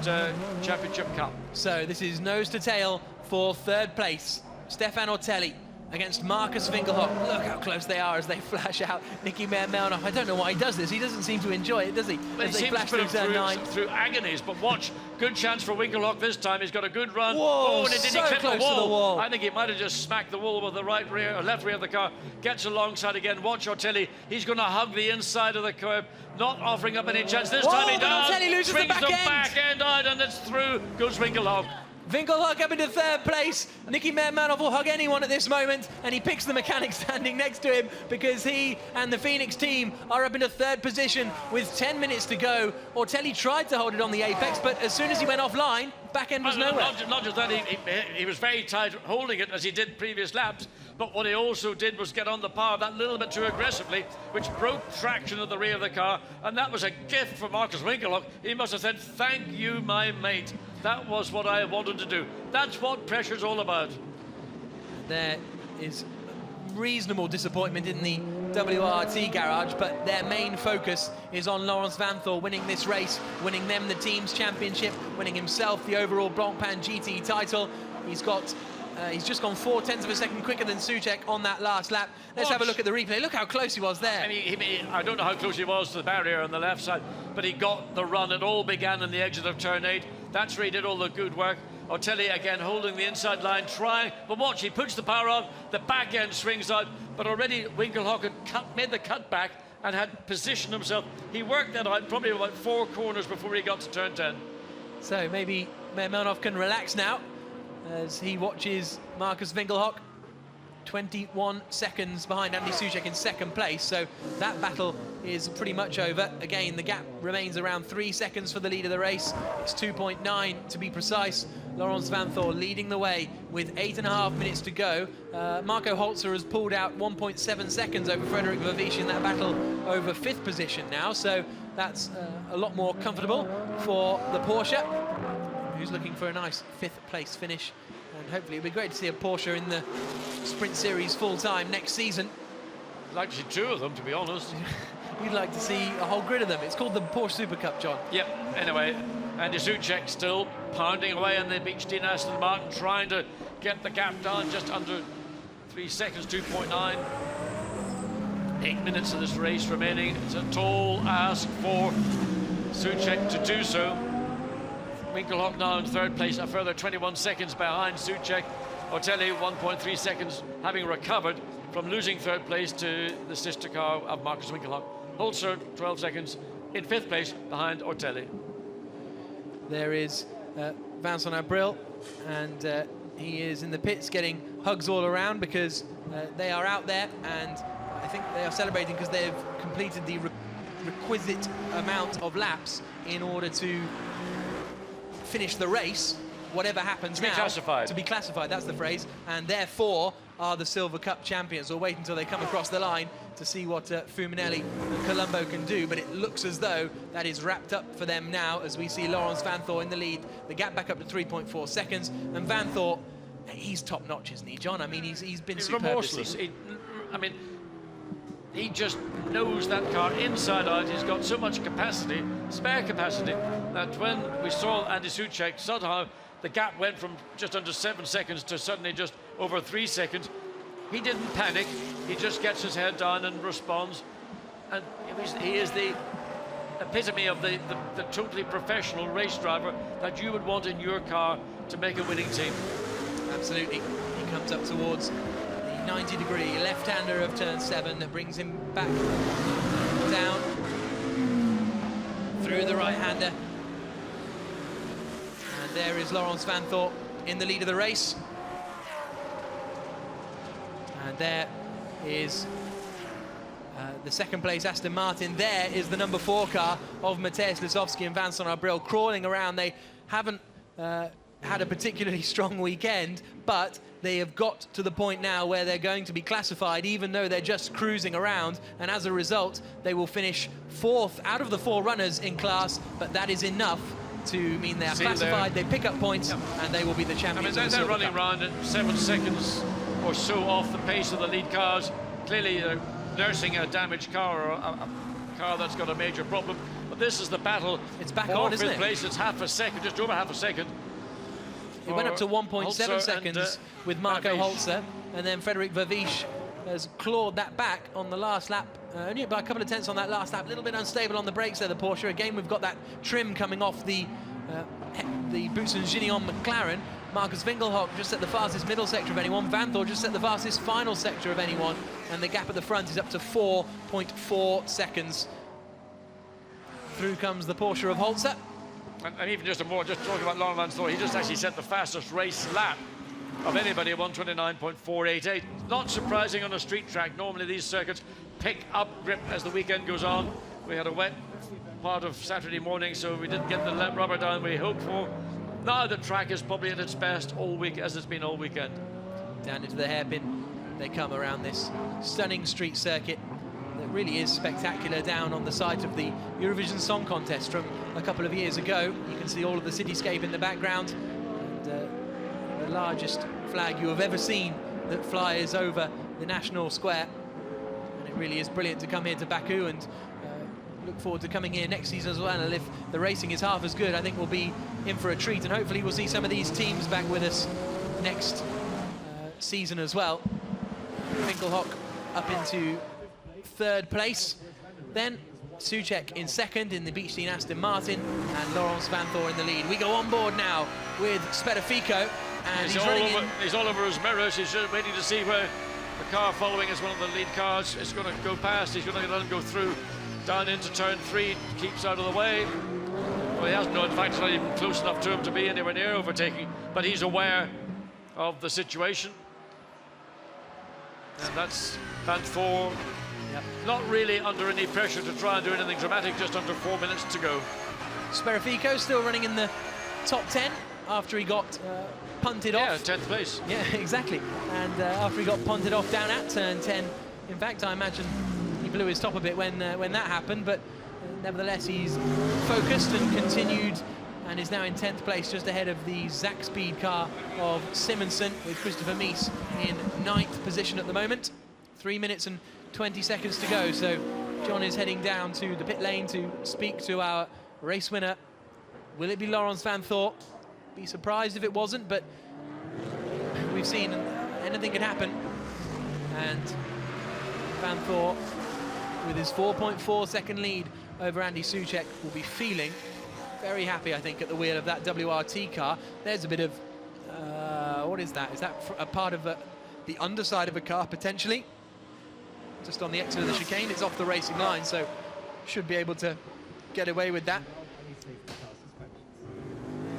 championship cup. So this is nose to tail for 3rd place. Stefan Ortelli against Marcus Winkelhock. Look how close they are as they flash out. Nicky Meyer-Melnhof, I don't know why he does this. He doesn't seem to enjoy it, does he? Well, as he they flash through turn 9. Through agonies, but watch, good chance for Winkelhock this time. He's got a good run. Whoa, and it didn't so clip close the wall. to the wall. I think he might have just smacked the wall with the right rear or left rear of the car. Gets alongside again. Watch Ortelli. He's going to hug the inside of the curb, not offering up any chance. This time he does. Ortelli loses Brings the back end out, and it's through. Goes Winkelhock. Winkelhock up into 3rd place. Nicky Meyer-Melnhof will hug anyone at this moment, and he picks the mechanic standing next to him because he and the Phoenix team are up into 3rd position with 10 minutes to go. Ortelli tried to hold it on the apex, but as soon as he went offline, back end was nowhere. Not just that, he was very tight holding it as he did previous laps, but what he also did was get on the power that little bit too aggressively, which broke traction at the rear of the car, and that was a gift for Marcus Winkelhock. He must have said, thank you, my mate. That was what I wanted to do. That's what pressure's all about. There is reasonable disappointment in the WRT garage, but their main focus is on Lawrence Van Thorn winning this race, winning them the team's championship, winning himself the overall Blancpain GT title. He's just gone 0.4 of a second quicker than Soucek on that last lap. Let's have a look at the replay. Look how close he was there. I don't know how close he was to the barrier on the left side, but he got the run. It all began in the exit of turn 8. That's where he did all the good work. Otelli again holding the inside line, trying, but watch, he puts the power on, the back end swings out, but already Winkelhock had made the cut back and had positioned himself. He worked that out probably about 4 corners before he got to turn 10. So maybe Melnhoff can relax now as he watches Markus Winkelhock 21 seconds behind Andy Soucek in second place, so that battle is pretty much over. Again, the gap remains around 3 seconds for the lead of the race. It's 2.9 to be precise. Laurens Vanthoor leading the way with 8.5 minutes to go. Marco Holzer has pulled out 1.7 seconds over Frederik Vervisch in that battle over 5th position now, so that's a lot more comfortable for the Porsche, who's looking for a nice 5th place finish. And hopefully it'll be great to see a Porsche in the Sprint Series full-time next season. I'd like to see 2 of them, to be honest. You'd like to see a whole grid of them. It's called the Porsche Super Cup, John. Yep, anyway, Andy Soucek still pounding away in the Beechstein Aston Martin, trying to get the gap down just under 3 seconds, 2.9. 8 minutes of this race remaining. It's a tall ask for Soucek to do so. Winkelhock now in 3rd place, a further 21 seconds behind Soucek. Otelli 1.3 seconds, having recovered from losing 3rd place to the sister car of Markus Winkelhock. Holzer 12 seconds in 5th place behind Otelli. There is Vincent Abril, and he is in the pits getting hugs all around because they are out there, and I think they are celebrating because they've completed the requisite amount of laps in order to finish the race, whatever happens now. To be classified, that's the phrase, and therefore are the Silver Cup champions. We'll wait until they come across the line to see what Fuminelli and Colombo can do, but it looks as though that is wrapped up for them now as we see Laurens Vanthoor in the lead. The gap back up to 3.4 seconds, and Vanthoor, he's top-notch, isn't he, John? I mean, he's been superb remorseless. He just knows that car inside out. He's got so much capacity, spare capacity, that when we saw Andy Soucek, somehow the gap went from just under 7 seconds to suddenly just over 3 seconds. He didn't panic. He just gets his head down and responds. And he is the epitome of the totally professional race driver that you would want in your car to make a winning team. Absolutely. He comes up towards the 90-degree left-hander of turn 7 that brings him back down through the right-hander. And there is Laurens Vanthoor in the lead of the race. And there is the 2nd place Aston Martin. There is the number 4 car of Mateusz Lisowski and Vincent Abril crawling around. They haven't had a particularly strong weekend, but they have got to the point now where they're going to be classified, even though they're just cruising around, and as a result, they will finish 4th out of the 4 runners in class, but that is enough to mean they are classified, they pick up points, and they will be the champions. I mean, they're running around at 7 seconds or so off the pace of the lead cars. Clearly, they're nursing a damaged car, or a car that's got a major problem. But this is the battle. It's back on, isn't it? Place, it's half a second, just over half a second. It went up to 1.7 seconds with Marco Holzer, and then Frederik Vervisch has clawed that back on the last lap, only by a couple of tenths on that last lap. A little bit unstable on the brakes there, the Porsche. Again, we've got that trim coming off the Boutsen-Gignon McLaren. Markus Winkelhock just set the fastest middle sector of anyone. Vanthoor just set the fastest final sector of anyone, and the gap at the front is up to 4.4 seconds. Through comes the Porsche of Holzer. And even just talking about Laurens Vanthoor, he just actually set the fastest race lap of anybody at 129.488. Not surprising on a street track. Normally these circuits pick up grip as the weekend goes on. We had a wet part of Saturday morning, so we didn't get the rubber down we hoped for. Now the track is probably at its best all week, as it's been all weekend. Down into the hairpin they come around this stunning street circuit that really is spectacular down on the site of the Eurovision Song Contest from a couple of years ago. You can see all of the cityscape in the background, and the largest flag you have ever seen that flies over the National Square. And it really is brilliant to come here to Baku, and look forward to coming here next season as well. And if the racing is half as good, I think we'll be in for a treat, and hopefully we'll see some of these teams back with us next season as well. Winkelhock up into 3rd place. Then Souček in second in the Beechstein Aston Martin, and Laurens Vanthoor in the lead. We go on board now with Spedifico, and he's all over his mirrors. He's just waiting to see where the car following is one of the lead cars is going to go past. He's going to let him go through down into turn 3, keeps out of the way. Well, he hasn't, in fact, it's not even close enough to him to be anywhere near overtaking, but he's aware of the situation. And that's Vanthoor, not really under any pressure to try and do anything dramatic, just under 4 minutes to go. Spedifico still running in the top 10 after he got punted off. Yeah, 10th place. Yeah, exactly. And after he got punted off down at turn 10. In fact, I imagine he blew his top a bit when that happened, but nevertheless, he's focused and continued, and is now in 10th place, just ahead of the Zach Speed car of Simonsen, with Christopher Mies in 9th position at the moment. 3 minutes and 20 seconds to go, so John is heading down to the pit lane to speak to our race winner. Will it be Laurens Vanthoor? Be surprised if it wasn't, but we've seen anything can happen. And Vanthoor, with his 4.4 second lead over Andy Souček, will be feeling very happy, I think, at the wheel of that WRT car. There's a bit of, what is that? Is that a part of the underside of a car, potentially? Just on the exit of the chicane. It's off the racing line, so should be able to get away with that.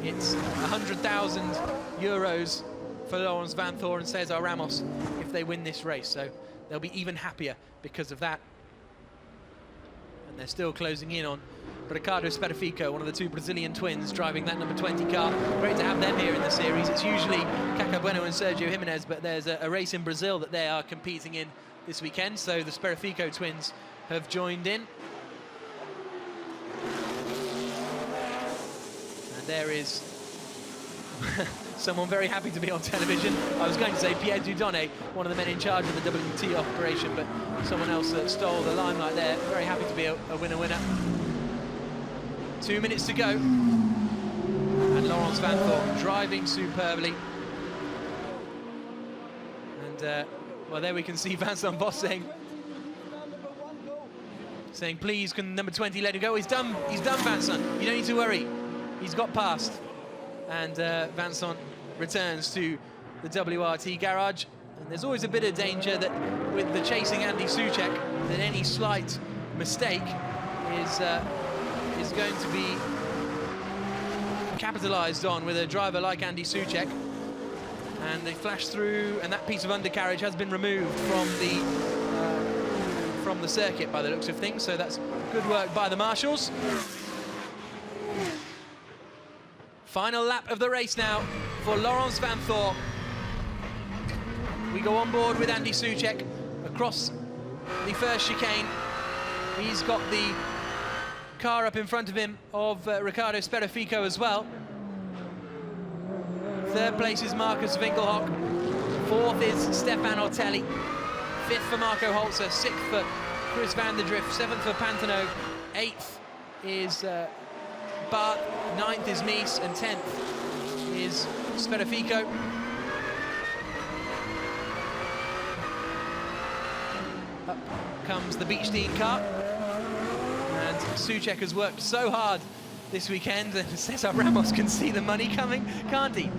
It's 100,000 euros for Laurens Vanthoor and Cesar Ramos if they win this race, so they'll be even happier because of that. And they're still closing in on Ricardo Spedifico, one of the two Brazilian twins driving that number 20 car. Great to have them here in the series. It's usually Caca Bueno and Sergio Jimenez, but there's a race in Brazil that they are competing in this weekend, so the Spedifico twins have joined in. And there is someone very happy to be on television. I was going to say Pierre Dudonné, one of the men in charge of the WT operation, but someone else stole the limelight there. Very happy to be a winner. 2 minutes to go. And Laurens Vanthoor driving superbly. And, well, there we can see Vincent Voss saying, please, can number 20 let him go? He's done, Vincent. You don't need to worry. He's got past. And Vincent returns to the WRT garage. And there's always a bit of danger that with the chasing Andy Souček, that any slight mistake is going to be capitalized on with a driver like Andy Souček. And they flash through, and that piece of undercarriage has been removed from the circuit by the looks of things, so that's good work by the marshals. Final lap of the race now for Laurens Vanthoor. We go on board with Andy Souček across the first chicane. He's got the car up in front of him of Ricardo Spedifico as well. Third place is Marcus Winkelhock. Fourth is Stefan Ortelli. Fifth for Marco Holzer. Sixth for Chris van der Drift. Seventh for Pantano. Eighth is Bart. Ninth is Mies. And 10th is Spedifico. Up comes the Beechstein car. And Souček has worked so hard this weekend, and Cesar Ramos can see the money coming, can't he?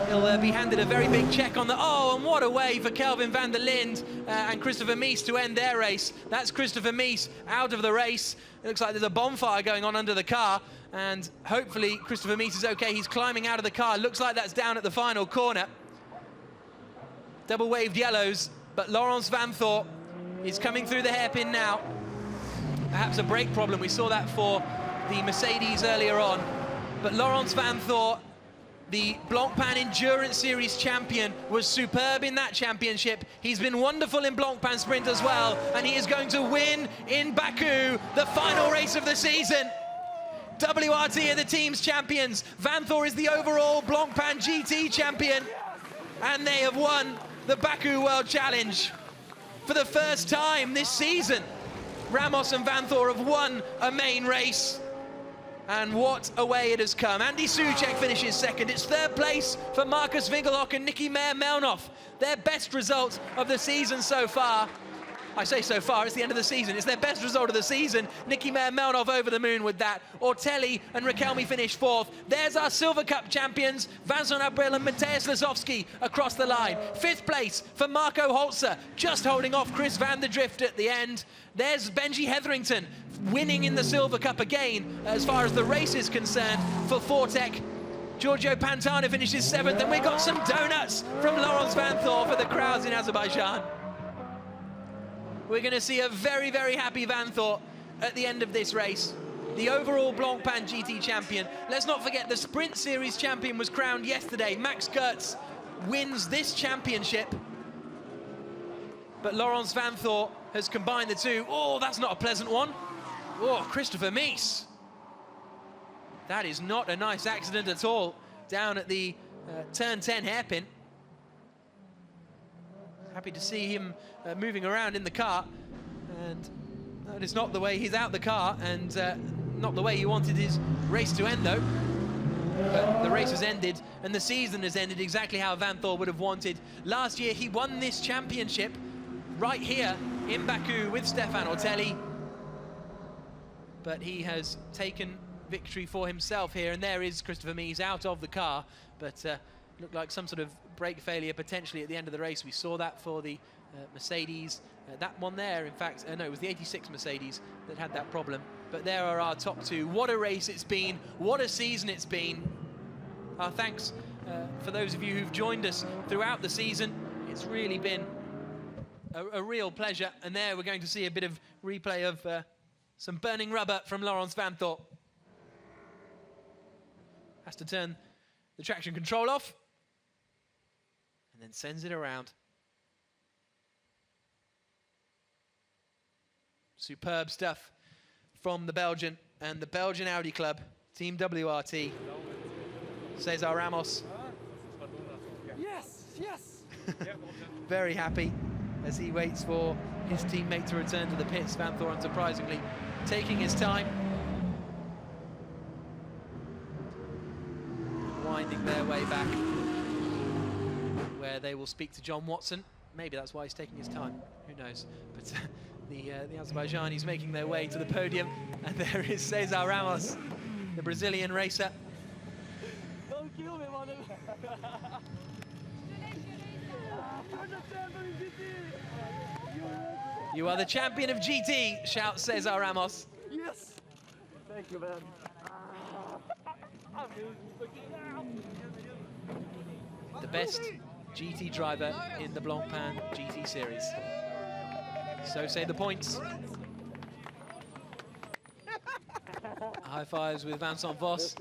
He'll be handed a very big check on the... Oh, and what a way for Kelvin van der Linde and Christopher Mies to end their race. That's Christopher Mies out of the race. It looks like there's a bonfire going on under the car, and hopefully Christopher Mies is okay. He's climbing out of the car. Looks like that's down at the final corner. Double waved yellows, but Laurens Vanthoor is coming through the hairpin now. Perhaps a brake problem. We saw that for the Mercedes earlier on, but Laurens Vanthoor, the Blancpain Endurance Series champion, was superb in that championship. He's been wonderful in Blancpain Sprint as well, and he is going to win in Baku, the final race of the season. WRT are the team's champions. Vanthoor is the overall Blancpain GT champion, and they have won the Baku World Challenge for the first time this season. Ramos and Vanthoor have won a main race. And what a way it has come. Andy Souček finishes second. It's third place for Marcus Winkelhock and Nicky Meyer-Melnoff. Their best result of the season so far. I say so far, it's the end of the season. It's their best result of the season. Nicky Meyer-Melnov over the moon with that. Ortelli and Raquelme finish 4th. There's our Silver Cup champions, Vincent Abril and Mateusz Lasowski across the line. 5th place for Marco Holzer, just holding off Chris van der Drift at the end. There's Benji Hetherington winning in the Silver Cup again, as far as the race is concerned, for Fortec. Giorgio Pantana finishes 7th, and we've got some donuts from Laurens Vanthoor for the crowds in Azerbaijan. We're going to see a very, very happy Vanthoor at the end of this race. The overall Blancpain GT champion. Let's not forget the Sprint Series champion was crowned yesterday. Max Gertz wins this championship. But Laurens Vanthoor has combined the two. Oh, that's not a pleasant one. Oh, Christopher Mies. That is not a nice accident at all, down at the turn 10 hairpin. Happy to see him moving around in the car, and that is not the way he's out the car, and not the way he wanted his race to end, though. But the race has ended, and the season has ended exactly how Vanthoor would have wanted. Last year, he won this championship right here in Baku with Stefan Ortelli, but he has taken victory for himself here, and there is Christopher Mies out of the car, but looked like some sort of brake failure potentially at the end of the race. We saw that for the Mercedes. That one there, in fact, no, it was the 86 Mercedes that had that problem. But there are our top two. What a race it's been. What a season it's been. Our thanks for those of you who've joined us throughout the season. It's really been a real pleasure. And there we're going to see a bit of replay of some burning rubber from Laurens Vanthoor. Has to turn the traction control off and then sends it around. Superb stuff from the Belgian and the Belgian Audi Club, Team WRT. Cesar Ramos. Yes, yes. Very happy as he waits for his teammate to return to the pits. Vanthoor, unsurprisingly, taking his time. Winding their way back, where they will speak to John Watson. Maybe that's why he's taking his time, who knows. But the Azerbaijanis making their way to the podium, and there is Cesar Ramos, the Brazilian racer. Don't kill me, mother. You are the champion of GT, shouts Cesar Ramos. Yes. Thank you, man. The best GT driver in the Blancpain GT Series. So say the points. High fives with Vincent Vos.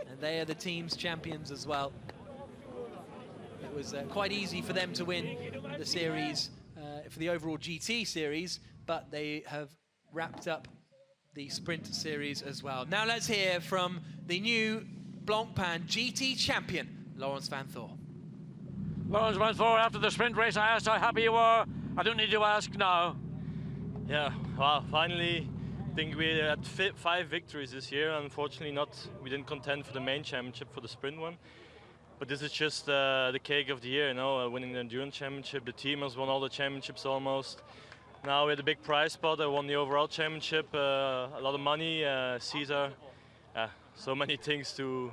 And they are the team's champions as well. It was quite easy for them to win the series, for the overall GT series, but they have wrapped up the Sprint Series as well. Now let's hear from the new Blancpain GT champion, Laurens Vanthoor. Laurens Vanthoor, after the sprint race, I asked how happy you were. I don't need to ask now. Yeah, well, finally, I think we had 5 victories this year. Unfortunately, we didn't contend for the main championship, for the sprint one. But this is just the cake of the year, you know, winning the endurance championship. The team has won all the championships almost. Now we had a big prize spot. I won the overall championship, a lot of money, Caesar, so many things to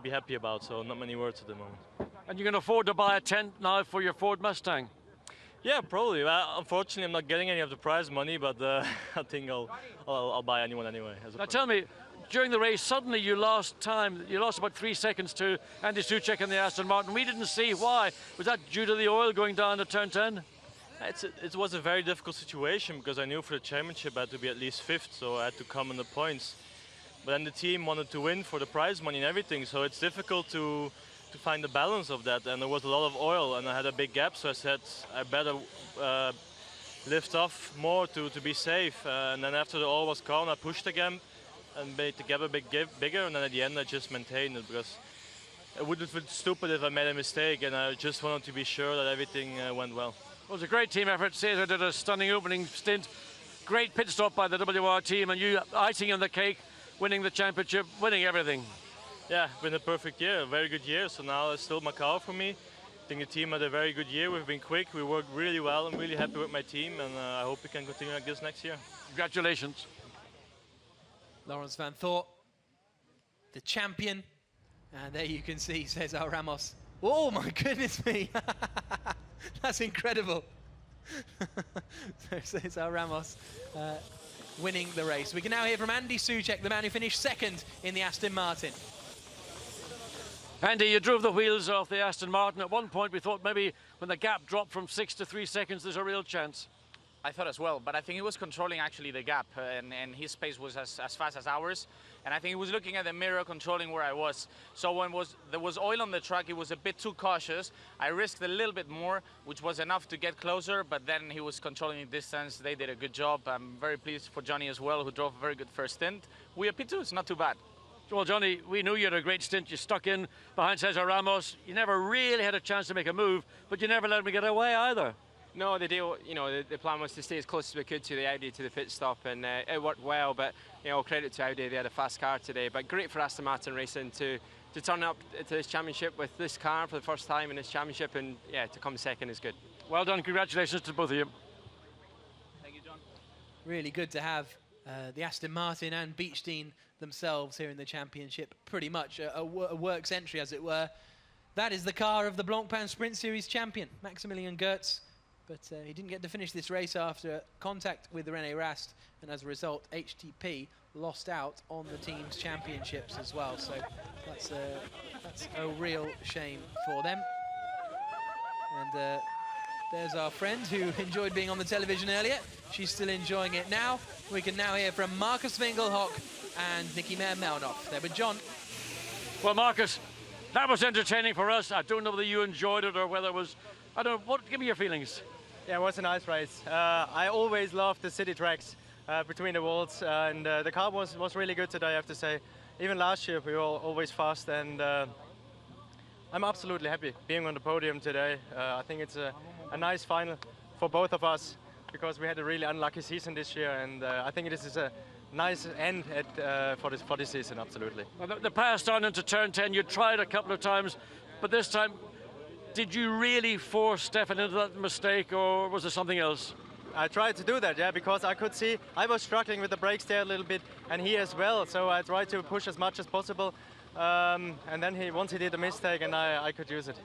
be happy about. So not many words at the moment. And you can afford to buy a tent now for your Ford Mustang? Yeah, probably. Well, unfortunately, I'm not getting any of the prize money, but I think I'll buy anyone anyway. Now tell me, during the race, suddenly you lost time. You lost about 3 seconds to Andy Soucek and the Aston Martin. We didn't see why. Was that due to the oil going down to turn 10? It was a very difficult situation because I knew for the championship I had to be at least 5th, so I had to come in the points. But then the team wanted to win for the prize money and everything, so it's difficult to find the balance of that. And there was a lot of oil and I had a big gap, so I said I better lift off more to be safe. And then after the oil was gone, I pushed again and made the gap a bit bigger, and then at the end I just maintained it because it would have been stupid if I made a mistake, and I just wanted to be sure that everything went well. It was a great team effort. Cesar did a stunning opening stint. Great pit stop by the WR team, and you icing on the cake, winning the championship, winning everything. Yeah, been a perfect year, a very good year. So now it's still Macau for me. I think the team had a very good year. We've been quick, we worked really well. I'm really happy with my team, and I hope we can continue like this next year. Congratulations. Laurens Vanthoor, the champion. And there you can see Cesar Ramos. Oh my goodness me! That's incredible. So Cesar Ramos winning the race. We can now hear from Andy Soucek, the man who finished second in the Aston Martin. Andy, you drove the wheels off the Aston Martin. At one point we thought maybe when the gap dropped from 6 to 3 seconds, there's a real chance. I thought as well, but I think he was controlling actually the gap, and his pace was as fast as ours. And I think he was looking at the mirror, controlling where I was. So when there was oil on the track, he was a bit too cautious. I risked a little bit more, which was enough to get closer, but then he was controlling the distance. They did a good job. I'm very pleased for Johnny as well, who drove a very good first stint. We are P2, it's not too bad. Well, Johnny, we knew you had a great stint. You stuck in behind Cesar Ramos. You never really had a chance to make a move, but you never let him get away either. No, the deal, you know, the plan was to stay as close as we could to the Audi, to the pit stop, and it worked well. But you know, credit to Audi, they had a fast car today. But great for Aston Martin Racing to turn up to this championship with this car for the first time in this championship, and yeah, to come second is good. Well done, congratulations to both of you. Thank you, John. Really good to have the Aston Martin and Beechstein themselves here in the championship. Pretty much a works entry, as it were. That is the car of the Blancpain Sprint Series champion, Maximilian Goertz. But he didn't get to finish this race after contact with René Rast, and as a result, HTP lost out on the team's championships as well. So that's a real shame for them. And there's our friend who enjoyed being on the television earlier. She's still enjoying it now. We can now hear from Marcus Winkelhock and Nicky Melnoff. There with John. Well, Marcus, that was entertaining for us. I don't know whether you enjoyed it or whether it was, I don't know, give me your feelings. Yeah, it was a nice race. I always love the city tracks between the walls, and the car was really good today, I have to say. Even last year we were always fast, and I'm absolutely happy being on the podium today. I think it's a nice final for both of us, because we had a really unlucky season this year, and I think this is a nice end for this season, absolutely. Well, the pass on into turn 10, you tried a couple of times, but this time, did you really force Stefan into that mistake, or was there something else? I tried to do that, yeah, because I could see I was struggling with the brakes there a little bit, and he as well, so I tried to push as much as possible, and then once he did a mistake, and I could use it.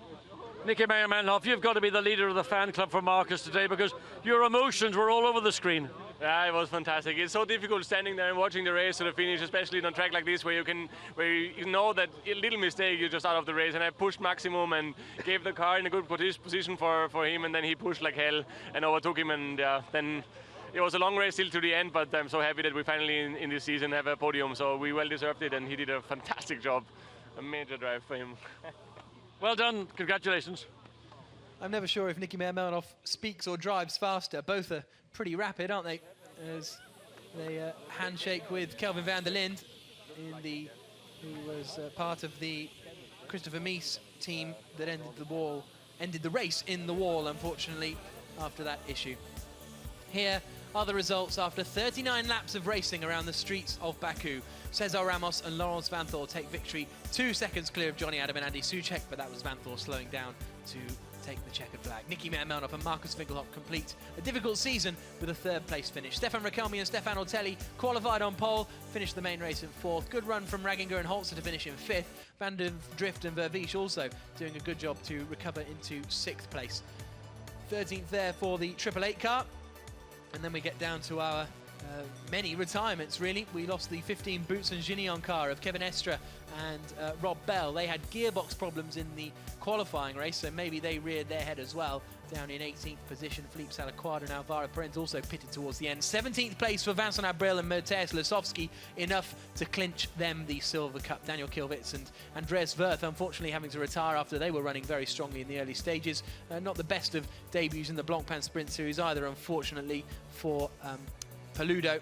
Nicky Melnoff, you've got to be the leader of the fan club for Marcus today, because your emotions were all over the screen. Yeah, it was fantastic. It's so difficult standing there and watching the race to the finish, especially on a track like this where you know that a little mistake you're just out of the race. And I pushed maximum and gave the car in a good position for him, and then he pushed like hell and overtook him, and then it was a long race still to the end, but I'm so happy that we finally in this season have a podium, so we well deserved it, and he did a fantastic job. A major drive for him. Well done, congratulations. I'm never sure if Nicky Melnoff speaks or drives faster. Both are pretty rapid, aren't they? As they handshake with Kelvin van der Linde, who was part of the Christopher Mies team that ended the race in the wall, unfortunately, after that issue. Here are the results after 39 laps of racing around the streets of Baku. Cesar Ramos and Laurens Vanthoor take victory, 2 seconds clear of Johnny Adam and Andy Soucek, but that was Vanthoor slowing down to take the checkered flag. Nicky Melnoff and Marcus Winkelhock complete a difficult season with a 3rd place finish. Stefan Rakelmi and Stefan Ortelli qualified on pole, finished the main race in 4th. Good run from Raginger and Holzer to finish in 5th. Van der Drift and Vervisch also doing a good job to recover into 6th place. 13th there for the 888 car. And then we get down to our many retirements, really. We lost the 15 Boots and Gignon car of Kevin Estra and Rob Bell. They had gearbox problems in the qualifying race, so maybe they reared their head as well. Down in 18th position, Philippe Salaquadra and Alvaro Perez also pitted towards the end. 17th place for Vincent Abril and Mateusz Lasowski, enough to clinch them the Silver Cup. Daniel Kilwitz and Andreas Wirth, unfortunately, having to retire after they were running very strongly in the early stages. Not the best of debuts in the Blancpain Sprint Series either, unfortunately, for Paludo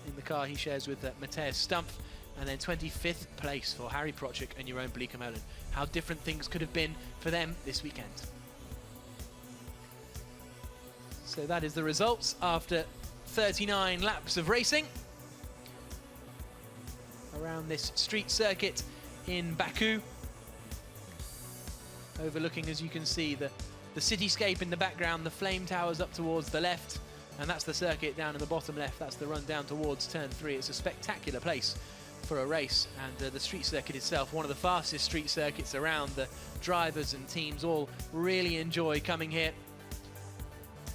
in the car he shares with Mateusz Stumpf. And then 25th place for Harry Prochik and Jeroen Bleekemolen. How different things could have been for them this weekend. So that is the results after 39 laps of racing around this street circuit in Baku. overlooking, as you can see, the cityscape in the background, the flame towers up towards the left, and that's the circuit down in the bottom left. That's the run down towards turn 3. It's a spectacular place for a race, and the street circuit itself, one of the fastest street circuits around. The drivers and teams all really enjoy coming here.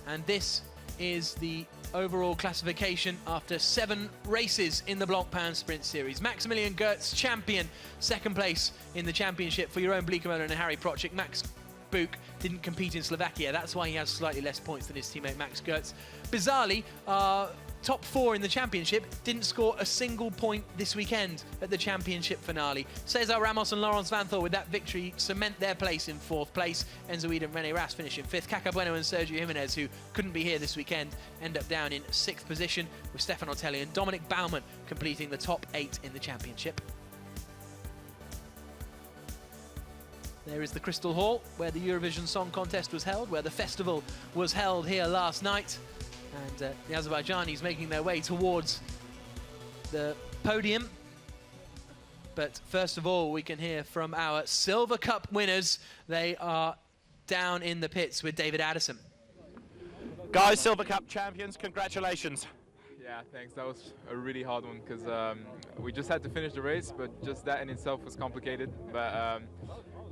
And this is the overall classification after 7 races in the Blancpain Sprint Series. Maximilian Goertz, champion, second place in the championship for Jeroen Bleekemolen and Harry Procik. Max Buk didn't compete in Slovakia. That's why he has slightly less points than his teammate Max Goertz. Bizarrely, top 4 in the championship didn't score a single point this weekend at the championship finale. Cesar Ramos and Laurens Vanthoor with that victory cement their place in 4th place. Enzo Ede and René Rast finish in 5th. Caca Bueno and Sergio Jimenez, who couldn't be here this weekend, end up down in 6th position, with Stefan Ortelli and Dominic Baumann completing the top 8 in the championship. There is the Crystal Hall, where the Eurovision Song Contest was held, where the festival was held here last night. And the Azerbaijanis making their way towards the podium. But first of all, we can hear from our Silver Cup winners. They are down in the pits with David Addison. Guys, Silver Cup champions, congratulations. Yeah, thanks. That was a really hard one because we just had to finish the race, but just that in itself was complicated. But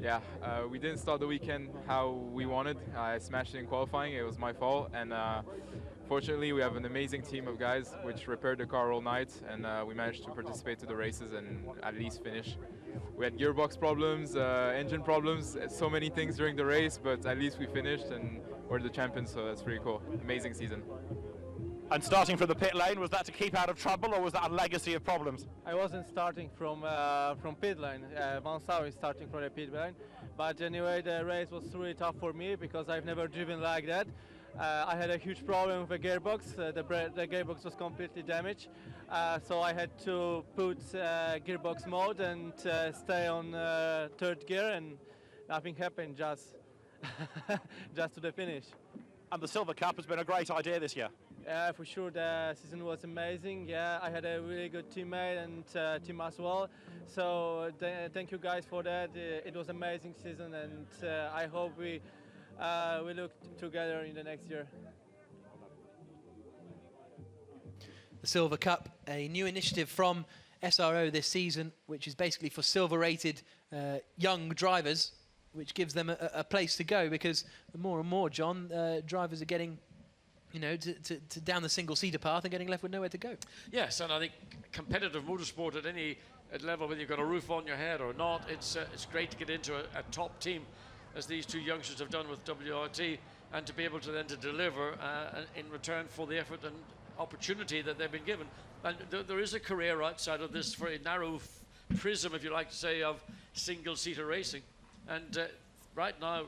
yeah, we didn't start the weekend how we wanted. I smashed it in qualifying. It was my fault. And fortunately, we have an amazing team of guys which repaired the car all night, and we managed to participate to the races and at least finish. We had gearbox problems, engine problems, so many things during the race, but at least we finished and we're the champions, so that's pretty cool. Amazing season. And starting from the pit lane, was that to keep out of trouble, or was that a legacy of problems? I wasn't starting from pit lane. Vanthoor is starting from the pit lane. But anyway, the race was really tough for me because I've never driven like that. I had a huge problem with the gearbox. The gearbox was completely damaged. So I had to put gearbox mode and stay on 3rd gear, and nothing happened, just to the finish. And the Silver Cup has been a great idea this year. Yeah, for sure, the season was amazing. Yeah, I had a really good teammate and team as well. So thank you guys for that. It was an amazing season, and I hope we look together in the next year. The Silver Cup, a new initiative from SRO this season, which is basically for silver-rated young drivers, which gives them a place to go, because more and more, John, drivers are getting, you know, to down the single-seater path and getting left with nowhere to go. Yes, and I think competitive motorsport at any level, whether you've got a roof on your head or not, it's great to get into a top team, as these two youngsters have done with WRT, and to be able to then to deliver in return for the effort and opportunity that they've been given. And there is a career outside of this very narrow prism, if you like to say, of single-seater racing. And right now,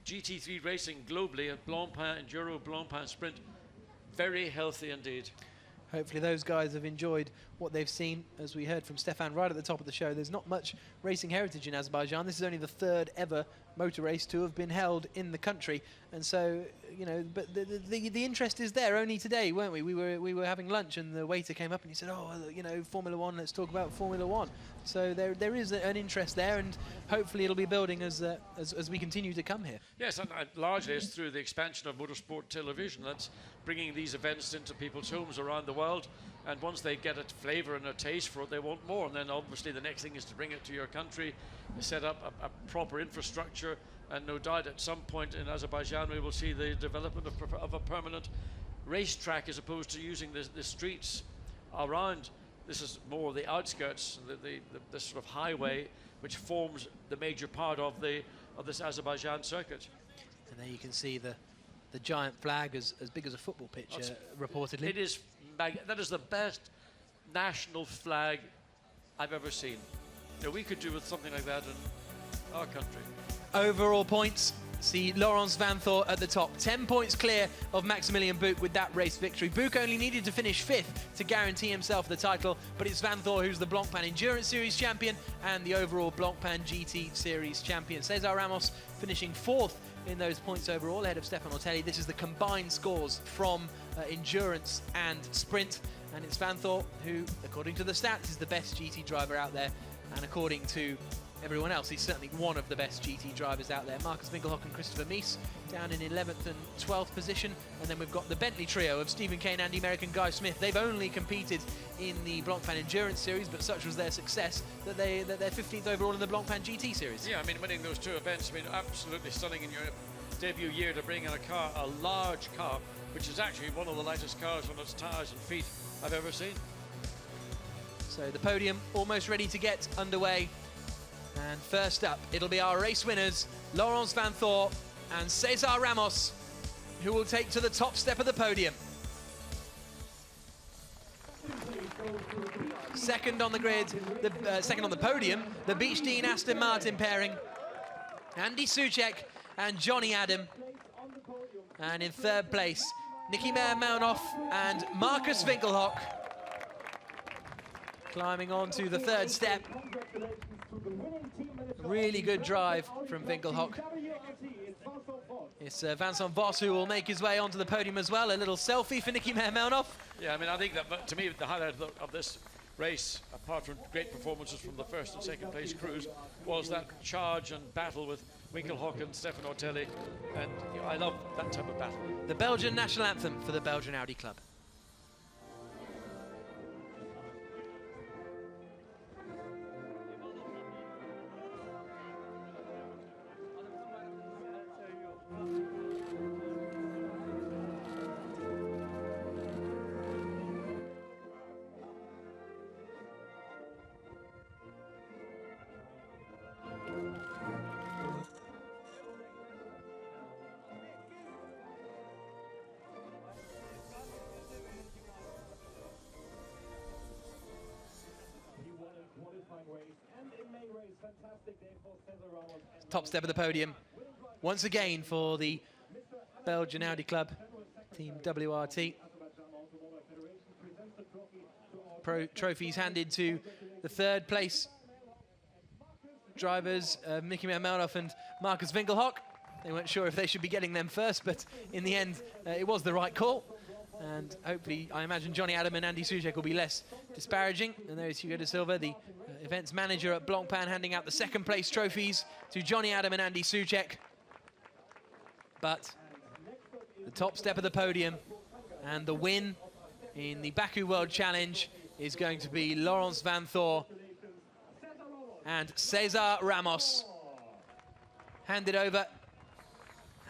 GT3 racing globally at Blancpain Enduro, Blancpain Sprint, very healthy indeed. Hopefully those guys have enjoyed what they've seen. As we heard from Stefan right at the top of the show, there's not much racing heritage in Azerbaijan. This is only the 3rd ever motor race to have been held in the country, and so, you know, but the interest is there. Only today, weren't we? We were having lunch, and the waiter came up and he said, "Oh, you know, Formula One. Let's talk about Formula One." So there is an interest there, and hopefully it'll be building as we continue to come here. Yes, and largely it's through the expansion of motorsport television that's bringing these events into people's homes around the world. And once they get a flavour and a taste for it, they want more. And then obviously the next thing is to bring it to your country, set up a proper infrastructure, and no doubt at some point in Azerbaijan we will see the development of a permanent racetrack, as opposed to using the streets around. This is more the outskirts, the sort of highway which forms the major part of this Azerbaijan circuit. And there you can see the giant flag as big as a football pitch, reportedly. It is. That is the best national flag I've ever seen. You know, we could do with something like that in our country. Overall points, see Laurens Vanthoor at the top. 10 points clear of Maximilian Buk with that race victory. Buk only needed to finish 5th to guarantee himself the title, but it's Vanthoor who's the Blancpain Endurance Series champion and the overall Blancpain GT Series champion. Cesar Ramos finishing 4th in those points overall, ahead of Stefan Ortelli. This is the combined scores from endurance and sprint, and it's Vanthoor who, according to the stats, is the best GT driver out there, and according to everyone else. He's certainly one of the best GT drivers out there. Marcus Winkelhock and Christopher Mies down in 11th and 12th position. And then we've got the Bentley trio of Stephen Kane, Andy Merrick and Guy Smith. They've only competed in the Blancpain Endurance Series, but such was their success that they're 15th overall in the Blancpain GT Series. Yeah, I mean, winning those two events, I mean, absolutely stunning in your debut year to bring in a car, a large car, which is actually one of the lightest cars on its tyres and feet I've ever seen. So the podium almost ready to get underway. And first up, it'll be our race winners, Laurens Vanthoor and Cesar Ramos, who will take to the top step of the podium. Second on the grid, second on the podium, the Beech Dean Aston Martin pairing, Andy Soucek and Johnny Adam. And in third place, Nicky Meyer-Melnoff and Marcus Winkelhock. Climbing on to the third step. Really good drive from Winkelhock. It's Vincent Voss who will make his way onto the podium as well. A little selfie for Nicky Meyer-Melnoff. Yeah, I mean, I think that, to me, the highlight of this race, apart from great performances from the first and second place crews, was that charge and battle with Winkelhock and Stefan Ortelli. And you know, I love that type of battle. The Belgian national anthem for the Belgian Audi Club. Top step of the podium once again for the Belgian Audi Club, Team WRT. Trophies handed to the third place drivers, Nicky Meyer-Melnoff and Marcus Winkelhock. They weren't sure if they should be getting them first, but in the end, it was the right call. And hopefully, I imagine Johnny Adam and Andy Soucek will be less disparaging. And there's Hugo de Silva, the events manager at Blancpain, handing out the second place trophies to Johnny Adam and Andy Soucek. But the top step of the podium and the win in the Baku World Challenge is going to be Laurens Vanthoor and Cesar Ramos. Handed over,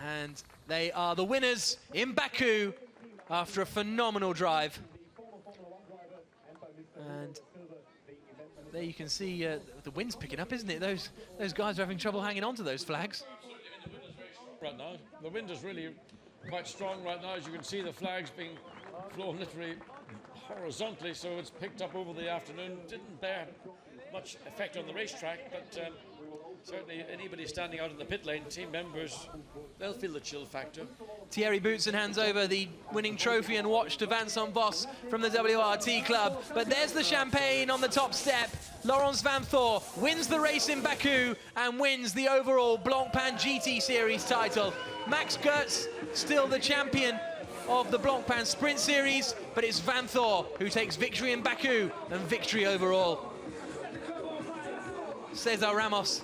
and they are the winners in Baku after a phenomenal drive. And there you can see the wind's picking up, isn't it? Those guys are having trouble hanging on to those flags. Right now, the wind is really quite strong right now. As you can see, the flags being flown literally horizontally, so it's picked up over the afternoon. Didn't bear much effect on the racetrack, but certainly anybody standing out in the pit lane, team members, they'll feel the chill factor. Thierry Boutsen hands over the winning trophy and watch to Vincent Voss from the WRT club. But there's the champagne on the top step. Laurens Vanthoor wins the race in Baku and wins the overall Blancpain GT Series title. Max Gertz still the champion of the Blancpain Sprint Series, but it's Vanthoor who takes victory in Baku and victory overall. Cesar Ramos,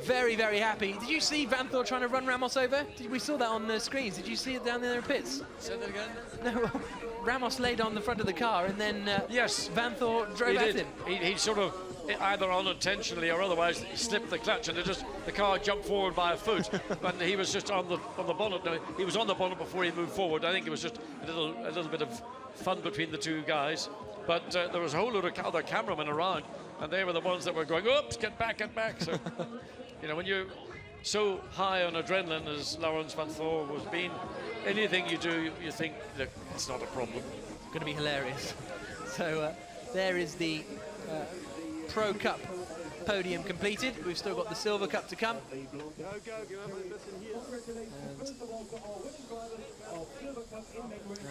very, very happy. Did you see Vanthoor trying to run Ramos over? We saw that on the screens. Did you see it down there in the pits? Say that again? No, Ramos laid on the front of the car and then yes, Vanthoor drove at him. He sort of, either unintentionally or otherwise, slipped the clutch and the car jumped forward by a foot. But he was just on the bonnet. No, he was on the bonnet before he moved forward. I think it was just a little bit of fun between the two guys. But there was a whole load of other cameramen around, and they were the ones that were going, oops, get back, get back. So, you know, when you're so high on adrenaline as Laurens Vanthoor was being, anything you do, you think, look, it's not a problem. It's going to be hilarious. So there is the Pro Cup podium completed. We've still got the Silver Cup to come.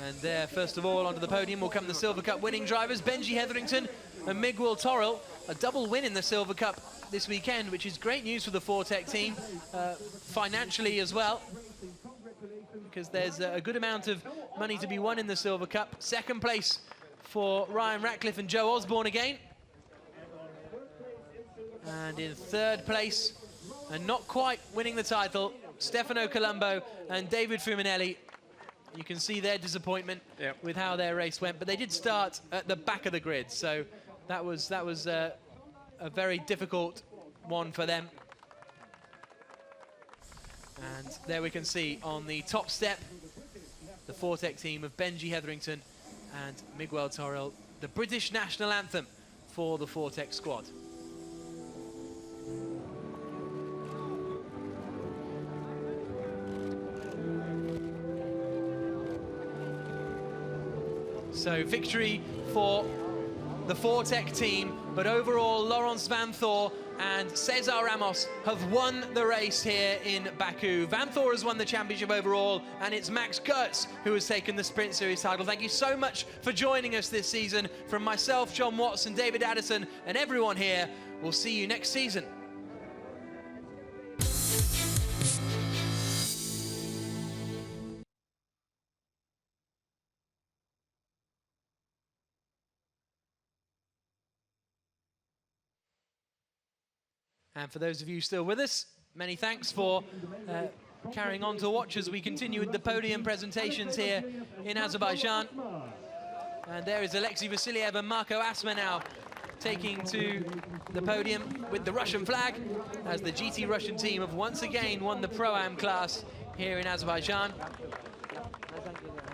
And there, first of all, onto the podium will come the Silver Cup winning drivers, Benji Hetherington and Miguel Torrell. A double win in the Silver Cup this weekend, which is great news for the Fortec team, financially as well, because there's a good amount of money to be won in the Silver Cup. Second place for Ryan Ratcliffe and Joe Osborne again. And in third place, and not quite winning the title, Stefano Colombo and David Fuminelli. You can see their disappointment with how their race went, but they did start at the back of the grid, so that was a very difficult one for them. And there we can see on the top step, the Fortec team of Benji Hetherington and Miguel Toril, the British national anthem for the Fortec squad. So victory for the Fortec team, but overall Laurens Vanthoor and Cesar Ramos have won the race here in Baku. Vanthoor has won the championship overall, and it's Max Kurtz who has taken the Sprint Series title. Thank you so much for joining us this season. From myself, John Watson, David Addison, and everyone here, we'll see you next season. And for those of you still with us, many thanks for carrying on to watch as we continue with the podium presentations here in Azerbaijan. And there is Alexei Vasiliev and Marco Asma now taking to the podium with the Russian flag, as the GT Russian team have once again won the Pro-Am class here in Azerbaijan.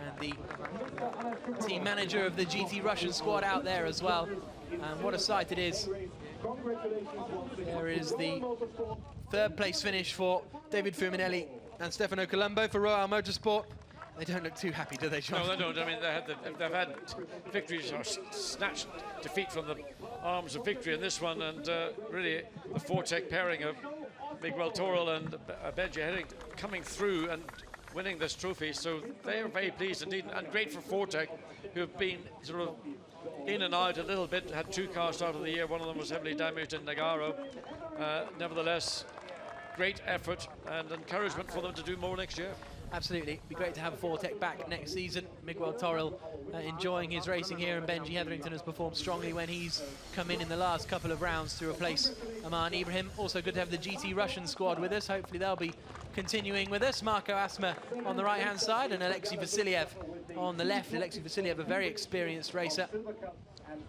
And the team manager of the GT Russian squad out there as well. And what a sight it is. There is the third place finish for David Fuminelli and Stefano Colombo for SRO Motorsport. They don't look too happy, do they, John? No, they don't. I mean, they've had victories or snatched defeat from the arms of victory in this one, and really the Fortec pairing of Miguel Toril and Benji Hetherington coming through and winning this trophy. So they are very pleased indeed, and great for Fortec, who have been sort of in and out a little bit, had two cars start of the year. One of them was heavily damaged in Nagaro. Nevertheless, great effort and encouragement for them to do more next year. Absolutely. It'd be great to have Fortec back next season. Miguel Toril enjoying his racing here, and Benji Hetherington has performed strongly when he's come in the last couple of rounds to replace Aman Ibrahim. Also good to have the GT Russian squad with us. Hopefully they'll be continuing with us. Marco Asma on the right-hand side and Alexei Vasiliev on the left. Alexei Vasiliev, a very experienced racer. And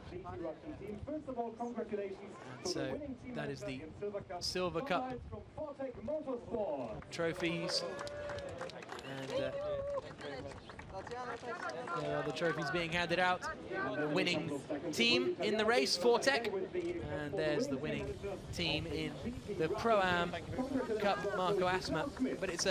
so that is the Silver Cup trophies. And there are the trophies being handed out. The winning team in the race, Fortec. And there's the winning team in the Pro-Am Cup, Marco Asma. But it's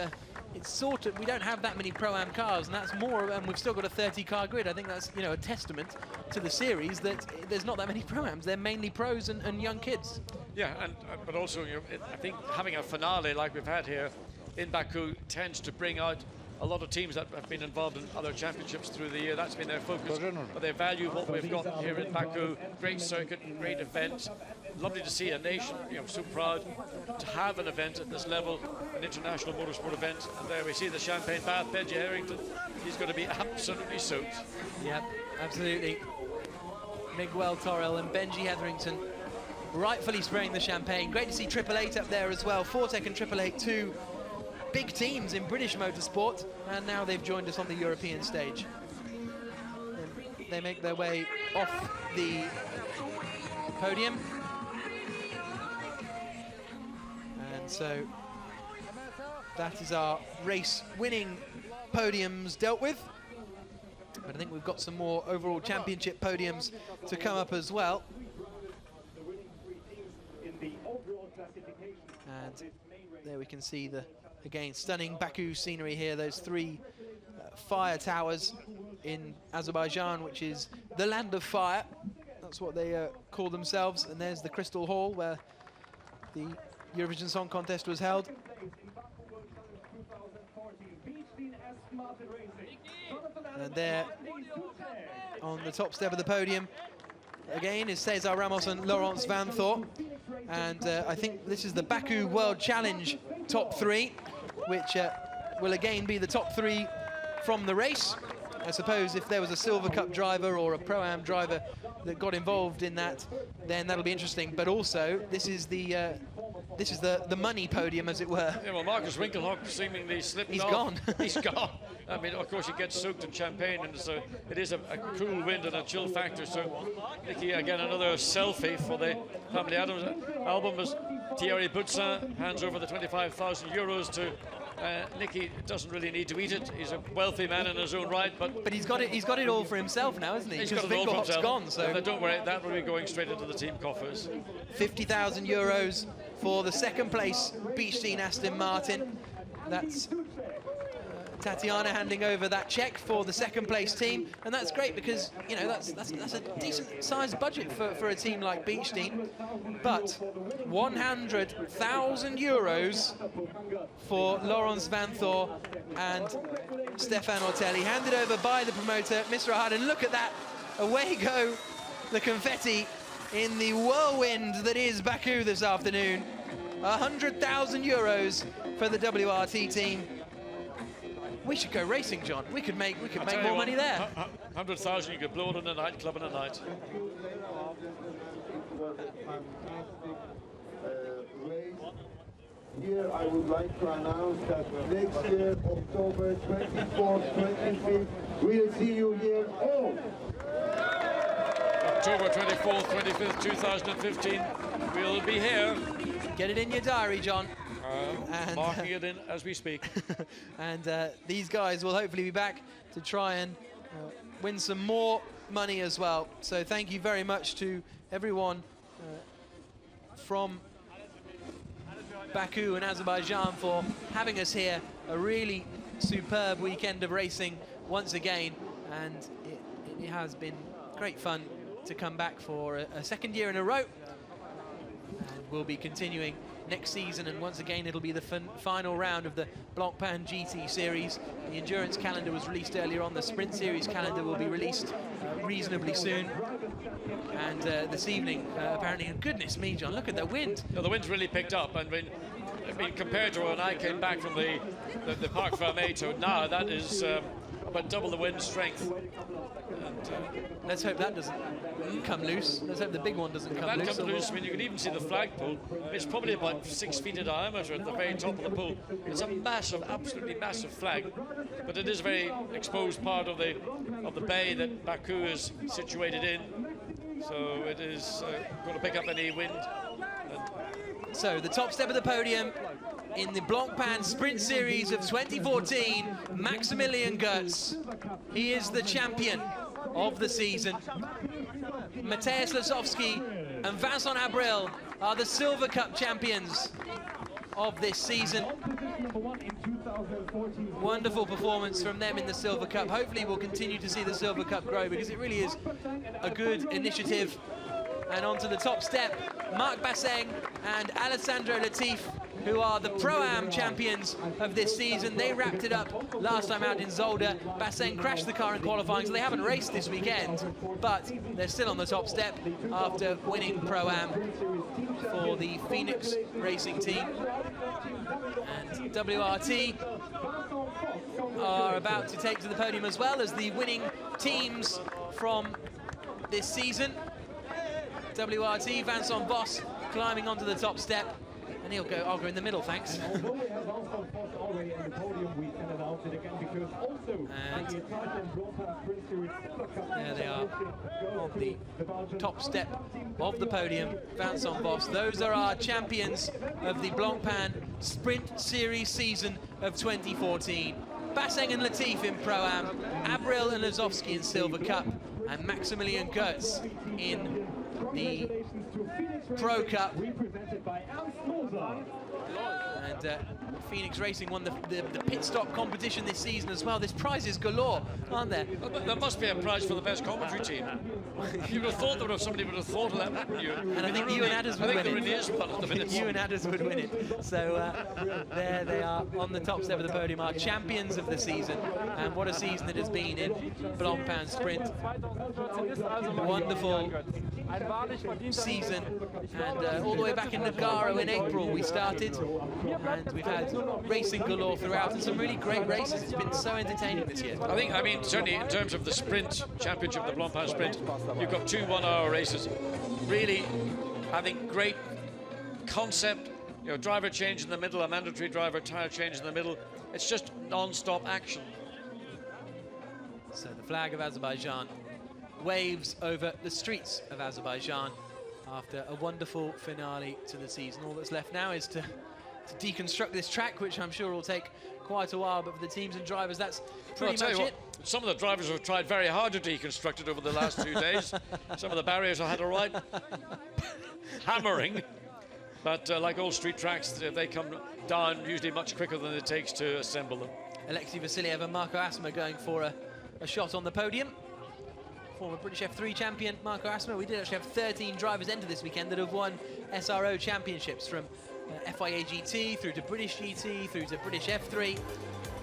sort of, we don't have that many Pro-Am cars, and that's more, and we've still got a 30-car grid. I think that's, you know, a testament to the series that there's not that many Pro-Ams. They're mainly pros and young kids. Yeah, and but also, you know, I think having a finale like we've had here in Baku tends to bring out a lot of teams that have been involved in other championships through the year. That's been their focus, but they value what we've got here in Baku. Great circuit, great event. Lovely to see a nation, you know, so proud to have an event at this level, an international motorsport event. And there we see the champagne bath, Benji Hetherington. He's going to be absolutely soaked. Yep, absolutely. Miguel Toril and Benji Hetherington rightfully spraying the champagne. Great to see Triple Eight up there as well. Fortec and Triple Eight, two big teams in British motorsport, and now they've joined us on the European stage. And they make their way off the podium. And so that is our race winning podiums dealt with. But I think we've got some more overall championship podiums to come up as well. And there we can see the, again, stunning Baku scenery here. Those three fire towers in Azerbaijan, which is the land of fire. That's what they call themselves. And there's the Crystal Hall where the Eurovision Song Contest was held. And there on the top step of the podium again is Cesar Ramos and Laurens Vanthoor. And I think this is the Baku World Challenge top three, which will again be the top three from the race. I suppose if there was a Silver Cup driver or a Pro-Am driver that got involved in that, then that'll be interesting. But also, this is the money podium, as it were. Yeah, well, Marcus Winkelhock seemingly slipped He's off. gone. He's gone. I mean, of course, he gets soaked in champagne, and so it is a cool wind and a chill factor. So, Nicky, again, another selfie for the Family Adams album as Thierry Boutsin hands over the 25,000 euros to Nicky. Doesn't really need to eat it. He's a wealthy man in his own right, but he's got it. He's got it all for himself now, isn't he? He's got it all for Winkelhock's himself. gone, so don't worry, that will be going straight into the team coffers. 50,000 euros for the second place Beach Team Aston Martin. That's Tatiana handing over that check for the second place team, and that's great because, you know, that's a decent sized budget for a team like Beach Team. But 100,000 euros for Laurens Vanthoor and Stefan Ortelli, handed over by the promoter, Mr. Harden. Look at that, away go the confetti in the whirlwind that is Baku this afternoon. 100,000 euros for the WRT team. We should go racing, John. We could make more money there. 100,000, you could blow it in a nightclub in a night. Here I would like to announce that next year, October 24th, 25th, we'll see you here all. October 24th, 25th, 2015, we'll be here. Get it in your diary, John. Marking it in as we speak. And these guys will hopefully be back to try and win some more money as well. So thank you very much to everyone from Baku and Azerbaijan for having us here. A really superb weekend of racing once again, and it has been great fun to come back for a second year in a row. And we'll be continuing next season, and once again it'll be the final round of the Blancpain GT Series. The endurance calendar was released earlier on. The Sprint Series calendar will be released reasonably soon. And this evening, apparently, and goodness me, John, look at the wind. No, the wind's really picked up. I mean, compared to when I came back from the Parc Fermé to now, that is about double the wind strength. And, let's hope that doesn't come loose. Let's hope the big one doesn't come loose. That comes loose. I mean, you can even see the flagpole. It's probably about 6 feet in diameter at the very top of the pool. It's a massive, absolutely massive flag, but it is a very exposed part of the bay that Baku is situated in. So it is going to pick up any wind. So the top step of the podium in the Blancpain Sprint Series of 2014, Maximilian Goetz. He is the champion of the season. Mateusz Lasowski and Vincent Abril are the Silver Cup champions of this season. Wonderful performance from them in the Silver Cup. Hopefully we'll continue to see the Silver Cup grow, because it really is a good initiative. And onto the top step, Marc Basseng and Alessandro Latif, who are the Pro-Am champions of this season. They wrapped it up last time out in Zolder. Basseng crashed the car in qualifying, so they haven't raced this weekend, but they're still on the top step after winning Pro-Am for the Phoenix Racing team. And WRT are about to take to the podium as well as the winning teams from this season. WRT, Vincent Voss climbing onto the top step, and I'll go in the middle, thanks. And there they are on the top step of the podium, Vincent Voss. Those are our champions of the Blancpain Sprint Series season of 2014. Basseng and Latif in Pro-Am, Abril and Lasowski in Silver Cup, and Maximilian Goetz in the Pro Cup. And Phoenix Racing won the pit stop competition this season as well. There's prizes galore, aren't there? There must be a prize for the best commentary team. You would have thought somebody would have thought of that, wouldn't you? And I think you and Adders would win it. I think there is one at the minute. You and Adders would win it. So there they are on the top step of the podium, our champions of the season. And what a season it has been in Blancpain Sprint. Wonderful season, and all the way back in Nagaro in April we started, and we've had racing galore throughout, and some really great races. It's been so entertaining this year. I mean, certainly in terms of the sprint championship, the Blancpain Sprint, you've got 2 one-hour races. Really having great concept, you know, driver change in the middle, a mandatory driver tire change in the middle. It's just non-stop action. So the flag of Azerbaijan waves over the streets of Azerbaijan after a wonderful finale to the season. All that's left now is to deconstruct this track, which I'm sure will take quite a while, but for the teams and drivers, that's pretty much it. Some of the drivers have tried very hard to deconstruct it over the last 2 days. Some of the barriers have had a right hammering. But like all street tracks, they come down usually much quicker than it takes to assemble them. Alexei Vasiliev and Marco Asma going for a shot on the podium. Former British F3 champion Marco Asma. We did actually have 13 drivers enter this weekend that have won SRO championships, from FIA GT through to British GT through to British F3.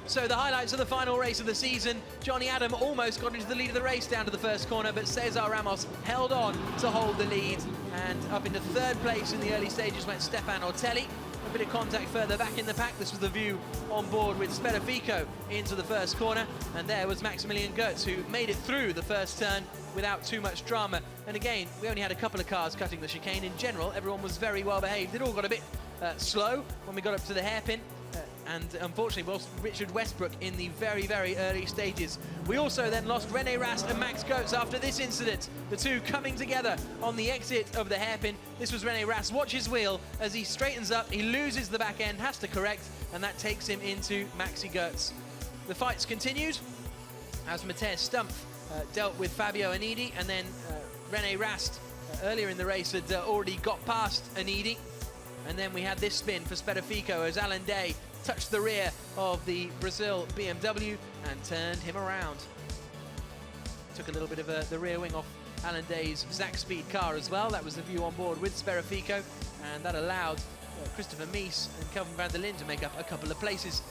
So the highlights of the final race of the season: Johnny Adam almost got into the lead of the race down to the first corner, but Cesar Ramos held on to hold the lead, and up into 3rd place in the early stages went Stefan Ortelli. A bit of contact further back in the pack. This was the view on board with Sperfico into the first corner, and there was Maximilian Goetz, who made it through the first turn without too much drama. And again, we only had a couple of cars cutting the chicane. In general, everyone was very well behaved. It all got a bit slow when we got up to the hairpin. And unfortunately lost Richard Westbrook in the very, very early stages. We also then lost René Rast and Max Goetz after this incident. The two coming together on the exit of the hairpin. This was René Rast. Watch his wheel as he straightens up. He loses the back end, has to correct, and that takes him into Maxi Goetz. The fights continued as Matej Stumpf dealt with Fabio Anidi, and then René Rast earlier in the race had already got past Anidi. And then we had this spin for Sperfico as Alan Day touched the rear of the Brazil BMW and turned him around. Took a little bit of the rear wing off Alan Day's Zach Speed car as well. That was the view on board with Sperfico, and that allowed Christopher Mies and Kelvin van der Linde to make up a couple of places.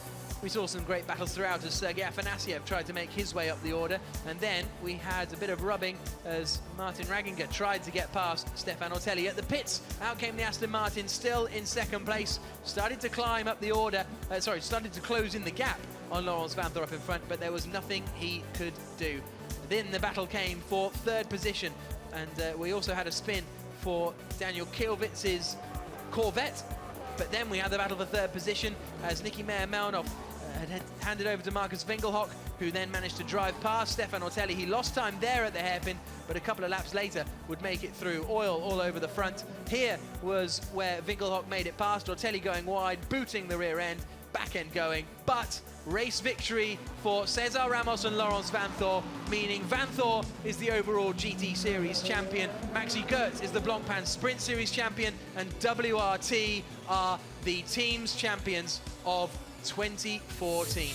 We saw some great battles throughout as Sergei Afanasiev tried to make his way up the order, and then we had a bit of rubbing as Martin Raginger tried to get past Stefan Ortelli. At the pits, out came the Aston Martin, still in 2nd place, started to climb up the order, started to close in the gap on Laurens Vanthoor up in front, but there was nothing he could do. Then the battle came for 3rd position, and we also had a spin for Daniel Kielwitz's Corvette, but then we had the battle for 3rd position as Nicky Meyer-Melnhoff had handed over to Marcus Winkelhock, who then managed to drive past Stefan Ortelli. He lost time there at the hairpin, but a couple of laps later would make it through. Oil all over the front. Here was where Winkelhock made it past. Ortelli going wide, booting the rear end, back end going, but race victory for Cesar Ramos and Laurens Vanthoor, meaning Vanthoor is the overall GT Series champion, Maxi Goetz is the Blancpain Sprint Series champion, and WRT are the team's champions of 2014.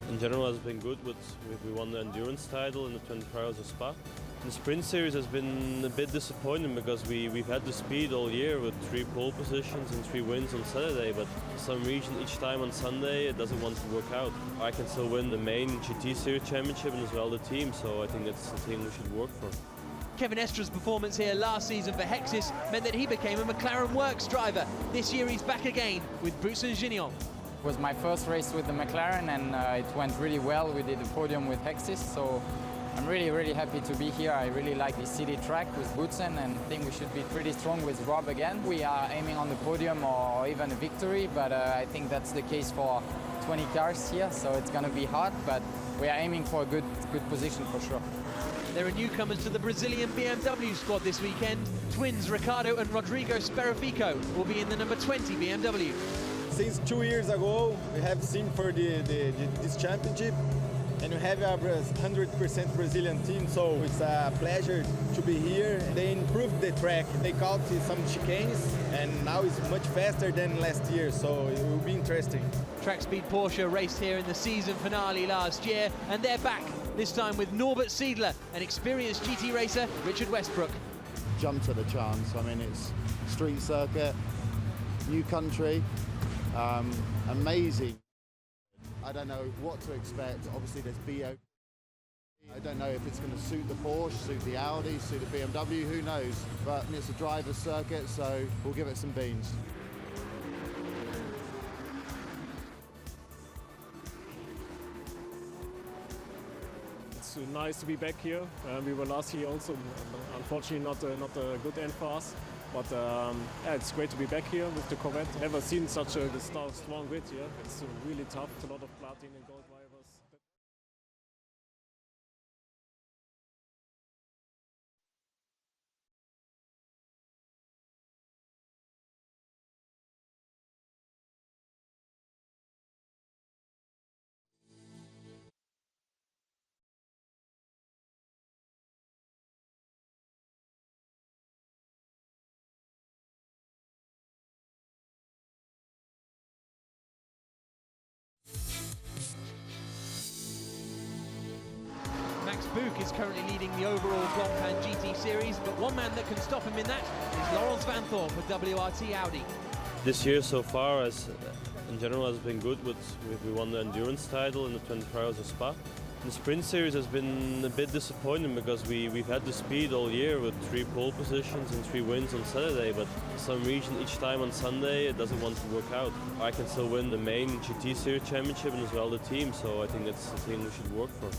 In general, has been good. We won the endurance title in the 24 Hours of Spa. The Sprint Series has been a bit disappointing because we've had the speed all year with 3 pole positions and 3 wins on Saturday, but for some reason each time on Sunday it doesn't want to work out. I can still win the main GT Series championship and as well the team, so I think that's the thing we should work for. Kevin Estra's performance here last season for Hexis meant that he became a McLaren Works driver. This year he's back again with Bruce and Gignon. It was my first race with the McLaren, and it went really well. We did a podium with Hexis, so I'm really happy to be here. I really like the city track with Boutsen, and I think we should be pretty strong with Rob again. We are aiming on the podium or even a victory, but I think that's the case for 20 cars here, so it's going to be hard, but we are aiming for a good position for sure. There are newcomers to the Brazilian BMW squad this weekend. Twins Ricardo and Rodrigo Sperafico will be in the number 20 BMW. Since 2 years ago, we have seen for this championship, and we have a 100% Brazilian team, so it's a pleasure to be here. They improved the track. They caught some chicanes, and now it's much faster than last year, so it will be interesting. Track Speed Porsche raced here in the season finale last year, and they're back, this time with Norbert Siedler and experienced GT racer Richard Westbrook. Jumped at the chance. I mean, it's street circuit, new country, amazing. I don't know what to expect. Obviously, there's BO. I don't know if it's going to suit the Porsche, suit the Audi, suit the BMW, who knows? But it's a driver's circuit, so we'll give it some beans. It's nice to be back here. We were last year also, unfortunately not a good end for us. But yeah, it's great to be back here with the Corvette. Never seen such a strong grid here. It's really tough. A lot of platinum and gold drivers. Max Buch is currently leading the overall Blancpain GT Series, but one man that can stop him in that is Laurens Vanthoor for WRT Audi. This year so far, in general, has been good. We won the endurance title in the 24 Hours of Spa. The Sprint Series has been a bit disappointing because we've had the speed all year with 3 pole positions and 3 wins on Saturday, but for some reason each time on Sunday it doesn't want to work out. I can still win the main GT Series championship and as well the team, so I think that's the thing we should work for.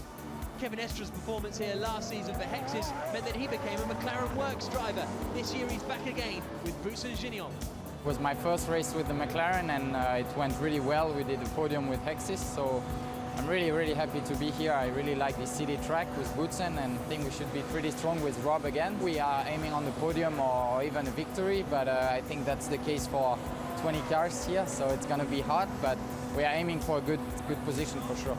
Kevin Estra's performance here last season for Hexis meant that he became a McLaren Works driver. This year he's back again with Boutsen Gignon. It was my first race with the McLaren, and it went really well. We did a podium with Hexis, so I'm really happy to be here. I really like the city track with Boutsen, and I think we should be pretty strong with Rob again. We are aiming on the podium or even a victory, but I think that's the case for 20 cars here, so it's going to be hard, but we are aiming for a good position for sure.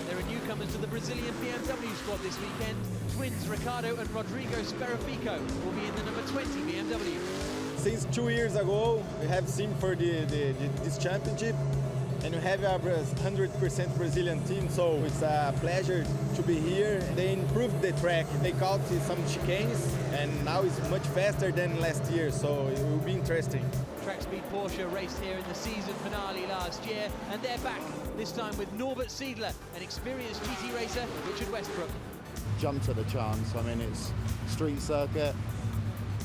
There are newcomers to the Brazilian BMW squad this weekend. Twins Ricardo and Rodrigo Sperafico will be in the number 20 BMW. Since 2 years ago, we have seen for this championship, and we have a 100% Brazilian team, so it's a pleasure to be here. They improved the track. They caught some chicanes, and now it's much faster than last year, so it will be interesting. Track Speed Porsche raced here in the season finale last year, and they're back, this time with Norbert Siedler and experienced GT racer Richard Westbrook. Jumped at the chance. I mean, it's street circuit,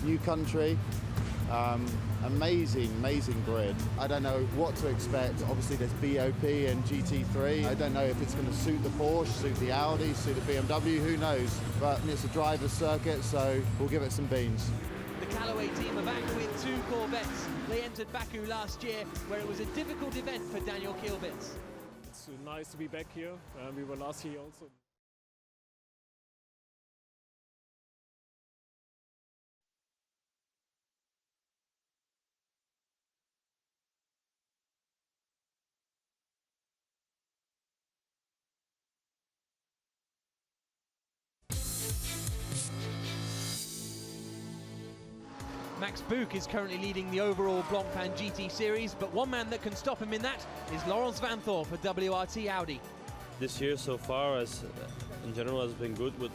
new country, amazing grid. I don't know what to expect. Obviously there's BOP and GT3. I don't know if it's going to suit the Porsche, suit the Audi, suit the BMW, who knows? But it's a driver's circuit, so we'll give it some beans. The Callaway team are back with 2 Corvettes. They entered Baku last year, where it was a difficult event for Daniel Kielbitz. It's nice to be back here. We were last year also. Max Buch is currently leading the overall Blancpain GT Series, but one man that can stop him in that is Laurens Vanthoor for WRT Audi. This year so far, in general, has been good with